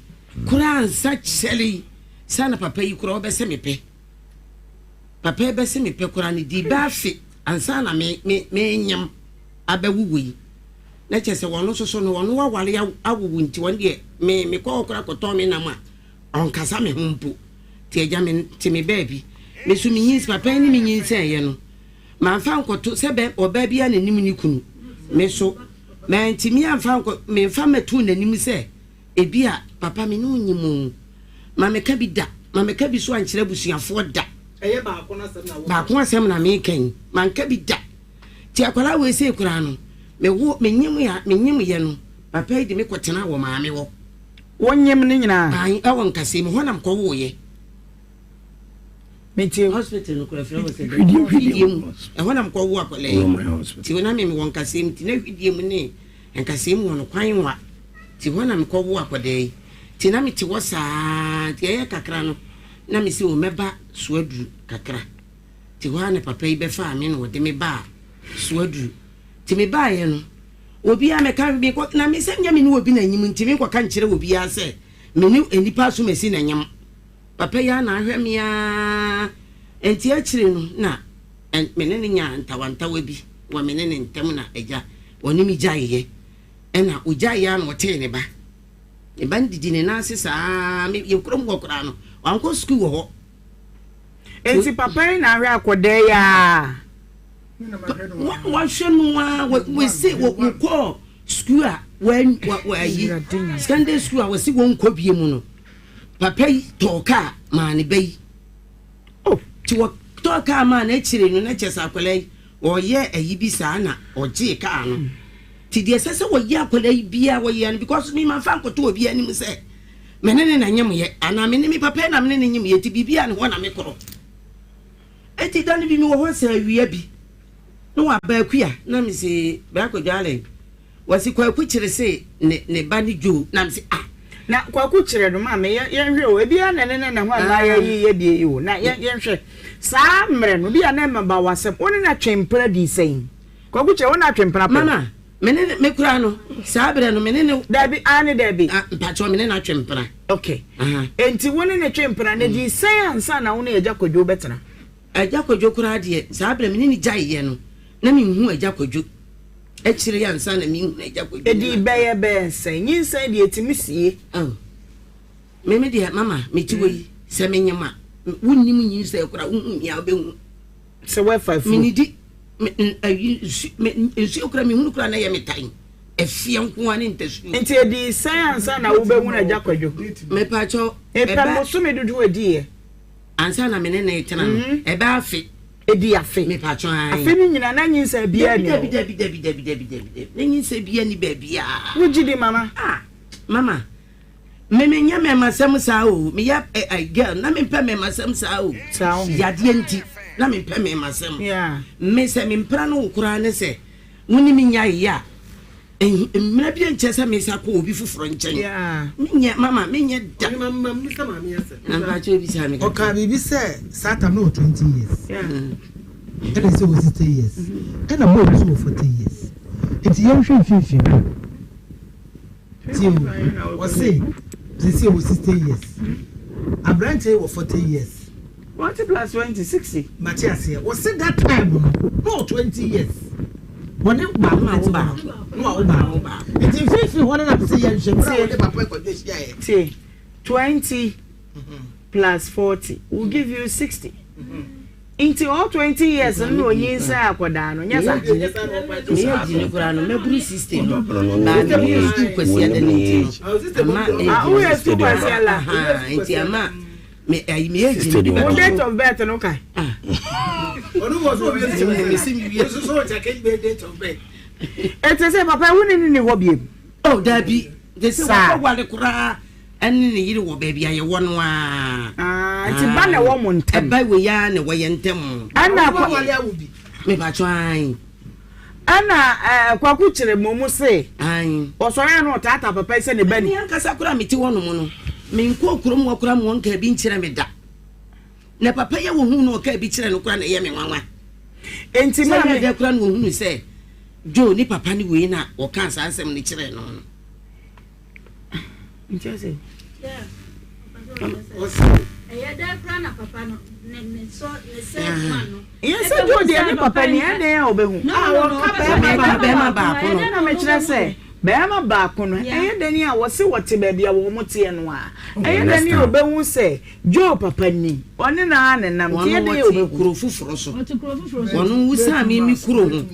kura ansa cheli sana papa yi kura obese me pe papa be se me pe kura ne di ba fi ansa na me nyam abawuwu yi na che se wono so no wono wa wale awuwu nti won de me ko kura ko to me na ma on kasa me humpo ti eja me ti me baby me su mi yin papa ni mi yin se ye no ma fa nkoto se be oba bia na nim ni kunu me so ma nti mi amfa nko me fa metu na nim se ebia papa me no nyimu ma me ka bi da ma me ka bi so ankyere busuafo da eye ba ko asem na me kan ma nka bi da ti akwara we se kura no me wo me nyim ye no papa di me kwotena wo ma me wo wonyem ne nyina ai awon kase me honam ko wo ye meti hospital no kura fira wo se hwidiem honam ko wo akole ti wona me won kase mti na hwidiem ne enkase mu wono kwan wa ti honam ko wo akode ti na me ti wo saa ti ye kakra no na me si wo meba suadu kakra ti wa ne papa yi be fa me no de me ba suadu ti me ba ye no obi a me kan bi ko na me se nya me ni obi na nyim ntimi ko kan kire obi a se me ni enipa so mesi na nyam papa ya na ahwe me a enti a kire no na me ne nya ntawantawa bi wo me ne ntam na agya woni mi gyaye ena o gyaye na o te ne ba e ban didi ne na sesa me ye krom go kra no wanko school wo ho enti papa na ahwe akode ya wa hwenu we say wo ko school a when yi Sunday school a we say won ko bie mu no papa toka ma ne bai oh ti wo toka ma na chire no na chesa akwalai o ye ayi bi sa na o je ka no ti de sese wo ye akwalai bia wo ye no because me man fa nkoto obi ani mu say menene na nyem ye ana me ne mi papa na me ne nyem ye ti bibia ne ho na me koro eti dan bi mi wo ho sa awia bi no wa ba kuya na me se ba ko dwale wasi kwa ku kire se ne ba ni jo na me se ah na kwa ku kire do ma me ye hwe o ebia na ho na ye die o na ye hwe saa mre no bia na ma ba wasem oni na twempra di sein kwa ku kire wona twempra mama menene mekura no sabre no menene dabi ane dabi mpacho menene na twempra okay enti woni ne twempra ne di san ansa na woni eja kwadwo betena eja kwadwo kura de sabre menene jaiye no na me hu eja kwadwo ekire ansa na me hu eja kwadwo edi beye be sen nyinsan de etimisie meme de mama mechiwoyi se menyema wonnim nyinsan kura hu ya obehu se we five menidi nsi okura me hunu kura na ye metan efie nko ane ntasu enti edi science na wo be hu na ja kwadwo me pacho eba moso me dudu edi ye ansa na menene etena no eba afi edi afi me pacho an afi ni nyina na nyinsa bia ni Dabi na nyinsa bia ni ba bia wujidi mama mama meme nya me masam sa o me ya girl na me pɛ me masam sa o yade nti na me pɛ me masam me se me mpra no kura ne se woni me nya ya mmra bia nche se me sa ko obi fufuro nchen nya mama me nya da mama me sa mama ya se na ba che bi sa me o ka bibi se satan no 20 years and so was 60 years and I'm more so 40 years it's young fifi Tio was say this year was 60 years. A branch was 40 years. 40 plus 20, 60. Matthias here was said that time, no 20 years. When you it's in 50, 100 years. 20 plus 40 will give you 60. Into all 20 years, and no years, I could down. Yes, I did. Me buru system. Na me school kwesi adeniti. Who is to kwesi ala? Enti ama me age ni ba. Date of birth no kai. Onu was so me see me so check date of birth. It say papa who ni hobby. Oh, Dabi. They say what wale kura ani ni yiri wo baby aye wonu a. Nti ba na wo mo ntem. Eba we ya na wo ye ntem. Ana kwa wale awubi. Me ba twan. Ana kwaku kire momu se. An. Osore no tata papa se ne bani. Ni ankasa kura meti wonu mu no. Me nko okurom wo kura mo nka bi nkire me da. Na papa ye wo hu no ka bi kire no kura na ye me nwanwa. Enti ma me de kura no hu se Jo ni papa ni we na wo kan sa asem ni kire no. Njase. Yeah. Papa na papa no ne so ne se man no. Yes, Jo de ni papa ni e dey obehu. Wo ka be ma ba ko no. Na me kire se be ma ba ko no. E dey ni a wo se wote ba bia wo mote no a. E dey ni obehu se Jo papa ni. Oni na ne nam tie dey obehu kuro fufuro so. Wote kuro fufuro so. Wonu wusa mi kuro hu.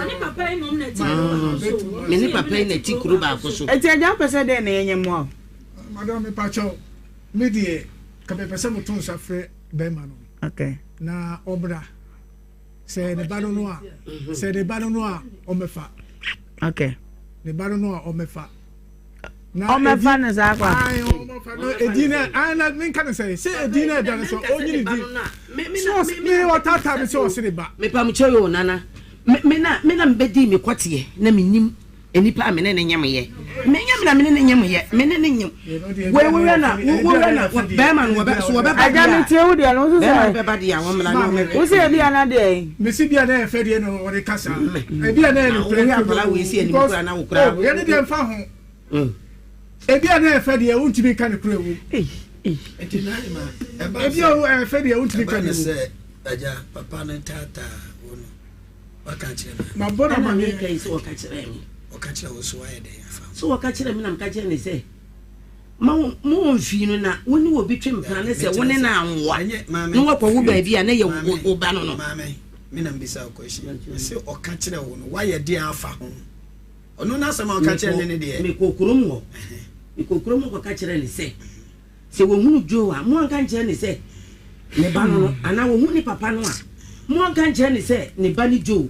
Oni papa ni mom na ti kuro so. Me ni papa ni ti kuro ba ko so. E ti aja pese dey na yenyemo. Madam me pacho me die ka be pese mutun safre be ma no. Okay. Na obra se ne ba no a se ne ba no a o mefa. Okay. Ne ba no a o mefa. Na o mefa na za kwa. Ai o mefa no edina ana me kan say edina da so o nyini di. Me o tata me so se ba. Me pa mu choyo nana. Me na mbedi me kwate na me nim enipa me ne nyam ye. Me nyam na me ne nyam ye. Me ne nyam. We na be man wo be so wo be ba. Aja me tie wo de no so say. Be ba dia wo mla no. Wo say bia na de. Me si bia na e fe de no wo de kasa. E bia na no pre ya bala we si eni kura na wo kura. Ye ne de mfa ho. E bia na e fe de wo ntimi ka ne kura wo. Enti na ma. E bia e fe de wo ntimi ka ne wo. Aja papa na tata wo no. Waka kire ma bona ma me kai so waka kire mi. Waka kire wo so waye de yafa. So waka kire mi na mka kire ne se. Mo mfi no na woni wo bi twempra ne se woni na anwa. No wakwa wo ba bia na ye wo ba no no. Mame me na mbisa question. Se waka kire wo no waye de afa ho. Ono na sama waka kire ne de. Me kokurum wo. Me kokurum ko ka kire ne se. Se wo hunu Jo a mo anka kire ne se. Ne ba no ana wo hunu papa no a. Mo anka kire ne se ne ba ni Jo.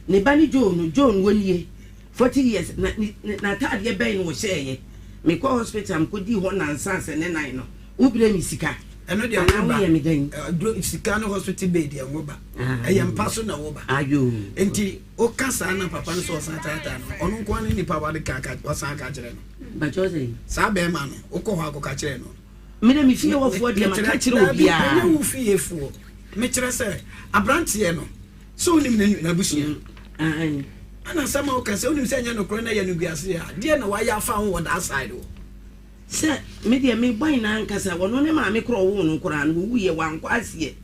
Ne ba ni Jo no woni 40 years na tade be no wo sheye. Me ko hospital am ko di ho na nsanse ne nan no ubire mi sika eno de anwoba sika no hospital bed de anwoba eyam paso na woba ayo enti o kasa na papa no so san tata no ono ko ani ni papa de kaka o san ka kire no ba chose sa be ma no o ko ho akoka kire no me na mi fie wo fo de ma ka kire obi a me wo fie fo me kire se abrantie no so nim na busia ana sama o ka se onim se nya no kro na ya no guase a de na wa ya fa ho that side o se me de me boy na nkasa wono ne ma me kro wo no kra no wu ye wan kwase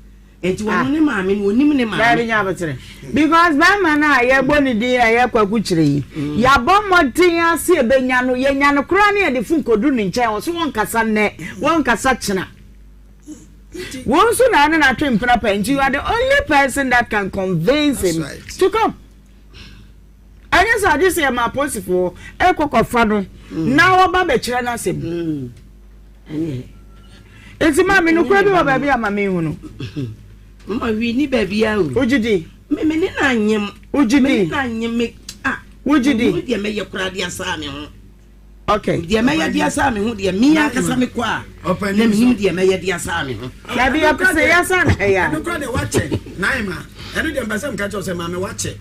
enti wono ne ma me no onim ne ma me nya betere because ba man na ye boni di ye kwaku kire yi ya bo modin ase e benya no ye nya no kra na ye de fun kodu ni nche wo so won kasa ne won kasa chena won so na na twin prapa enti you are the only person that can convince him to come. Anya sa dis ye ma posifo e kokofa no na wo ba be kire na sem enti ma me no kra bi wo ba bi ama me hu no ma wi ni ba bia o ojidi me ni na anyem ojidi na anyem me ojidi wo de me ye kra dia sa me ho okay de me ye dia sa me ho de me akasa me kwa na me nim de me ye dia sa me ho ya bi akasa ya sa na ya no kra de wache naima eno de mbasam ka cho se ma me wache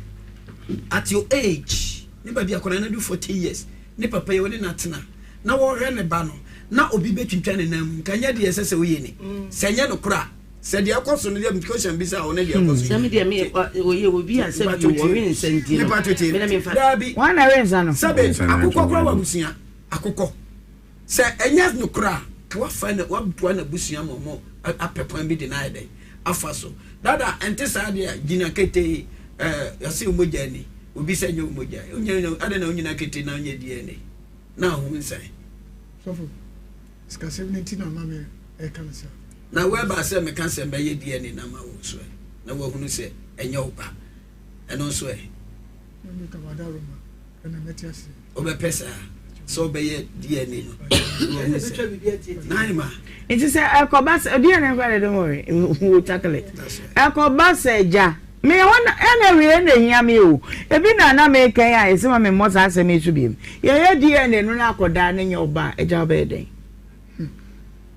at your age ni ba bia kona na do 40 years ni papa ye woni na tena na wo hwe ne ba no na obi betwintwa ne nam kanya de yesese wo ye ni senya no kra se de akoso no de application bisa o na de akoso se me de me o ye obi a se bi wo wi nsenti no me na me fa dabi wana wenza no sabe akokọ kra wa busia akokọ se enya no kra ka wa fa na wa bua na busia mo apepan bi de na ide afa so dada ente sa de gina kete yasi umoja ni obi se nyo umoja onye ade na onyina kete na onye DNA na hu nsai so ska 17 na mama e kan sa na we ba se me kan se be ye DNA na ma wo so na wo hunu se enye oba eno so me ka wadaro ma na metiasi obe pesa so be ye DNA no naima it is a cobas DNA kwale don't worry we tackle it a cobas ja me wona ene na hia me o ebi na me kan ya ese ma me moza ase me su biem ye DNA no na akoda na nya oba eja oba eden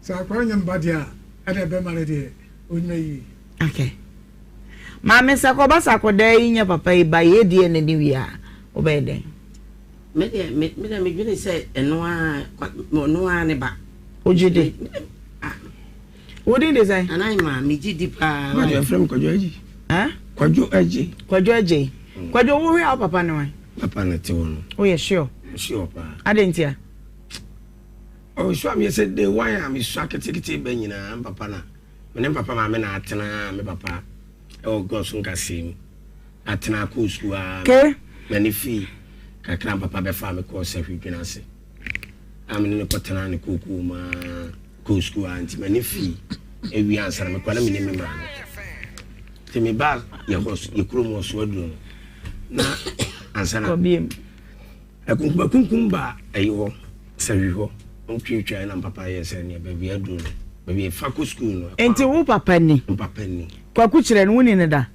sa kwa nya mbadia ade be mare de onyina yi okay ma me sa cobas akoda yi nya papa yi ba ye DNA ni wi a oba eden me gbe say eno a ne ba ojide what did they say anai ma me gidi pa what your friend kwajo aji kwajo aji kwajo wo wi papa ne wan papa na te wono oh yeah sure pa adentia oh so am say the why am so aketekete ba nyina papa na me papa ma me na atena me papa oh god so nkasim atena ko school a ke mani fi kakra papa be fa me ko se hwedwena se amene ne kotena ne koku ma ko school anti mani fi ewi ansara me kwala me ne memra te me ba ye hos ye kromo so aduro na ansana ko biem akunkum ba ayo se hwi ho ontwetwa na papa ye se ne ba bi aduro ba bi fa ko school no enti wo papa ni kwa ku kire no woni ne da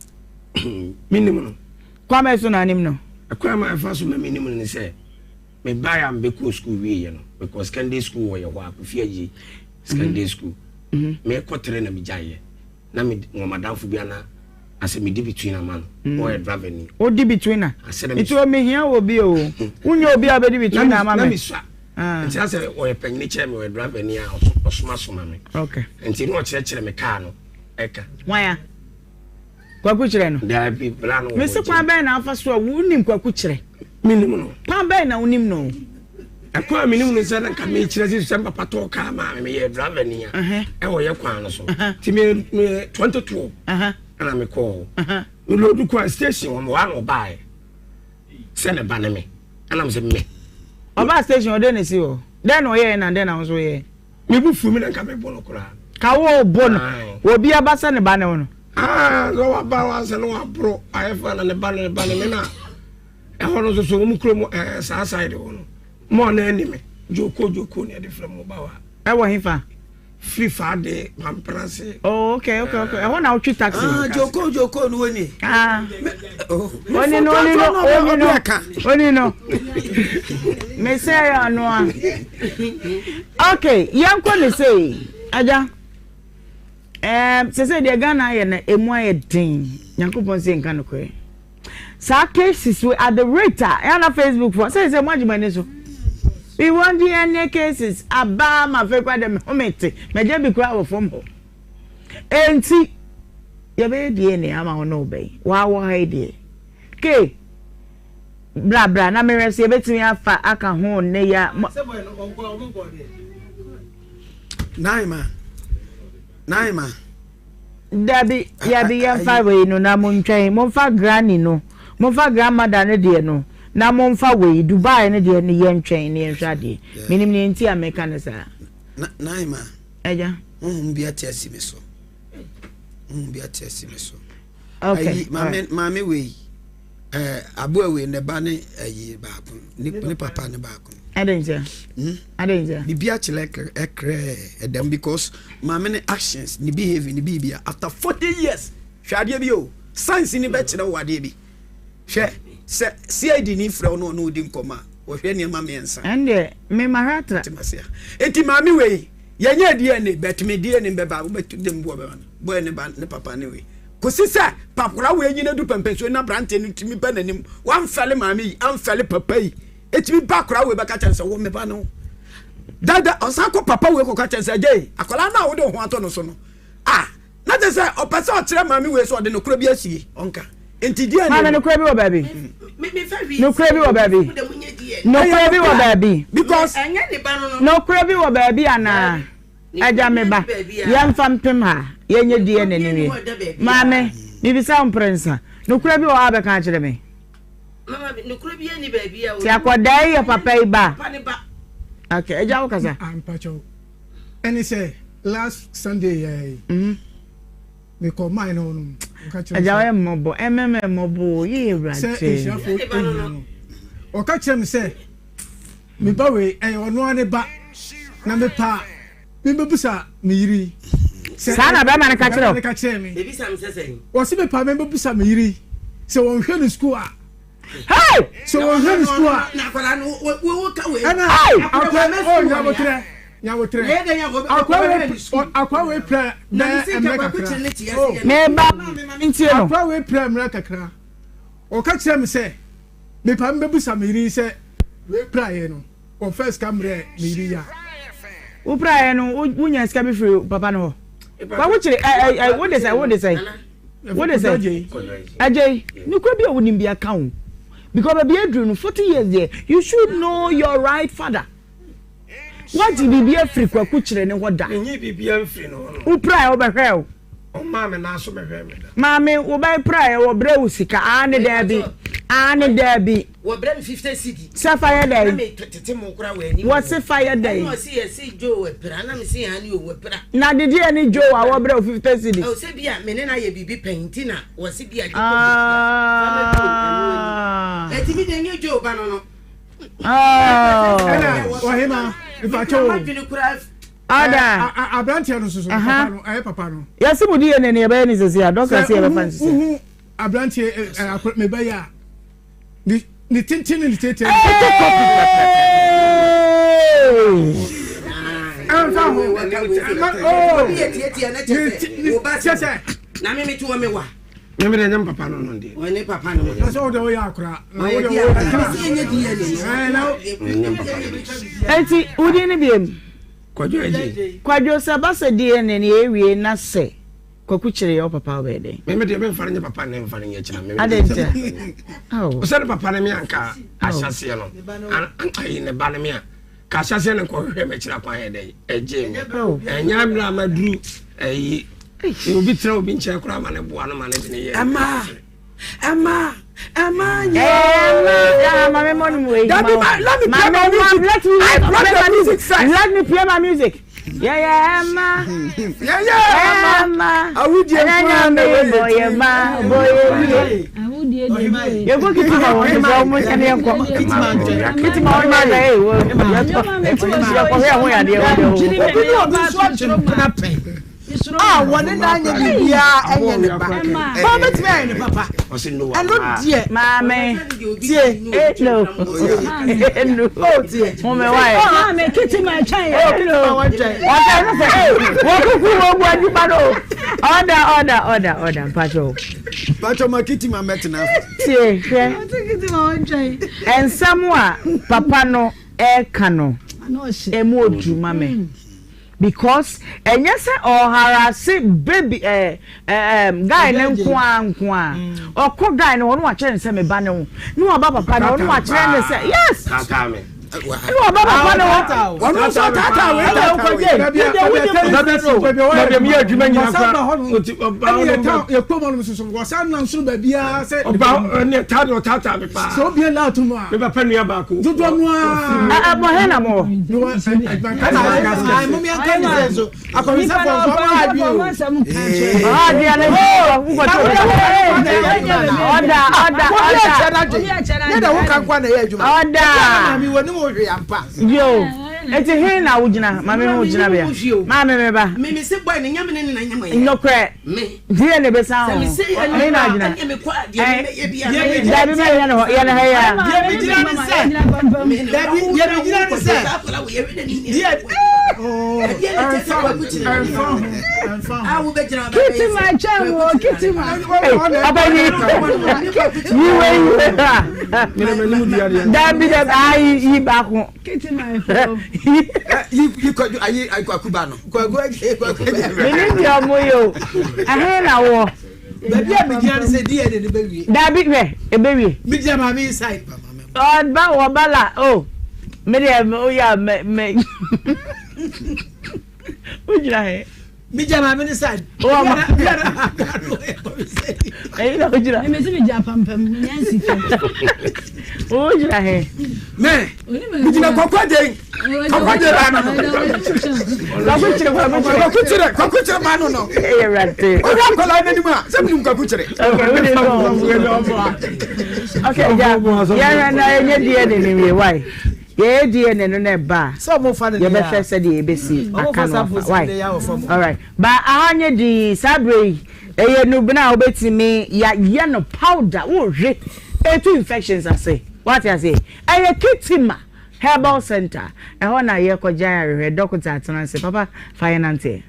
minim no kwa me so na nim no akwa ma fa so na minim no se me ba ya mbe ko school wi ye no because secondary school wo ye ho akufia yi secondary school me kotere na mi jaye na me ngomadafo bia na ase me di between aman o e driver ni o di between na itu o me hia wo bi o unyo obi abedi between na aman na mi swa nti ase o e penni che me o driver ni a osoma soma me okay nti no kire me car no eka waya kwa ku kire no da bi plan no me se kwa be na afa so wo nim kwa ku kire minim no kwa be na unim no akwa minim no se na ka me kire se papa to ka ma me ye driver ni a e wo ye kwa no so ti me 22 ana me call me load kwa station wo wa no buy se ne ba ne me ana me se me oba station o de ne si o den o ye na den na so ye me bu fu mi na ka me bolo kura ka wo bono obi abasa ne ba ne wono so wa ba wa se no wa pro ayefa na ne ba ne me na e hono so mu kro sa side wono mo na ani me joko ne de from mo ba wa e wo hifa free fade pamprase oh okay I want to treat taxi joko no woni oni no me say no okay yanko ne say aja say de Ghana ye na emu aye din Yankopon say nka no kwe sa cases we at the rate ya na Facebook for say mwajima so we want the any cases aba ma fe kwa dem homete meje bi kwa wo fom ho enti ye be die ne ama ho no be wa wo ha die ke bra na me resi ebetimi afa aka ho ne ya Naima Dabi ya bi ya fa we no na montwen mo fa granny no mo fa grandmother ne de no na mo fa we Dubai ne de ne yentwen ne nhwade minim ne nti America ne sa Naima eja bi atesi me so bi atesi me so okay mame we abuwa we ne ba ne ayi ba kun ni papa ne ba kun Adenja. Bibia chile ekre edem because mame actions ni behavior ni bibia after 40 years hwade bi o science ni be chire wade bi hwe se CID ni frɛ no no di nkoma wo hwe ne mame ensa ende me maratra enti mame we yenye DNA bet me DNA be ba wo betu dem bo be boy ne ba ne papa ne we kosi se papura we nyina du pempenso na brante ni timi ba nanim wan fele mame yi an fele papa yi etimi bakura we beka chance wo me ba no dada osako papa we ko ka chance je akola na wo de ho ato no so no na je say opesa o kire mami we so de no kura bi asie onka enti dia mama no kura bi wo baby no kura bi wo baby no kura bi wo baby because anya ne ba no no kura bi wo baby ana aja me ba yam fam pem ha yenye die ne ne mama bibisa on prince no kura bi wo abeka kire me mama no kura bi ani baby ya ti akodai ya papa iba okay eja wo kasa ampacho any say last Sunday me call mine on eja we mobo mobo ye rate o ka chem say me ba we ono ane ba na me pa me bebusa me yiri sana ba man ka kire bebisa me sese o si me pa me bebusa me yiri se won hwe no school hey so won hwe no school na kwala no wo ka we nyawotre akwa we pra na emeka me ba ntie no akwa we pra mra kakra o ka kire me se me pa me bebusa me yiri se we pra ye no o first camera me yiri ya wo pra ye no wunya ska be free papa no ba wo kire what they say ajay ni ko bi onim bi account because baby adru no 40 years there you should know your right father what did be free kwa ku kire ne hoda nyi bibia free no wo pray wo behwe o mama na so behwe me da mama wo bay pray wo bre wo sika ane dabi wo bre 50 cedi sa fire day me tete mo kura we ni what say fire day no see jo we pra na me see hani o we pra na didi ani jo wa wo bre 50 cedi o se bia me ne na ye bibi painti na wo se bia eti mi de nye jo ba no Ohemaa ifacho ada abrantia no so papa no papa no yesi mu die ne be ni sesi doctor say be fancy abrantia me ba ya ni tintin ni tete na me tu me wa me de nyam papa no no de o ne papa no so do ya akra na wo de enye di enti udi ni biem kwadwo sabasa die ne ne ewie na se kwaku kire yo papa obede me de be mfare nye papa ne mfare nye kira me adenta o se papa ne me anka ahyase no ayi ne ba ne me ka ahyase ne ko hwe me kira kwan he de eje me enya mra maduru ayi obi tra obi nche kura ma ne boa no ma ne de ye ama me money way let me play my music yeah Emma awudi boy you go get my one so much and you go get my wone na anya bibia enye ne ba mama tme ne papa eno die mama tie no tie mama why mama kiti ma chan no wo kuku wo gwa di ba no order pacho makiti ma metna tie kiti ma wan chan en samwa papa no e kano emu odu mama because enye se oharase baby guy ne nkoa okọ guy ne wono wa kire se me ba ne ho ni wa baba pa ne wono wa kire ne se yes tata me ni wa baba pa ne wono so tata we da ko je baby me adwuma nyina kwa ye ko mo no so wo san na so ba bia se oba ne tata me pa so bia la to mo me ba pa nua ba ko dodo no a mo he na mo mo mi an kan so akomisa for so ma bi o dia le ko to oda wo kan kwa na ye adwuma oda mi woni mo hwe ampa yo eti he na wugina mame ho gina bia mame me ba me se boy ne nyame ne na nyama ye no kre me die ne be sa ho me se he na gina me kwa die me ye bia da bi me ya no ya na ya die me gina ni se da bi ye me gina ni se kiti ma chango kiti ma abani you da bi da ai yi ba ko kiti ma yi ko ayi kwakuba no kwakuba mini ndi amoyo ahe na wo baby a me gina ni se die de be wi da bi we e be wi mi dia ma mi inside ba wo bala oh me dia o ya me ujira he mi jama mi inside o ma ai na ujira me se mi ja pampam nyansi fe ujira he me mi jina kokode ba no kokutire ma no e rate o ra ko la ni mu a se mi kokutire okay ya na enye die ne ni why ye die ne no na ba so mo fa ne ye be fese de ebesi aka no why all right ba ahanye di sabre eye nu bina obetimi ya no powder wo hwe etu infections ase what you say eye kitima herbal center e ho na ye koja ya doctor atanse papa finance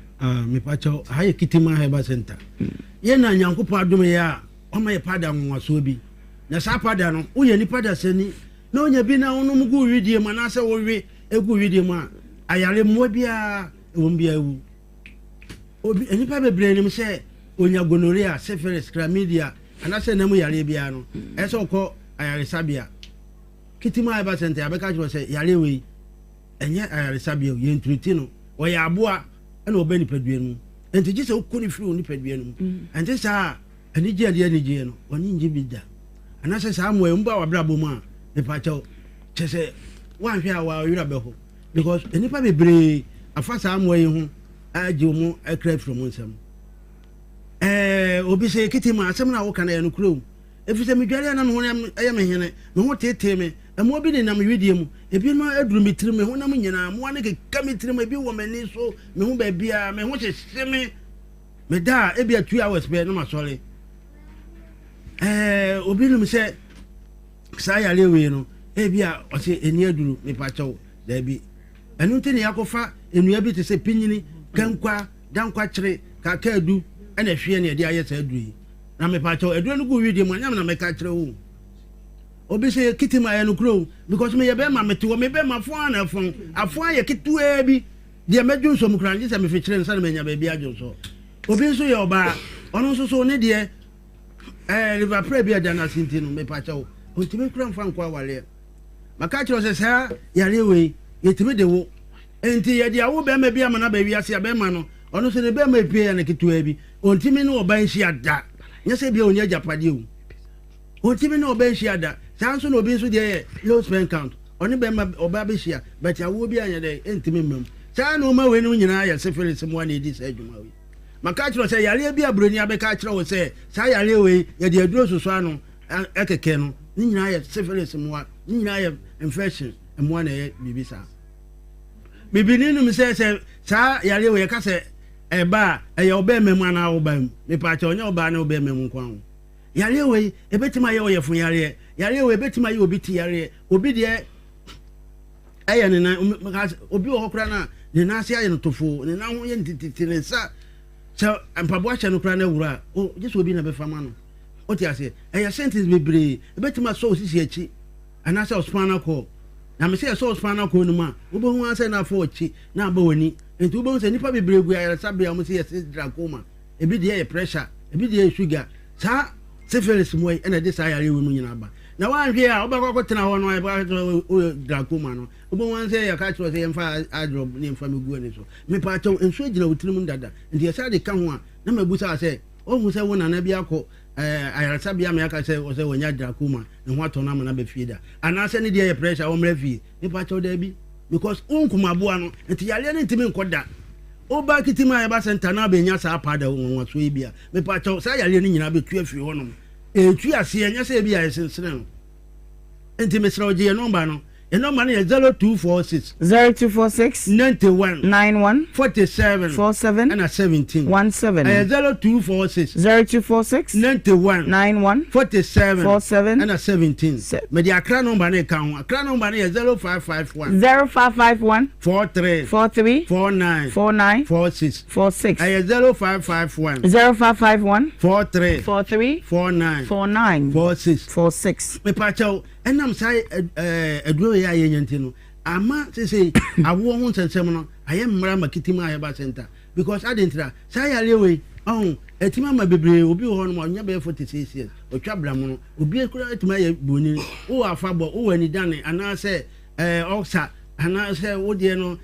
me pacho haye kitima herbal center ye na nyankopɔ adom ya o ma ye pada nwaso bi na sa pada no wo ye ni pada sani na onya bi na wono mu gu widie ma na se wo we egu widie ma ayare mo bia wo bia ewu obi enipa bebre nim se onya gonorrhea syphilis chlamydia ana se na mu yare bia no e se okɔ ayare sabia kitima eba center abeka jo se yare we enye ayare sabia ye ntruti no wo ya aboa na obani padua no enti gise okoni firi oni padua no enti sa ani je ade ani je no oni nje bi da ana se sa mo e mba wa brabo mu a ne pacho chese wan hwe awa yura be ho because enipa bebre afa sa mo yi ho aje mu akra from nsam obi se kitima asem na wo kana ya no kuro efise me dware na me ho ya me hene me ho tete me emo bi ne na me widie mu ebi no aduru me tiri me ho na me nyina mo ane ke kamitiri me bi wo mani so me ho ba bia me ho hyehye me da ebi 2 hours be no ma sole obi no me se sa ya lewe no ebia o se eni aduru me pacho da bi enu nte ne yakofa enua bi te se pinyini kankwa dankwa kire ka ka adu ana hwe ne de ayesa adu yi na me pacho adu no gu wi de mo nyam na me ka kire wo obi se kitima ya no kro because me ye be ma mete wo me be ma fo ana fon afo aye kitua bi de medwu so mkran je se me fikire nsa na me nya ba bi adwo so obi so ye oba ono so so ne de river pray bi adana sinti no me pacho otime kura mfa nkwa wale maka kiro se sa yare we yetime de wo enti ye de awo be ma bi amana ba wi ase be ma no ono se ne be ma pie ya na kitua bi ontime no oban hia da nyese bi onya japade o ontime no oban hia da sanso no obi so de low spend count oni be ma oba be hia but awo bi anya de entime mam sa no ma we no nyina ya syphilis mo na edi sa adwuma we maka kiro se yare bi abroni abeka kiro wo se sa yare we ye de aduro soso ano ekeke no nyina ya syphilis mo nyina ya infection mo na ye bibisa bibini no me se sa yare we ka se eba e ya oba memu ana oba mu me pa cha onya oba na oba memu kwan yare we ebetima ye oye fun yare we ebetima ye obi ti yare obi de aya ne na obi o hokra na ne na ase aye no tofo ne na ho ye ntiti ne sa ampabo acha no kra na wura o jesu obi na be fama no o ti ase aya sentence bebre ebetima so sisi achi ana se ospana ko na me se so ospana ko no ma obo hu ase na fo achi na ba wani nti wobɛhu sɛ nipa bebree gu ayaresabea mo sɛ yɛse glaucoma ebi deɛ yɛ pressure ebi deɛ yɛ sugar saa syphilis mu yi ɛna de saa yare wɔ mu nyinaa ba na wanhwɛ a wobɛkɔ tena hɔ no ɛbɛkɔ glaucoma no wobɛhu sɛ yɛka kyerɛ sɛ yɛmfa adrop ne yɛmfa megu ani so mepa kyɛw nsuo gyina wo tirim dada nti yɛsa de ka ho a na mabu sa sɛ ɔhu sɛ wo nana bi akɔ ayaresabea me aka sɛ ɔsɛ wɔnya glaucoma ne ho atɔ no ama no bɛfie da anaasɛ ne deɛ yɛ pressure wɔmmra fie mepa kyɛw daa bi because wonkumaboa no nti yareɛ no ntimi nkɔ da oba kitima yɛba sɛnta na bɛnya saa pada wɔnwaso yi bia mepa kyɛw saa yareɛ no nyinaa bɛtu afiri hɔ nom ɛtu aseɛ nyɛ sɛ bi a yɛsensene no nti mesrɛ wogye yɛ nɔmba no number is 0246 91 47 and 17 0246 91 47 and 17 me Accra number ne kan Accra number is 0551 43 49 46 0551 43 49 46 me pacho enam sai aduro ya yenyanti no ama say awo ho nsensem no aye mmara makitima aye ba center because adentra sai ya lewe etima ma bebre obi ho no nya be 46 years otwa bram no obi ekura etima ya boni wo afabo wo ani dane ana se oksa ana se wo de no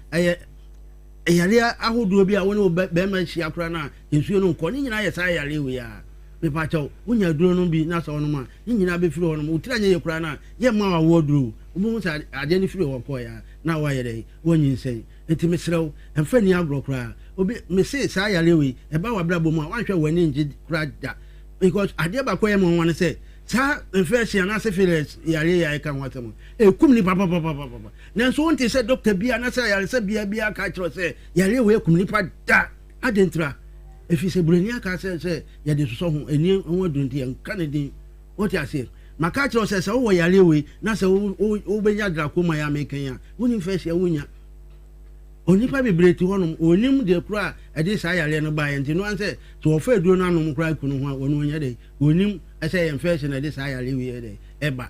yare ahodo bi a wo ne be ma hia kura na nsuo no nko ni nyina ye sai ya lewe ya me pa chaw wonya duro no bi na so no ma ni nyina be firi ho no utira nya ye kura na ye ma wa duro ubu sa ade ni firi ho ko ya na wa ye dai wonyi nsɛn enti mesrew emfa ni agro kura obi me say sa ya lewe e ba wa brabo mu a wanhwɛ wani ngi kura da because ade ba ko ye mo wan say sa infection na se feels yare ya ka watam kum ni papa na so wonte say doctor bia na say yare say bia ka kiro say yare we kum ni pa da adentra efi se burani aka say ya de so ho eni ho adunti en kanadi what you say maka kiro say say wo yare we na say wo benya glaucoma ya mekan ya woni infection wonya onipa bebreti honom onim de kura ade saa yare no ba yenti no anse so ofa eduro no anom kura kunu ho wonu onya de onim ese infection ade saa yare wi de eba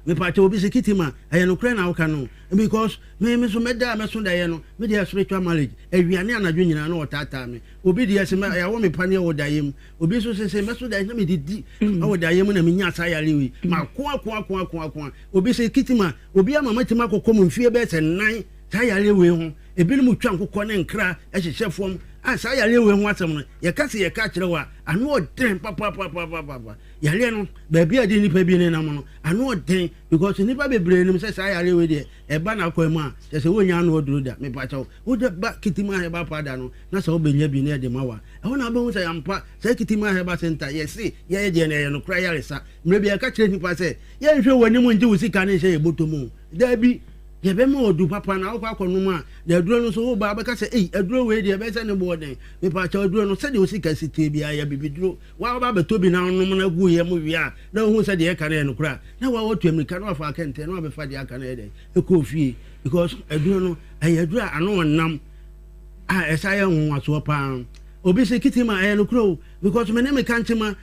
me pa to obi sekitima aye no kura na wo kanu because me so meda me so da ye no me de spiritual marriage awiane anadwo nyina na otata me obi de yesi ya wo me pane wo da yem obi so se me so da na me didi wo da yem na me nya saa yare wi ma ko obi sekitima obi ama matima kokom mfie be se nan saa yare we ho ebinom twa nkokɔ ne nkra ɛhyehyɛ fom saa yare we ho asɛm no yɛka kyerɛ wa ano ɔden papa yare no baabi a de nipa bi ne nam no ano ɔden because nipa bebree nim sɛ saa yare we de ɛba na akɔ mu a sɛ wonya ano oduro da mepakyɛw wode ba kitima a yɛba pada no na sɛ wobɛnya bi ne ɛde ma wa ɛho na bɛhu sɛ yampa sɛ kitima a yɛba center yɛse yɛyɛ deɛ no ɛyɛ no kora yaresa mmerɛ bi yɛka kyerɛ nipa sɛ yɛnhwɛ w'anim ngye wo sika ne nhyɛ yɛbɔtɔ mu daabi yebema odu papa na akwa konum a na aduro no so wo ba beka se aduro we de be se ne bo den me pa cha aduro no se de osika site bia ya bibiduro wa ba beto bi na onum na gu ye mu wi a na hu se de e kan no kura na wa wotu amerika na fa kente na be fa de aka na e de e ko fie because aduro no aduro ano wonam esa ye hu aso pa obi se kitima no kuro because me ne me kantima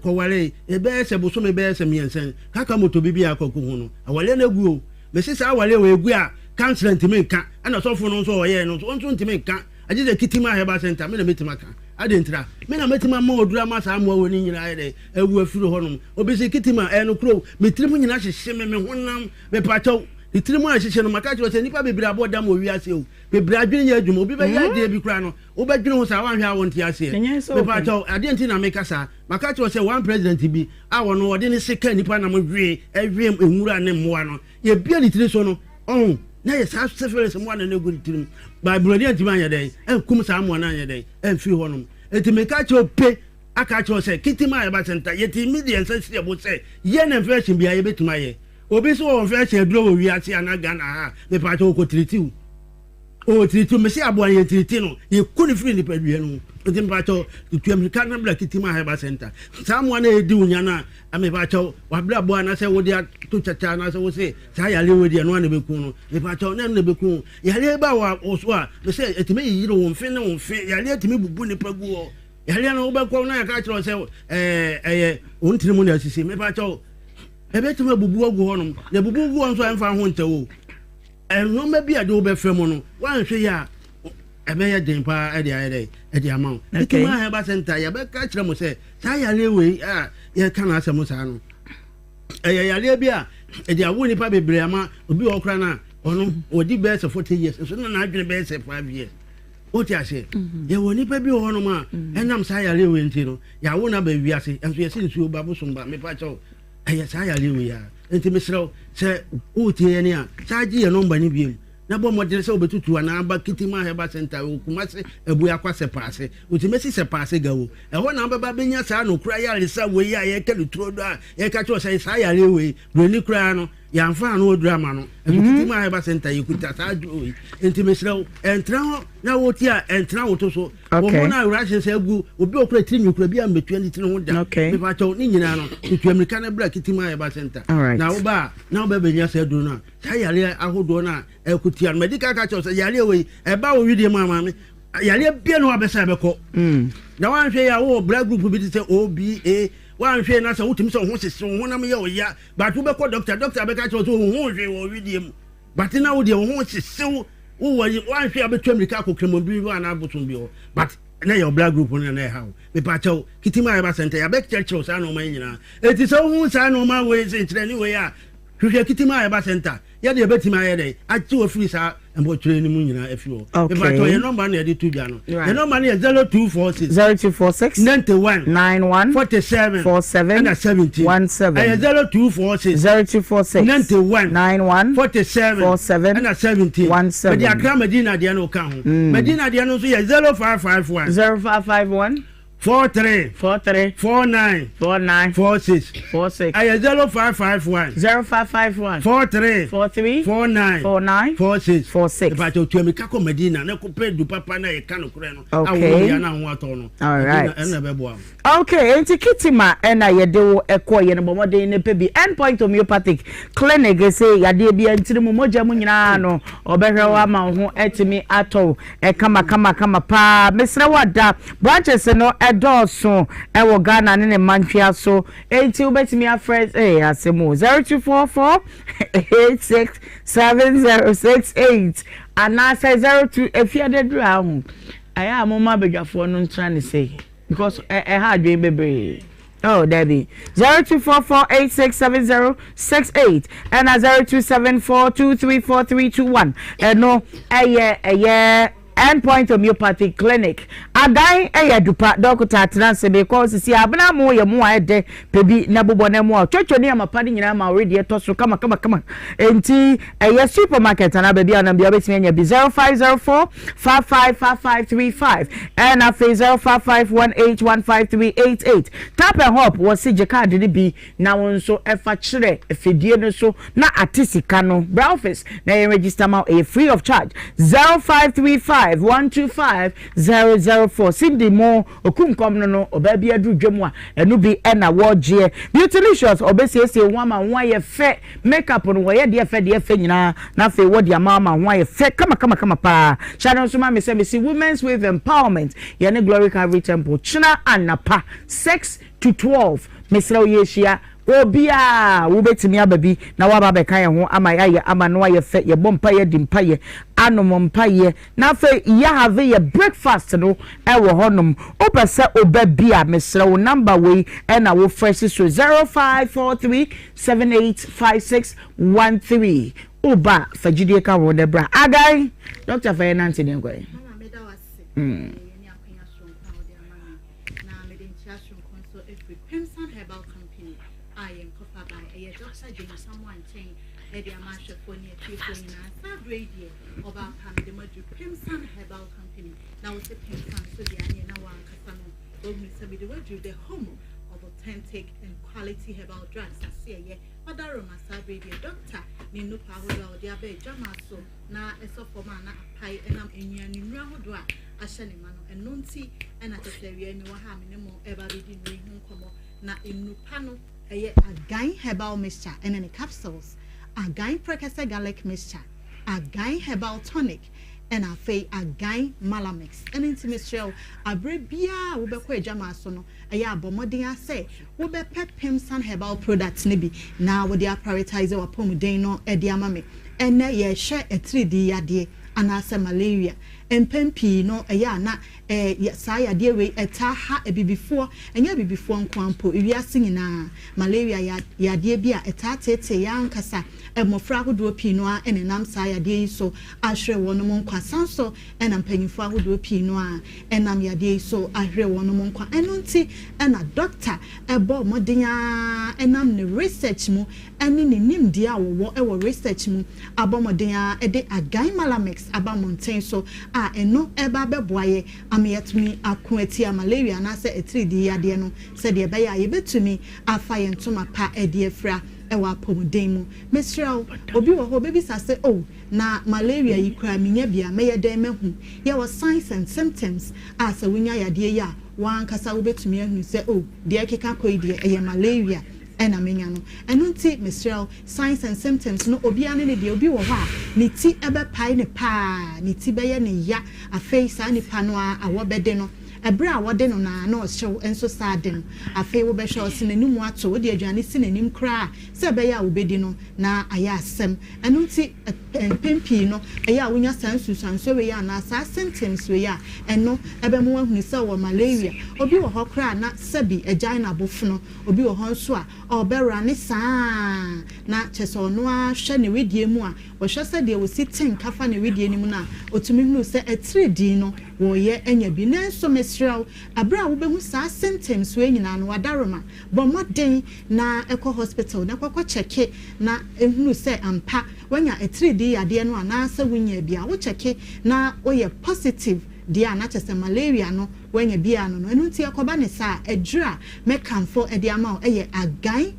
ko wale e be se boso me be se miensen kaka moto bibi akoko hu no awale na gu o mesi sa wale we gu a council ntime nka ana sofo no so oye no so ntime nka aje de kitima heba center me na metima ka adentra me na metima ma odura ma sa amwa woni nyina aye ewu afiro honom obisi kitima no kro metrimu nyina hyehye me honam me pacho itirimu ahyehye no maka kiro se nipa bebira aboda mo wi ase o bebira adwene ya adwuma obi be ya de bi kra no obadwene ho sa wanhwe awonte ase me pacho adenti na meka sa maka kiro se one president bi awo no ode ne seka nipa na mo hwe ehwe enwura ne moa no ye bia litiri so no na ye sa seferes mo na nego litirim bible de antima anya dai kum sa mo na anya dai fi honom enti meka kiro pe aka kiro se kitima ya ba center ye ti media sense bo se ye na version bia ye betuma ye obi so on version aduro wo wi ati anaga na ha me pa to ko tritiw o tritiw me se abo an ye triti no ye kuni free ni padua no enti me pa to tu america na bla kitima ha ba center sa mo na edi unya na me pa to wa bla bo na se wo dia to chacha na se wo se sa ya le wo dia no na be ku no me pa to na na be ku ya le ba wa oso a me se etime yiro wo mfe na wo mfe ya le etime bubu ni pagu o ya le na wo ba ko na ya ka kiro se on tirimu na asisi me pa to ebe tuma bubu ogu honom na bubu ogu on so emfa ho ntawo no maybe I do be femono one hwe ya ebe ya den pa e amount it ma have center ya be ka kire mo say sa ya lewe ya kan asem sa no ya le bia e dia wo ni pa bebre ama obi okra na ono odi be 40 years so na adwene be 5 years oti ase ye wo ni pa bi ho no ma enam sa ya lewe nti no ya wo na ba wi ase enso ye sin su ba bo so ba me pa cho ya sa ya lewe ya enti mesro se oti ye ni a sa ji ye number ni biem na bo modere se obetutu na aba kitima heba center okumase ebu yakwa se paase utimesi se paase gawo e ho na baba benya sa no kura ya resa we ya ye kelu trodo a ye ka cho se sa ya lewe broni kura no ya mfa no drama no kitima heba center yikuta sa jo enti mesro entra na woti a entra woto so wo na rush se egu obi okura tiri nyukura bi am betu ani tiri ho da me pa cho ni nyina no tutu amerika na bra kitima heba center na wo ba na wo benya se do na sa ya le ahodo na ekutia medical ka cho se yale we e ba wo widie mama me yale bia no abesa beko na wan hwe ya wo black group bi te OBA wan hwe na se wutimi se ho sese ho na me ya o ya but wo beko doctor be ka cho so ho hwe wo widie mu but na wo de ho sese wo wan hwe abetu america ko kremo bi wa na abotum bi o but na your black group na how me pa cho kitima ya ba center ya be church sa no man nyina eti so hu sa no man we se treni we ya hwe kitima ya ba center ya de betima ya de achi wo free sa embo treni mu nyina afio me pa cho your number na de tuja no the number is 0246 91 47 and 17 0246 91 47 and 17 but the akra medina de no ka ho medina de no so ya 0551 43 49 46 ay 0551 43 49 46 but to me ka ko medina na ko pedu papa na e ka no kure no awo ya na ho ato no all right na be boa okay enti kitima na ye de wo ekoye no bomode ne pe bi endpoint homeopathic clinic say yade bia ntiri mu moja mu nyina no obehwe wa ma ho etimi ato e kama pa mesra wada branches no Dawson ewo Ghana ne manhwia so enti ubetimi afresh asemo 0244 867068 anasa 02 efiade dra ho aya amoma bedwafo no ntra ne say because ha dwen bebre oh Debbie 0244867068 and 0274234321 no endpoint homeopathic clinic adan dupa doctor trans because si abna mo ye mo ade pebi na bobo na mo twetwe ne amapa nyina ma already etoso kama enti supermarket na baby na bia betimi anya bi 0504 555535 and afi 0551815388 tap and hop was je card ni bi na won so efa kire efedie no so na atisika no breakfast na register ma free of charge 0535 125 Cindy Mo okunkom no obabi adu dwemu a enu bi na woje Beautylicious obesiese wama nwa ye fe makeup no wo ye de fe nyina na fe wo de ama nwa ye fe kama pa channel so ma me say me see women's with empowerment ye ne Glory Calvary Temple china anapa 6 to 12 mesra yeshia obia wo betimi ababi na wa ba kan ye ho ama ya ye ama no ye fe ye bompa ye dimpa ye anomompa ye na fe ya have ye breakfast no e wo honom opese obabia mesra wo number we e na wo fresh so 0543785613 oba fagidie ka wo de bra agai Dr. Finance den kwai About the Madrid Pimson Herbal Company. Now it's a Pimson, so the Aniana one Casano, the home of authentic and quality herbal drugs. I see a other Roma Sabri, doctor, Nino Pahola, the Abbey Jamaso, na a sophomana, a pie, and I'm in your Rahodra, a Shanimano, and Nunti, and at the area, no harm no more ever didn't ring home, na in Nupano, a gain herbal mixture and any capsules, a gain precursor garlic mixture. A guy herbal tonic and a fay a guy malamix and intimate a brebia will be quite jamasono a ya bomoding say will be pep Pimson herbal products nibi now with their prioritizer or pomodeno ediamame ene ye hwe etridi yade anasa malaria empempi no eya na saa yade we eta ha ebibifo enya bibifo nkwanpo ewiase nyina malaria yade bi a eta tete ya nkasa emofra ahodo pi no a enenam saa yade so ahwe wono mo nkwa sanso ena mpanyifo ahodo pi no a enam yade so ahwe wono mo nkwa enunti ena doctor ebo modenya enam ne research mu eni ne nimdi a wo ewo research mu abomodenya ede agai malamex abamonten so a eno eba beboaye ameyetumi akoati malaria na se etridi yade no se de beya ye betumi afa ye ntoma pa ede afra ewa pomuden mu mesrao obi wo ho bebi sase na malaria yi kra minya bia meye den mehu ye wo signs and symptoms as a winya yade ya wan kasa wo betumi ahunu se de ekeka koi de eye malaria ena menya no eno nti mesrao signs and symptoms no obi ane ne de obi wo ho a ne ti ebe pai ne pa ne ti beye ne ya afei sa ni pa no a wo bede no ebra wode no na ohyew enso saden afei wo be hwe osinanimu ato wo de adwane sinanim kra se be ya wo bedi no na aya asem eno nti pempi no eya wonya sansusanso we ya na sa symptoms we ya eno ebe mo ahunu se wo malaria obi wo ho kra na sebi agina bofu no obi wo ho nso a obera ne saa na chese ono a hwe ne wedie mu a wo hwe se de wo sitin kafa ne wedie ni mu na otumi hunu se etredi no wo ye enya bi na so mesrel abra wo behu sa symptoms we nyina no wadaroma bo moden na ekọ hospital na kwakọ cheke na ehunu se ampa wanya etredi yade no ana sa wunya bia wo cheke na oye positive dia na chese malaria no wanya bia no enu nti akoba ne sa edra mekanfo ede ama eye agai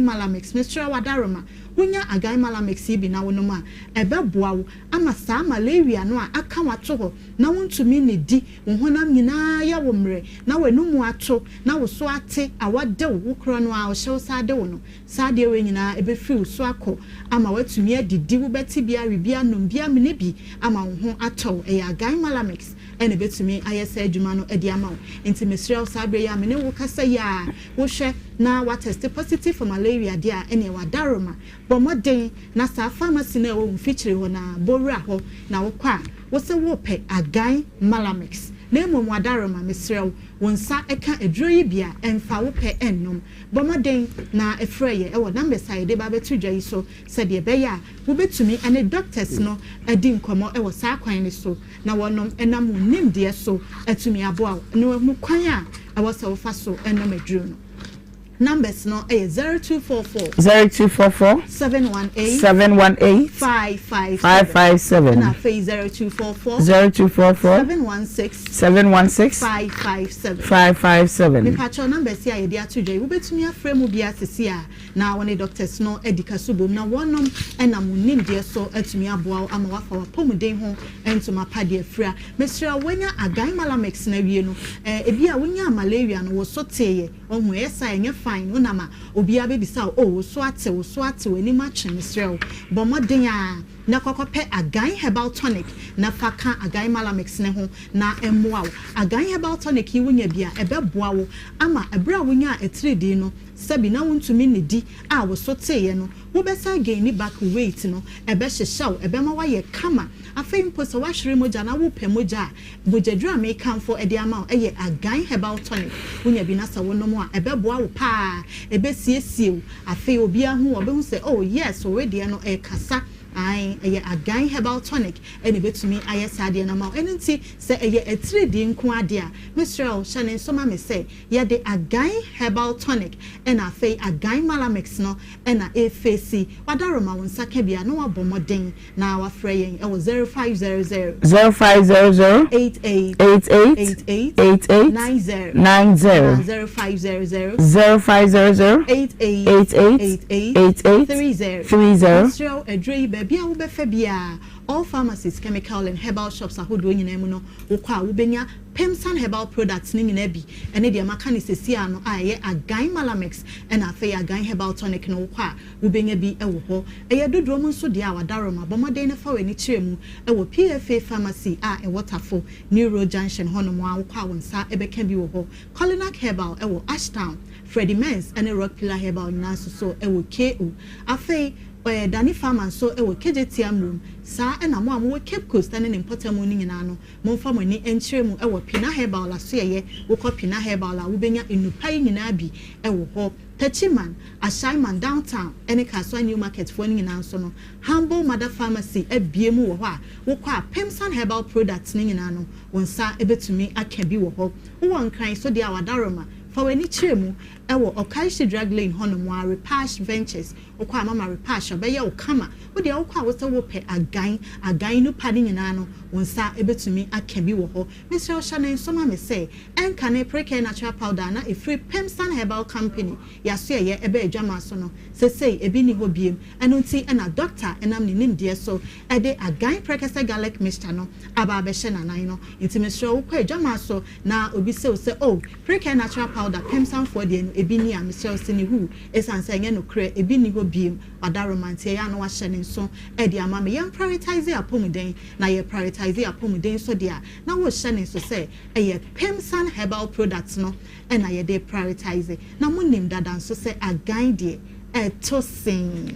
malamex mesrel wadaroma wunya agai malamex bi na wono ma ebeboa wo ama sa malaria no a aka wato ho na wontumi ne di wo honam nyina ya wo mre na wanumu ato na wo so ate awade wo kro no a wo hyew sa de wo no sa de we nyina ebefi wo so akọ ama watumi adidi wo beti bia rebia no bia mene bi ama wo ho ato agai malamex ene betumi ayesa adwuma no edi ama wo enti mesrel sabre ya mene wo kasa ya wo hwe na wa test positive for malaria dia ene wadaroma bomoden na sa pharmacy na wo feature ho na bowra ho na wo kwa wo se wo pe agai malamex na emom wadaroma mesrel wonsa eka eduro yi bia emfa wo pe ennom bomoden na efreye e wo number side ba betu dwa yi so se de be ya wo betumi ane doctors no adi nkomo e wo sa kwan ni so na wonom enam nim de so atumi aboa no mu kwan a e wo se wo fa so ennom eduro no numbers no 0244 718 557 na 0244 716 557 me pacho numbers ya yede atudwe wo betumi afrɛ mu bia sisi a na wone doctors no edikasubom na wonom enam nim de so atumi aboa ama wafa wa pomuden ho entuma pade afra mesra wonya agai malamex na wie no ebi a wonya malaria no wo soteye ohun esa enye fine unama obia be bisa so ate wani match mesrel bomoden a na kokope agai herbal tonic na faka agai malamex ne ho na emmoa agai herbal tonic yi wonya bia ebeboa wo ama ebra wonya etredi no sabi na wontumi ne di a wo soteye no wo besa gain ni back weight no ebe hyehyaw ebe ma wa ye kama afei mpo so wa hwere moja na wo pɛ moja bojadura me kanfo ede ama eye agai herbal tonic wonya bi na sa wonom a ebe boa wo pa ebe siesie afei obi ahu obehu se yes already no kasa ai eye agai herbal tonic ene betumi ayesa de na ma enenti se eye etredi nko ade a mesrel shane soma me se ye de agai herbal tonic ena afei agai malamex no ena efesi wadaroma wonsa ka bia no wabomoden na wafrɛ yen e wo 0500 88 90 0500 88 30 bia wo befa bia all pharmacies chemical and herbal shops ahodo nyina mu no wo kwa wo benya Pemsan herbal products ni nyina bi ene de maka ne sesia no aye agai malamex ena afa agai herbal tonic no kwa wo benya bi ewo ho eye dodro mu nso de a wadaroma bomoden ne fa we ni kyeremu ewo PFA pharmacy e waterfall Neuro Junction hono mu a wo kwa wonsa ebeka bi wo ho Colinac herbal ewo Ashtown Freddie Men's ene Rock Pillar herbal nyina so ewo KO afa Danny Farmer so KJTM room sa na mo am Cape Coast and important mo nyina no mo fa mo ni enkyere mu Pina Herbal la so ye wo ko Pina Herbal la wo benya enupai nyina bi ho Tachiman Ashaiman downtown any Kaswa New Market for nyina so no Humble Mother Pharmacy biemu wo ho a wo kwa Pemsan Herbal products nyina no won sa ebetumi akabi wo ho wo nkran so dia wadaroma for any chemu Okaishi drug lane honomwa Repash Ventures okwa mama Repash obeye okama wo de okwa wo se wo pe agan no padi nyina no wonsa ebetumi akabi wo ho Mr. Oshane so ma me say enka ne preke natural powder na a free Pemsan Herbal Company yaso ye ebe adwama so no say ebi ni ho biem eno nti na doctor enam ni nim de so ede agan preke garlic mixture no aba be hye nanan no nti Mr. okwa adwama so na obi say preke natural powder Pemsan for de ebi ni Mr. Sini hu esanse nye no kre ebi ni ho biem wada romantic ya no wa hye ne so e de ama me yam prioritize apomuden na ye prioritize apomuden so dia na wo hye ne so say ye Pemsan Herbal products no e na ye de prioritize na monim dadan so say agan de etosin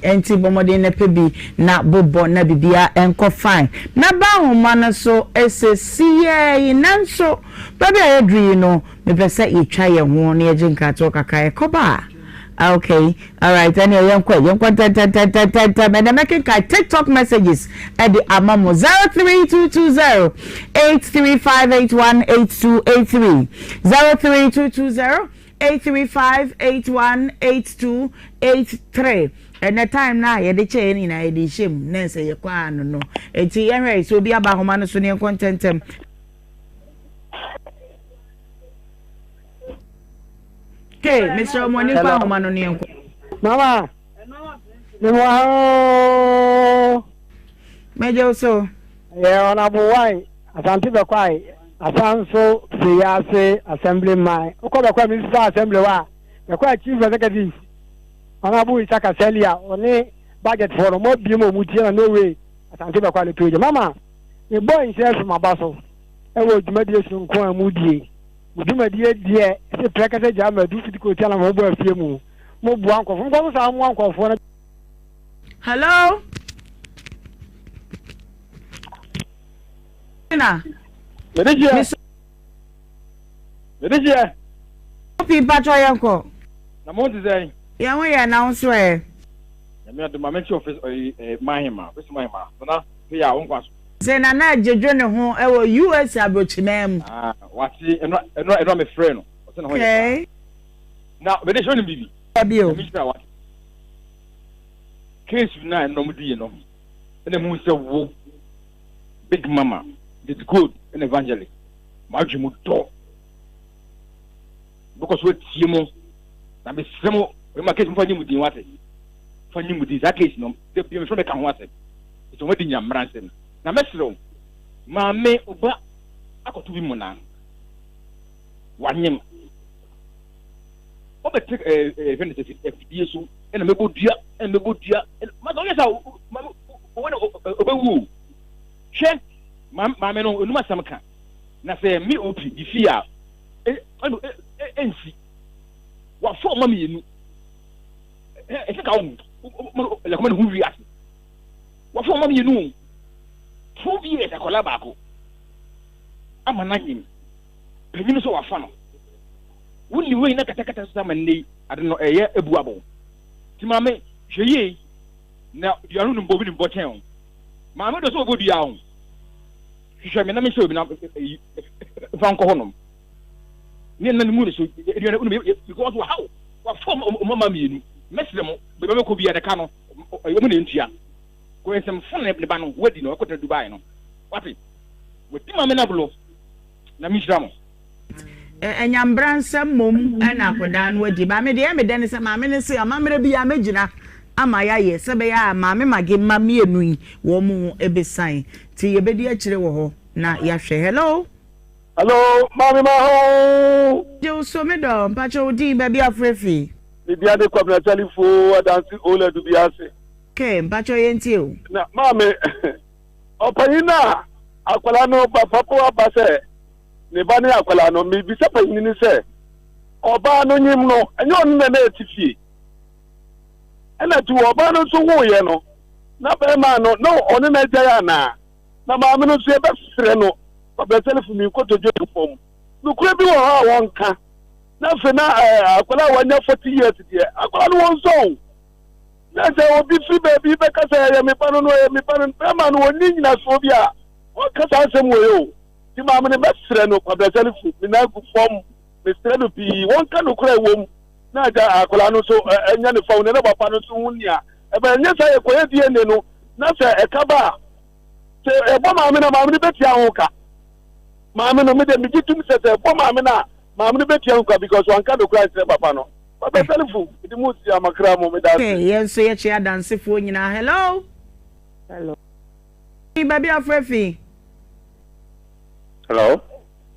enti bomode na pebi na bobo na bibia enko fine na ba homa na so esesiye nanso baby ayedri no me pese etwa ye ho na ye jinka to kaka e koba. Okay, all right. And you TikTok messages at the Amamo 03220-835818283 03220-835818283 and the time now you the chain in a shim nense ye kwa no enti yenwe so bi aba homa no so ne contentem. Okay, Mr. Omoni kwa homa no ne enko. Mama. Mejo so. Yeah, honorable why? Asante be kwai. Asanso Siyase Assembly mai. Uko be kwa Minister Assembly wa. Be kwa Chief Executive. Honorable Isaka Celia oni budget for mo bi mo mu tie na no way. Asante be kwa le toje. Mama, e boy nse ma baso. E wo dwumadie su nko amudie. Dwumadie die se prekase jama du fitiko tia na mo bo afie mu. Mo bu ankofo. Ngo sa mo ankofo na. Hello? Na. Medije. Opi patro yanko. Na mo dizai. Ya won ya na so e. Ya me aduma menchi office Mahima, office Mahima. Na ya won kwaso. Se na na jejo ne ho e wo US abrochimem. Wati eno me frɛ no. O se na ho. Okay. Na medije oni bibi. Abio. Case na no mu die no. Ene mu se wo Big Mama. It's good in evangelist. Majumu do. Because we timo. Na be semo we market for nyimu din wate. For nyimu din that case no. They be from the kan wate. It's only din yamransem. Na mesro. Ma me oba akoto bi mu na. Wanyem. Oba take event FDA so and mebo dua and mebo dua. Ma do yesa oba wu. Che Mama no onuma samka na say me opi ifi a ensi wa fo mama yenu e se ka wo la ko hu wi ase wa fo mama yenu 2 years akola baako ama na nyim penyin so wa fa no woni we na kata sama nei ade no eye ebuabo ti mama hweye na dianu no bobi ni bochen mama do so obodu ya ho hwehwɛ me na me sɛ obi na fa nkɔ hɔnom ne na mu ne so aduane wo because how wa form mama mienu mesre mo be be ko bia de ka no mo na ntua ko ensem fon ne ba no wadi no akɔta Dubai no wati wadi mama na blo na Nhyira mo enyambransa mom ana akoda no wadi ba me de me de ne sɛ mama ne sɛ amamre bia magina ama ya ye sebe ya maame mage mamienu yi wo mu ebesan ti ye bedi akire wo ho na ya hwe. Hello maame ma ho je so me do mpacho di ba bia frefi bia de kwabna telefo adansi ole du bia se ke mpacho ye nti o na maame opayina akwala no ba papo abase ne ba ne akwala no mi bi se payin ni se oba no nyim no enyo no na etifie ɛna tu ɔbaa no nso woyɛ no na bɛrima no na ɔne na agya ana na maame no nso yɛbɛsrɛ no ɔbɛsɛle fumi nkotodwe to fam nokura bi wɔ hɔ a wɔnka na afei na akwala a wanya 40 years deɛ akwala no wɔn nsɔn na sɛ obi firi baabi bɛkasa yɛ mepa no yɛ mepa no bɛrima no wɔni nyinasoɔ bi a wɔkasa asɛm wɔ yɛ o nti maame no bɛsrɛ no ɔbɛsɛle fumi na agu fam mesrɛ no pii wɔnka nokura ɛwɔ mu na agya akwala no nso ɛnya ne fam ne papa no nso ho nia ɛbɛnyɛ sɛ yɛkɔyɛ DNA no na sɛ ɛka ba a sɛ ɛbɔ maame no maame no bɛtia ho ka maame no mede megye tum sɛ sɛ ɛbɔ maame no a maame no bɛtia ho ka because wanka nokura nkyerɛ papa no ɔbɛsɛle fo mede mu si amakra mu meda yɛn nso yɛkye adansefoɔ nyinaa hello baby afrefi hello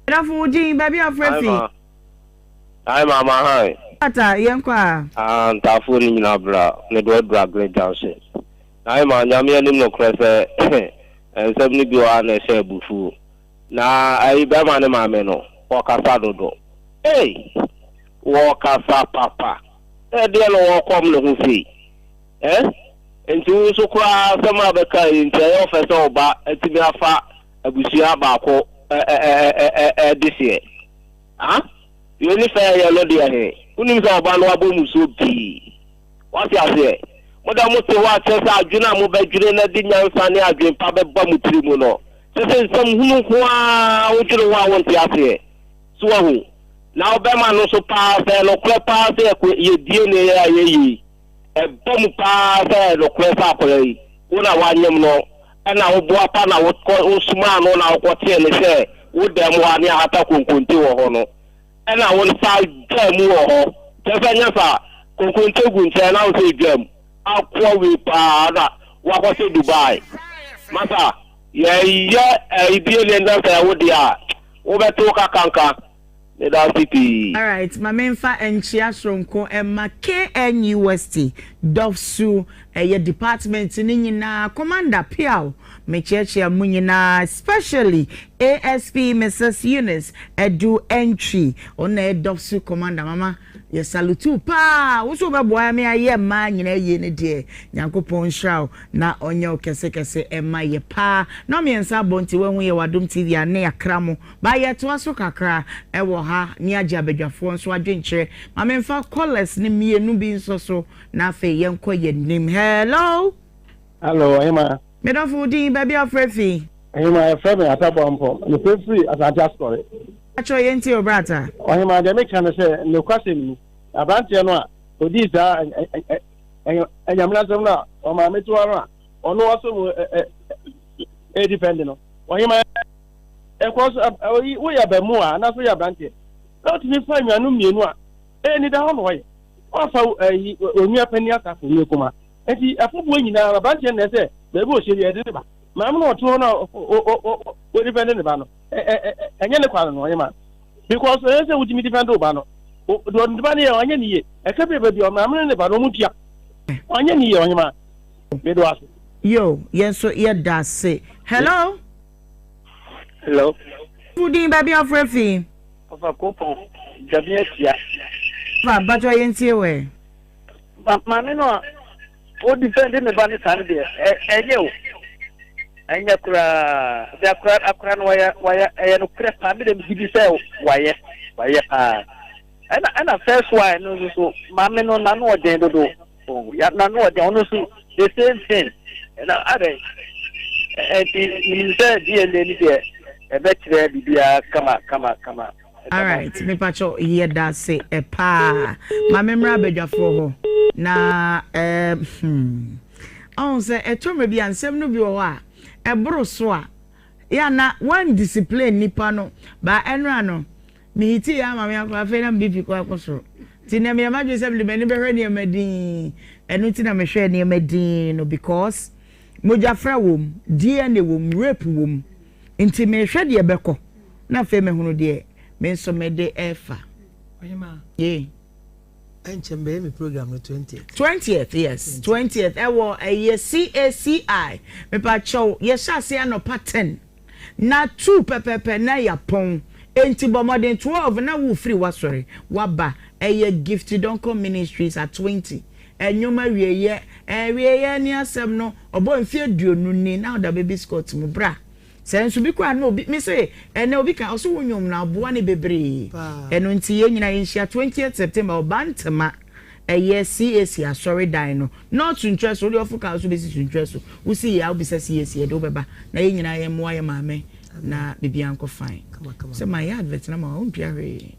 Rafu Jin baby afrefi hi mama hi ata yenkwa ntafo ni nyina bra ne do bra great junction hi ma nyame anim no krese ensem ni bi wa na she bufu na ai ba ma ne maame no o kasa dodo wo kasa papa de no wo kom no hu fi enti so kwa sama be kai nti ayo fe so ba etimi afa abusua ba ko this year you ni fa ya lo dia he unim sa oba no abo muso bi what you say moda mo te wa chesa adwuna mo ba dwure na di nyansa ne adwen pa be ba mo tiri mu no se nsam hunu ko a wo dwure wa won te ase so wa hu na oba ma no so pa se no kre pa se ko ye die ne ya ye yi e ba mo pa se no kre sa ko yi una wa nyem no na wo bo apa na wo suma no na wo te ne se wo dem wa ne ata konkonte wo ho no na won sa gam wo ho te nya sa konkonte gu nche na wo se gam akwa we pa na wa ko se Dubai masa ye idea le nda sa wo dia wo beto ka kanka ne da city. All right, my menfa enchia sronko emma KNUST Dofsu your department ni nyina commander Piao me chechia mu nyina especially ASP Mrs Eunice edu entry on Dofsu commander mama ye salute pa wo so be boa me aye ma nyina ye ne de nyankopon hraw na onye okese emma ye pa no me nsa bonti wenhu ye wadom TV ane akramo ba ye to aso kakra ewo ha ni agya bedwafo nso adwenkyere ma me mfa callers ni mienu bi nso so na fe yenko ye nim hello Emma me don fu din baby afrefi Emma e frame atabompo me free asante story acho yenti obrata Emma de make can say no kwasem abante no a odi sa enyamna som na o ma metu ara ono waso mu depend no Emma e cross wo ya ba mu a na so ya abante not me fa nwanu mienu a ni da ho no ye o fa onua pani aka fo ni kuma enti afobo nyina abante na se be bo sheri ede ba ma am no to na o depend ne ba no enye ne kwa no Emma because say we depend o ba no do ndba ne onye ne ye e ka be ba bi o ma am ne ba no mu tia onye ne ye onye ma me do aso yo yes so ye da say hello Fooding baby afrefi of a coupon Jamaica but you ain't here we ma me no o defend me ba ni san de enye kura de akura no waya no kura pa me dem gibi say waya ana first one no so ma me no na no odin dodo ya na no odin ono so the same thing na are ni say DNA ni de ebetre bibia kama all right me pacho here that say e pa ma memra bedwafo ho na on say etomre bi ansem no bi wo a ebro so a ya na one discipline nipa no ba enra no me hiti ya ma me akwa fe na mbipi kwa akoso ti na me ma dwe se me ni be hwe ne madin enu ti na me hwe ne madin no because mojafra wom DNA wom rape wom inti me hwe de beko na fe me hunu de me nso me de efa Ohemaa enchembe me program no 20th yes 20th ewo CACI me pa chow ye shase ano pattern na 2 pepepe na yapon enti bomodin 12 na wo free wasori waba gift don't come ministries at 20 enyoma wieye ni asem no obo mfie aduonu ni na da baby Scott mu bra senso bi kwa no me say ene obi kan so wonwom na aboa ne bebre eno nti ye nyina yenhia 20th September obantema CAC asori dan no not to interest only of ka so be to interest we see ya obi say CAC e do beba na ye nyina ye moa ye maame na bibia nko fine so my advert na ma on piare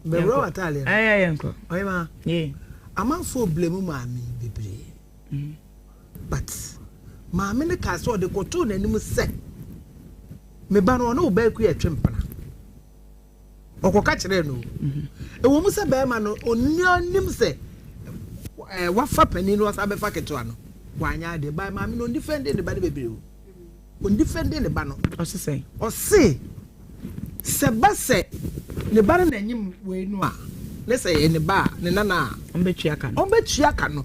be bro atale nko oyema amanfo blame maame bebre but maame ne ka so de koto na nim se me ba no na oba ku etwempana okoka kire no ewo mu se be ma no onianim se wafa pani no asa be fa keto ano wanya de ba maame no defend de ba de bebre on defend de ba no osese se ba se ne ba na nyim we no a le se ne ba ne nana ombetua ka no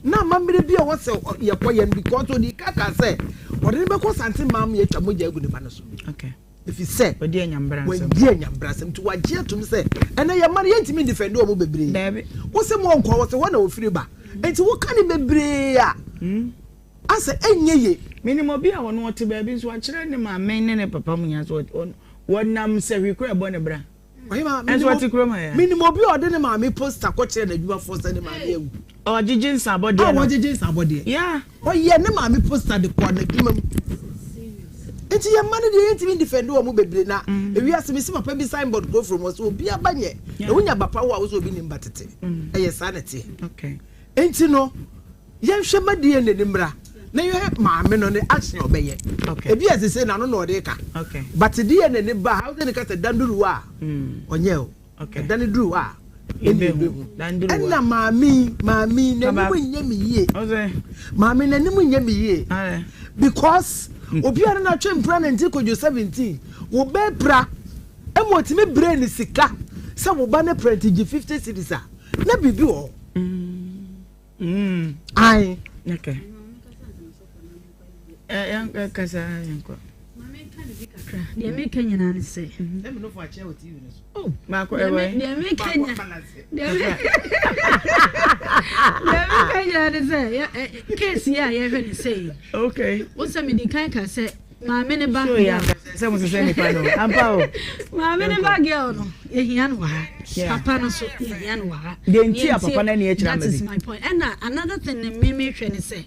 na mamre bi o wose ye koye because odi kaka se odi be ko santi mam ye twa moja agu ne ba no so okay if you say odi anyambra sem to waje tum se ene ye mare yentimi defend o mo bebre dabe wo se mo nko wo se wona ofiri ba enti wo ka ne bebre a ase enye ye minimum bi a wono wote ba bi so a kire ne ma men ne papa mu nya so wonam se hwekura bo ne bra minimum bi ode ne ma me poster ko kire na djuma force ne ma me ewu o jijin sabode o jijin sabode yeah o ye ne ma me poster de ko na djuma enti ye man de yentimi defend o mo bebre na ewi asemi si papa bi signboard go from us obi abanye e wonya bapa wo a wo so obi ni mbatete eye sanity okay enti no ye hwe madie ne nimra na ye maame no ne action obeye okay ebi asese na no no de ka okay but die ne ba how de ka se danduru a onye o okay danduru a ebehu danduru na maami na nimu nyemi ye maami na nimu nyemi ye because obi ara na twempra na nti kojo 17 wo be bra emotimi brain sika se wo ba ne prentigi 50 cedis a na bibi wo ai okay kasa yanko dia me Kenya na ne say let me know for chair with you oh ma ko ewe dia me Kenya dia me Kenya ne say case ya ye hwe ne say okay wo say me di kan ka say maame ne ba se mo se ni pa no ampa o maame ne ba girl no ye hian wa papa no so ye hian wa de nti papa na ne e kira that is my point and another thing me hwe ne say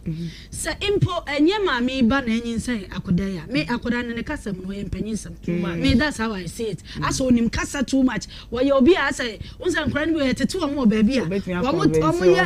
impo enye maame ba na enyin say akoda ya me akoda ne kasa mo ye mpanyin sam me that's how I see it aso onim kasa too much wo ye obi a say unsa nkran bi ye tete wo mo ba bi a wo ye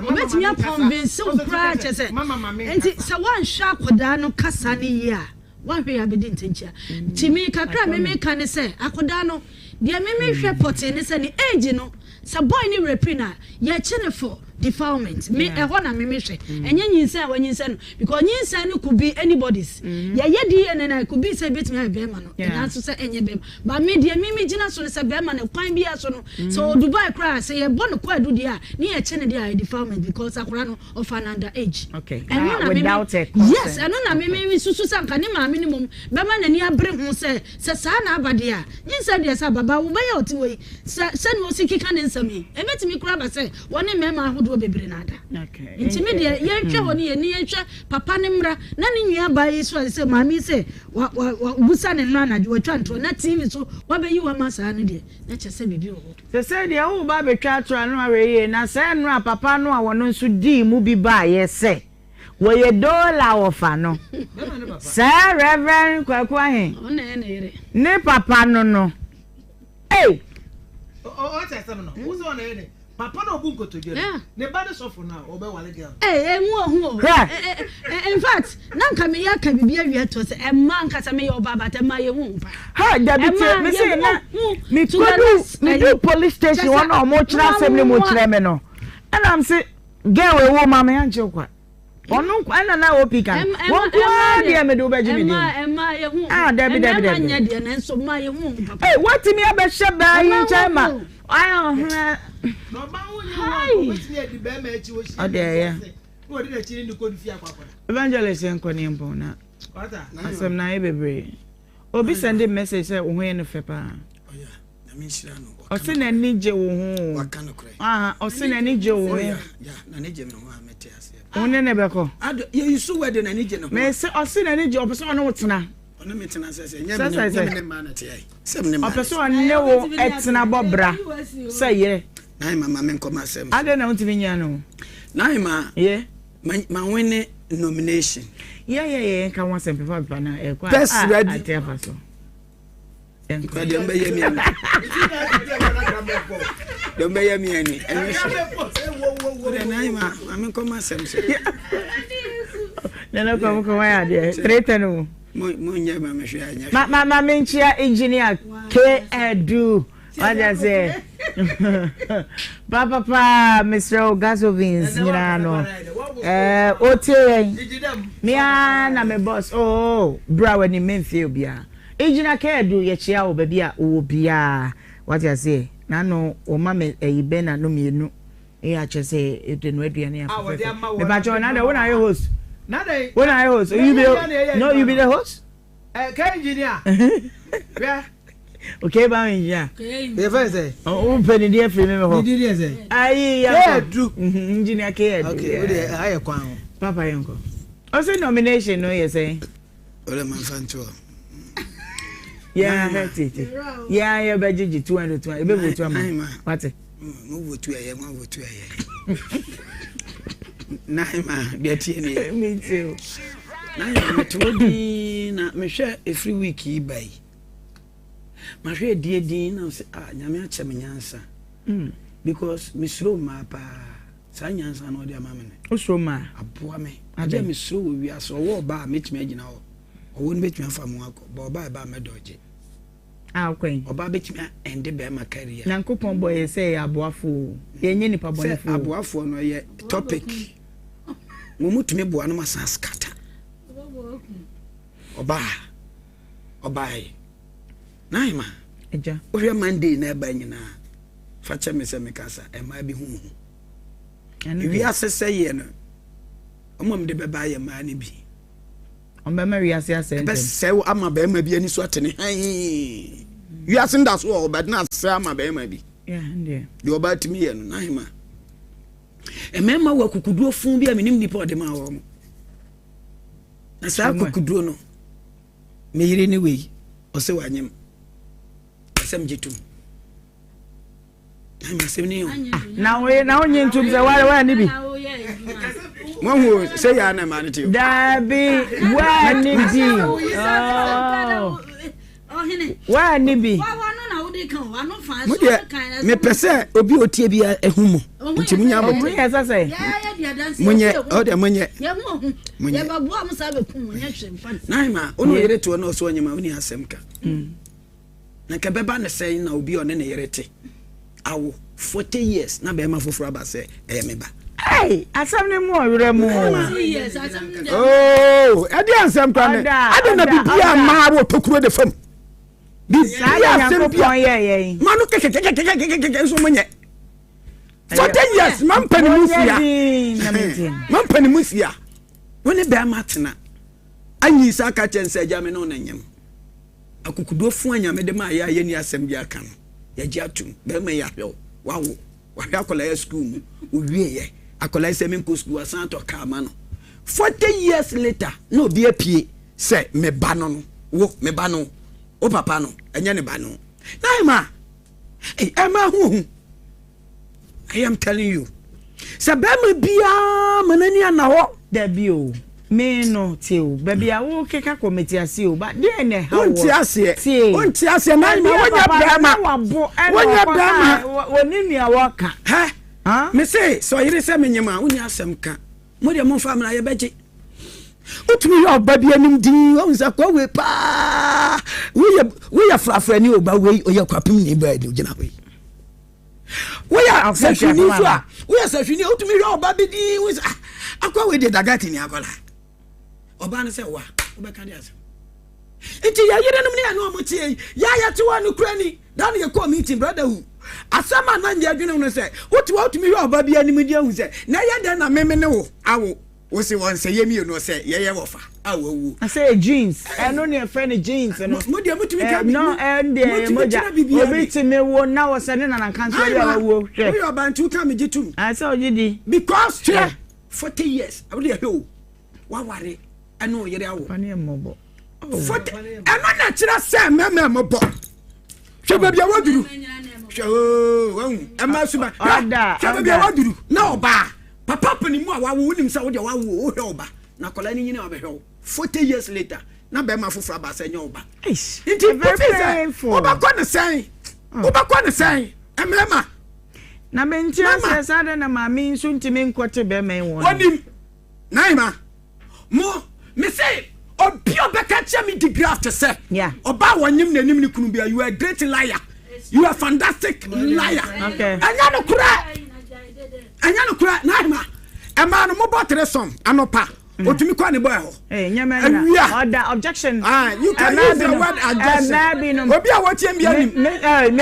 obetinya convince wo pra che say enti se wan hwa akoda no kasa ne ye a wan hwe ya bedi ntenchia timi kakra me ka ne say akoda no de me hwe pote ne say ne age no sa boy ni repina ye chene for defilement me ehona na me hwe enye nyinsa a wanyinsa no because nyinsa no could be anybody's ye di ene na could be say betimi ha bema no na so say enye bema ba me de me gina so say bema na kwan bia so no so Dubai cry say ye bon ko adu dia ni ye chene dia defilement because akora no of an under age okay without it yes eno na me susu sanka ni ma me ni mom bema na ni abre ho say sa na abade a nyinsa dia sa baba wo be ye oti we say no sikika ne nsami e betimi kura ba say woni mema do bebre nada okay intimidate ye ntwe ho ne ye ne ntwe papa ne mra na ne nua ba yi so say mami say wa busa ne no anadwo watwa ntro na TV so wa be yi wa masa ne de na che say bibi wo se de wo ba betwa atro no awe ye na say no papa no a wono nso di mu bi ba ye say wo ye dola wo fa no say reverend kwakwa he ne papa no eh o cha say no wo so na ye papa no bu nkoto jere ne ba de sofo na obe wale girl hu in fact nanka me ya ka bibia wi to se ma nkasa me yo baba te ma ye hu pa ha da bi te me say na me do police station one or mo kira sem ne mo kira me no and am say girl we wo ma me anche kwa onu kwa na opi kan won kwa dia me do ba jimi di ma ye hu da bi nya dia na so ma ye hu papa what me be sheba yin chama ayo no ba wo nya wo betimi edi be ma echi wo shi yeah wo de echi ni ko fi akwa evangelist enko ni mpo na asem na e bebre obi send a message say wo ho ye no fe pa ɔsi na ni je wo ho waka no kure ɔsi na ni je wo ho ya na ni je me ho amete ase one ne beko ado ye yusu wede na ni je no me se ɔsi na ni je ɔpɛ sɛ ɔne wo tena ɔne me tena sɛ nyɛ me ma na te ai sɛ me ma ɔpɛ sɛ ɔne wo ɛtena bɔbra sɛ yere na mama me nkɔma asɛm ade na untimi nya no na ma ma win nomination yeah ka wan sem papa na e kwa best ready atefa so kwa dem be yemi ani dem be yemi ani eni so na ma me nkɔma asɛm so na ko wa de trete no mo nya ma me hwe anya ma me nchia engineer K Edu what I say papa Mr. Gasovins Nhyira no otie me na me boss bra when me feel bia engineer K Edu ye chia wo ba bia wo bia what I say na no o ma me ibe na no mienu e a che say e no aduane ya me ba jo na de when are you host when are you host you be the host engineer yeah. Okay, ba engineer. The first say. Oh, penny dear free me ho. Did you say? Aye, yeah, do. Engineer K. Okay, we dey aye kwan. Papa yanko. O say nomination no you say. Ole man fanto. Yeah, it. Yeah, budget 200 e be vote am. What? Mo vote eye, mo vote eye. Naima, be tie ni. Me too. Naima to di na me hwe every week yi bai. Ma hwe die na say nyame ache me nyansa because me slow ma pa sa nyansa no de amamene o slow ma aboa me ade me slow wi aso wo ba metime agina ho wo no betime afa mu akọ ba me doje kwen oba betime ende be ma career Nyankopon boy say aboafo ye nye nipa bonefo aboafo no ye topic mo mutime boa no masa skata oba Naima eja ohwe Monday na eba nyina fa che me se me kasa e ma bi hu wi asese ye no omam de beba ye ma ne bi omba ma wi asese be se ama ba ma bi ani so atene wi asinda so o ba na se ama ba ma bi ndiye de oba timi ye no Naima e mema wa kukuduo fun bi a menim nipa ode ma wo mo na sa kukuduo no me yire ni we o se wanyem samjitu na onye ntum se wa ni bi mo se ya na ma ne ti dabi wa ni bi wa ni bi me pese obi otie bi ehumo nti munya bo munye sase munye o de munye munye ba bo am sa be kum munye hwemfa naima ono yere to na so onyema oni asemka na ka beba ne say na obi one ne yerete awo 40 years na be ma foforo aba say meba asam ne mo were mo ade ansam kwa ne ade na bibia ma wo tokuro de fam bibia ansam bia manu keke so monye 40 years man pani musia woni be ma tena anyi sa ka chense jame no na nyam akukudo fu anyame de ma ya ni asem bia kan ya gi atum be ma ya hwe wawo wa hwe akola ya school mu owie ye akola semi ko school asan to ka ma no 40 years later no bi apie se me ba no wo me ba no o papa no enye ne ba no naima ema hu I am telling you se be ma bia manani ana ho da bi o me no teo baby awo keka committee ase o ba dey ne ha wo onti ase na ma wonya brama woni nua woka ha me say so yire se menyema wonya asem ka mo de mo family aye beje utumi yo ba bia nim din o nsa kwa we pa we ya frafra ni o ba we o ya kwapim ni ba di gina we ya safini so a we ya safini utumi yo ba bi di we akwa we de dagati ni akola oba ne se wa obeka dia se enti ya yere num ne ya no motie ya te wa no krani dan ye call meeting brother who asama na nje adwene no se wotu mi yo oba bia nim dia hu se na ya de na meme ne wo awo wo se won se yemi no se ye wofa awu I say jeans no ne friend jeans no mo dia mutumi ka no and moja obi ti me wo na wo se ne na kan so ya wo hwe we obantu ka me jitum I say ogidi because 40 years I will hear wa ware eno yere awo pani mobo 40 eno na kira se meme mobo hwe bia waduru hwe ema suba hwe bia waduru na oba papa pani mu a wawo unim sa wo de wawo wo hwe oba na kola ni nyina obehwe 40 years later na be ma foforo ba sa nya oba inti very oba ko ne sen oba ko ne sen emema na menti asa na mami nso ntimi nkote be men won onim naima mo me say obio be ka che me degree after say oba wonyim na nim ni kunu bia you are a great liar you are a fantastic liar okay anya no kura naima ema no mo botre som anopa otumi kwa ne boy ho nyama order objection you can use the word objection obi a wotie mbia nim ema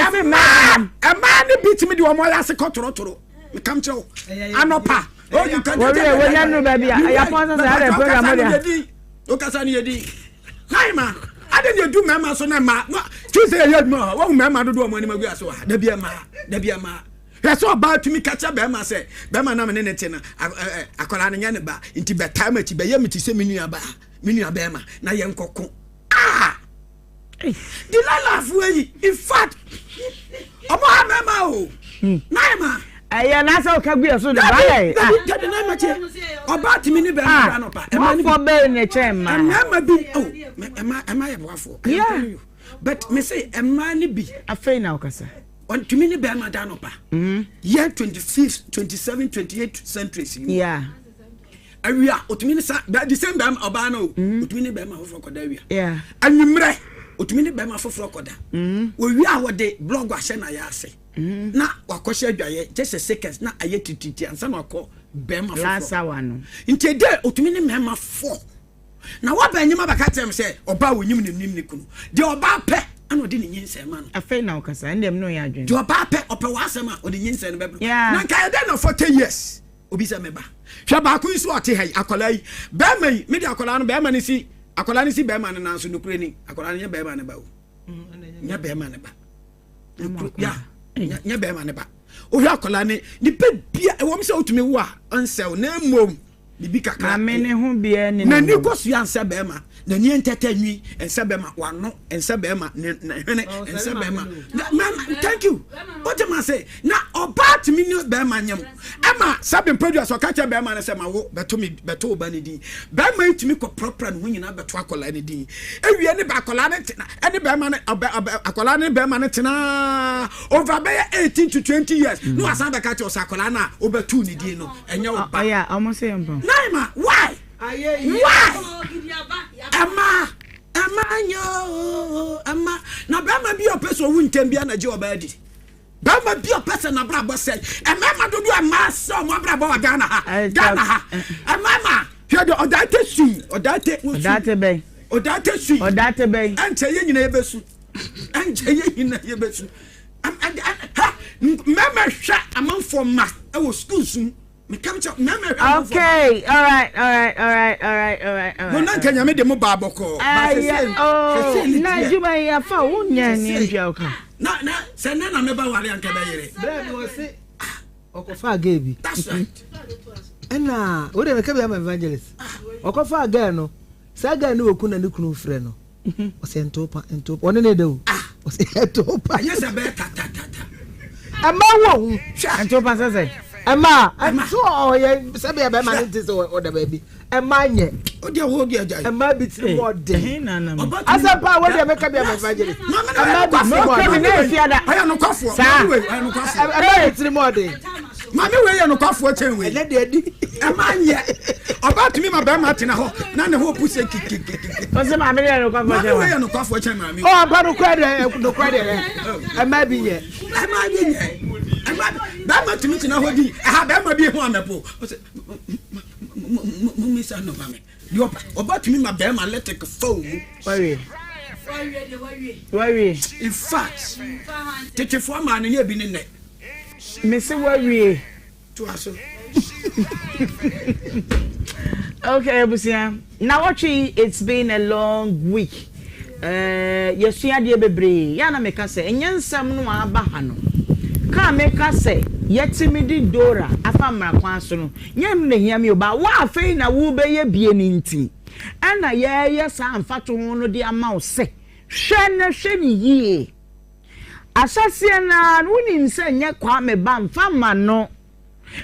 ne beat me de o mo ya se kotorotoro me kam che o anopa you can we no baby ya pon say ada program there o kasa ni yedi naima ade ne du mema so na ma Tuesday yed ma wo mema do do mo ni magu aso da bia ma so about to me catch up be ma say be ma na me ne te na akola ne nya ne ba nti be time ati be ye me ti se me nua be ma na ye nkoko the life way in fact omo amema o naima aya na so ka gbe so de ba ya na ma che about me ni be ma no pa ma for be ne chema ma bi oh ema ye boafo but me say ema ni bi afei na okasa on to me be ma da no pa year 25th 27 28 centuries awia otumi ni sa the same be oba na otumi ni be ma foforo koda awia anwumre otumi ni be ma foforo koda wo wi a wo de blog ahye na ya ase na wakɔhye adwaye just a seconds na aye tititi ansa na akɔ be ma foforo lasa wano nti de otumi ni me ma fo na wa ba nyima baka tem se oba wonyim ne nim ne kunu de oba pe ano de ne nyinse ma no afei na okasa ndem no ya adwen de oba pe ope wa asema o de nyinse no bebro na nka de na 40 years obi se meba hwa ba ku isu ote hai akola yi be ma yi me de akola no be ma ne si akola ne si be ma ne nanso no kure ni akola ne be ma ne ba o nya be ma ne ba ya nya be ma ne ba o hwa akola ne ni pe bia e wo me se otumi wo a ansel na mom bibi kakra na me ne ho bia ni na ni kosu ansa be ma na ni entertainment ensa be ma wano ensa be ma na hwene ensa be ma thank you what am I say na obat me ni be ma nyam ama sabe producer o kacha be ma na se ma wo beto oba ni din be ma itimi ko proper no nyina beto akola ni din ewie ni ba akola ni tena eni be ma na akola ni be ma na tena over be 18 to 20 years no asan be kacha o akola na obetu ni din no enye oba aya almost say mbo Naima, why? Emma, na bema bi o person wu ntembia na je obadi. Bema bi o person na brabo say, emma do do emma so mo brabo wa Ghana ha. Emma, hwe do odate be. Anche ye nyina yebesu. Mama hwa amanfo ma e wo school sun. Okay, all right. Mona Kenya me de mo baboko. Na juba ya fa wonya ni ndua oka. Na se na me ba ware anka ba yere. Bread wo se okofa gabi. That's right. Na wo de me ka be am evangelist. Okofa aga no. Sa ga no oku na ne kunu frɛ no. O se ntopa. One ne de wo. O se ntopa. Yes be ta. Ama wo. Ntopa se. Emma, so ye sabe be ma nti so o da baby. Emma nye. O dia wo dia jai. Emma bitiri mo de. Na. Asapa wo de make be am evangelist. Emma bitiri na fiada. Aya no kwafo. Aya no kwafo. Emma bitiri mo de. Mami we ye no kwafo chen we. Ele de di. Emma nye. Oba tumi ma be ma tena ho. Na ne ho puse kiki. O se ma me ye no kwafo chen. Mami we ye no kwafo chen mami. O aba no kwade. Emma bi nye. Emma bi nye. Bama tumi tina hodi aha bama bi hu amepo mumisa no mame di oba tumi ma bama electric phone worry in fact tete fo ma no ye bi ne me se worry to aso Okay, Busia. Now watching, it's been a long week. Yes, you had your baby. Yana make us say, and yan some no abahano. Can't make us say, yet timid Dora, a family quansono. Yan may hear me about what fain a woo be a be an inti. And yes, I'm fat to one of the amount say. Shana shiny ye. Assassin, winning say, ya kwame bam, fama no.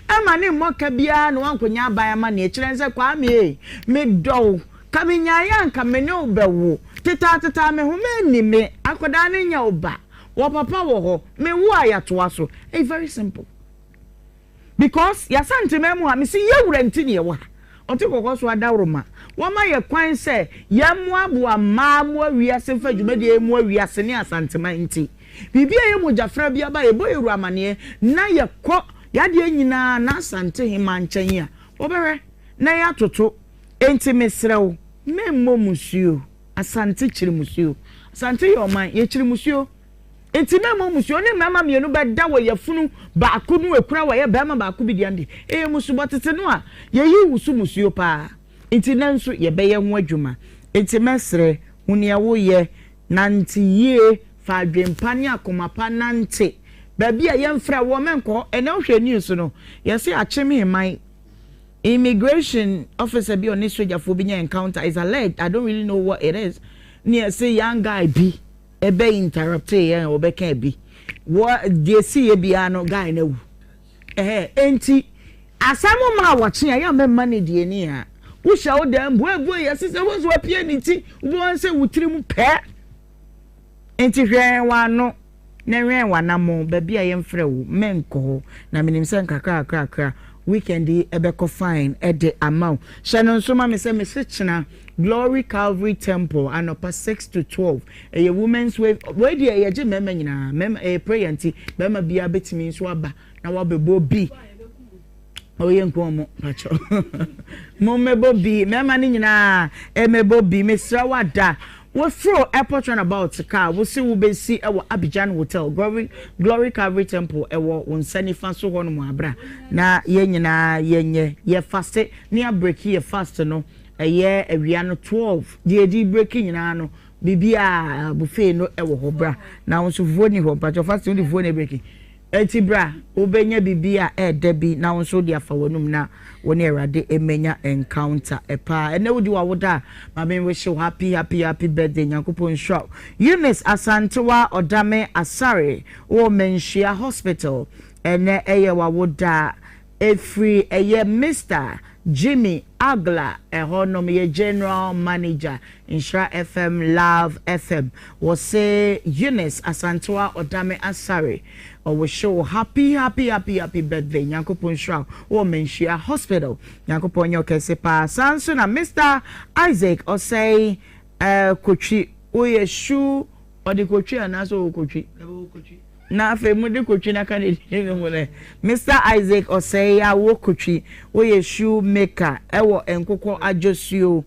Ema ni moka bia no ankonya baya ma na ekire nse kwa me do kaminya ya nka me ne obawo teta me ho me ni akoda ne nya oba wo papa wo ho me wo ayato aso very simple because ya sante me mu ha me si yewura ntini ye wa ote kokko so adawroma wo ma ye kwan se ya mu abu ama mu awiase fa dwumade mu awiase ne asante man nti bibia ye mu jafra bia ba ye boyeru amane na ye kɔ yade nyina na sante hima nkyɛn a wobɛhwɛ na ya toto enti mesrew memmo musuo asante kyiri musuo asante yɛ ɔman ye kyiri musuo enti memmo musuo ne mama mienu bɛda wɔ yafunu baako no ekura wɔ ye bɛma baako bi diande musu bɔtete no a ye yi wusu musuo pa enti nanso ye bɛyɛ ho adwuma enti mesre hunia wo ye nante yie fa adwempa ne akomapa nante baby a yemfra wo menko ene hwe news no yesi achemi man immigration officer bi on soldier for bi encounter is alleged. I don't really know what it is. Near say young guy bi ebe interrupt here obeka bi what they see bi ano guy na wu enti asamo ma wachi ya me money die ni a wo sha wo dem bo yesi se wo so apia ni ti wo say wutiri mu pe enti hwe wa no na wen wanamo baby a yemfrɛ wo menko na minim sɛ nkakra weekend ebeko fine at the amount shanon so ma me sɛ me sechina Glory Calvary Temple anopa 6 to 12 a women's way where the ye je mema nyina mema prayer nti mema bia betimi so aba na wa bebo bi oye nko mo pacho mo mebo bi mema ni nyina mebo bi mesra wada we throw airport runabout car we see we be see our Abidjan Hotel Glory Calvary Temple ewo wonsani fa so ho no mo abra na ye nyina ye fast near break ye fast no eye awia no 12 di break nyina no bibia buffet no ewo ho bra na wonso vuo ni ho pa fast no vuo na break enti bra obenya bibia debi na wonso dia fa wonum na woni erade emenya encounter epa ene wodi wa woda ma me wish you happy birthday Nyankopon show Eunice Asantewa Odame Asare o Menhia Hospital ene eye wa woda efri eye Mr. Jimmy Agla ehonom ye general manager Nhyira FM Love FM was say Eunice Asantewa Odame Asare or we show happy birthday Nyankopon show o Menhia Hospital Nyankopon yo kese pa sanso na Mr. Isaac or say kochi o ye shu or the kochi anaso kochi na fe mu de kochi na kan de Mr. Isaac or say awo kochi o ye shoe maker ewo enkoko ajosuo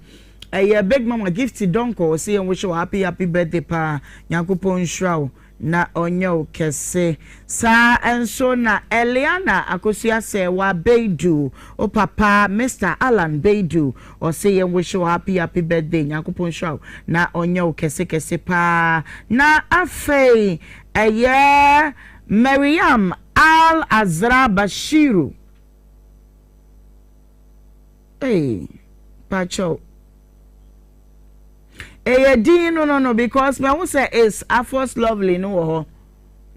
a big mama gift donko say we show happy birthday pa Nyankopon show na onyo kese sa enso na Eliana akosia se wa Beidu o papa Mr. Alan Beidu o say we show happy birthday Nyankopon show na onyo kese pa na afei Mariam Al Azra Bashiru pacho edin no because me who say is Afos Lovely no ho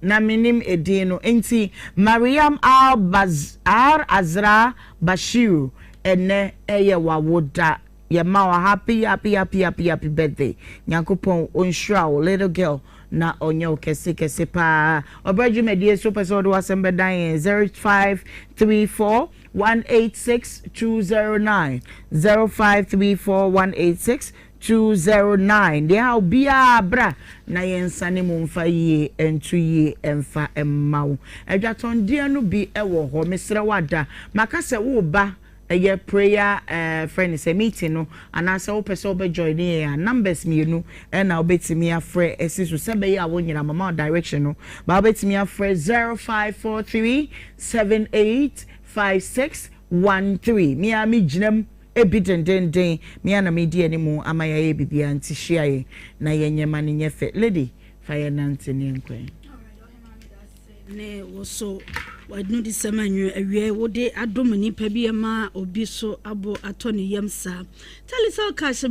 na minim edin no enti Mariam Al Azra Bashiru ene wawoda ye ma happy birthday Nyankopon onhura little girl na onyo kese pa obraju medie so person do asembe dan 0534186209 0534186209 dia obia bra na yensane mumfa yie entu yie emfa emmawo adwaton dia no bi ewo ho mesre wada makase wo ba a prayer friend is a meeting no and I saw person be join here numbers me no and I'll bet me a friend esi so sebe ya won yina mama direction no but I'll bet me a friend 0543785613 me a me ginem ebi dendenden me ana me di animu amaya ye bibia nti hyiaye na yenyema ne nyefe lady fire nante ne nkwan ne woso wadnu di semanyu awie wode adom nipa bi ma obi so abo atɔ ne yam sa talisal cash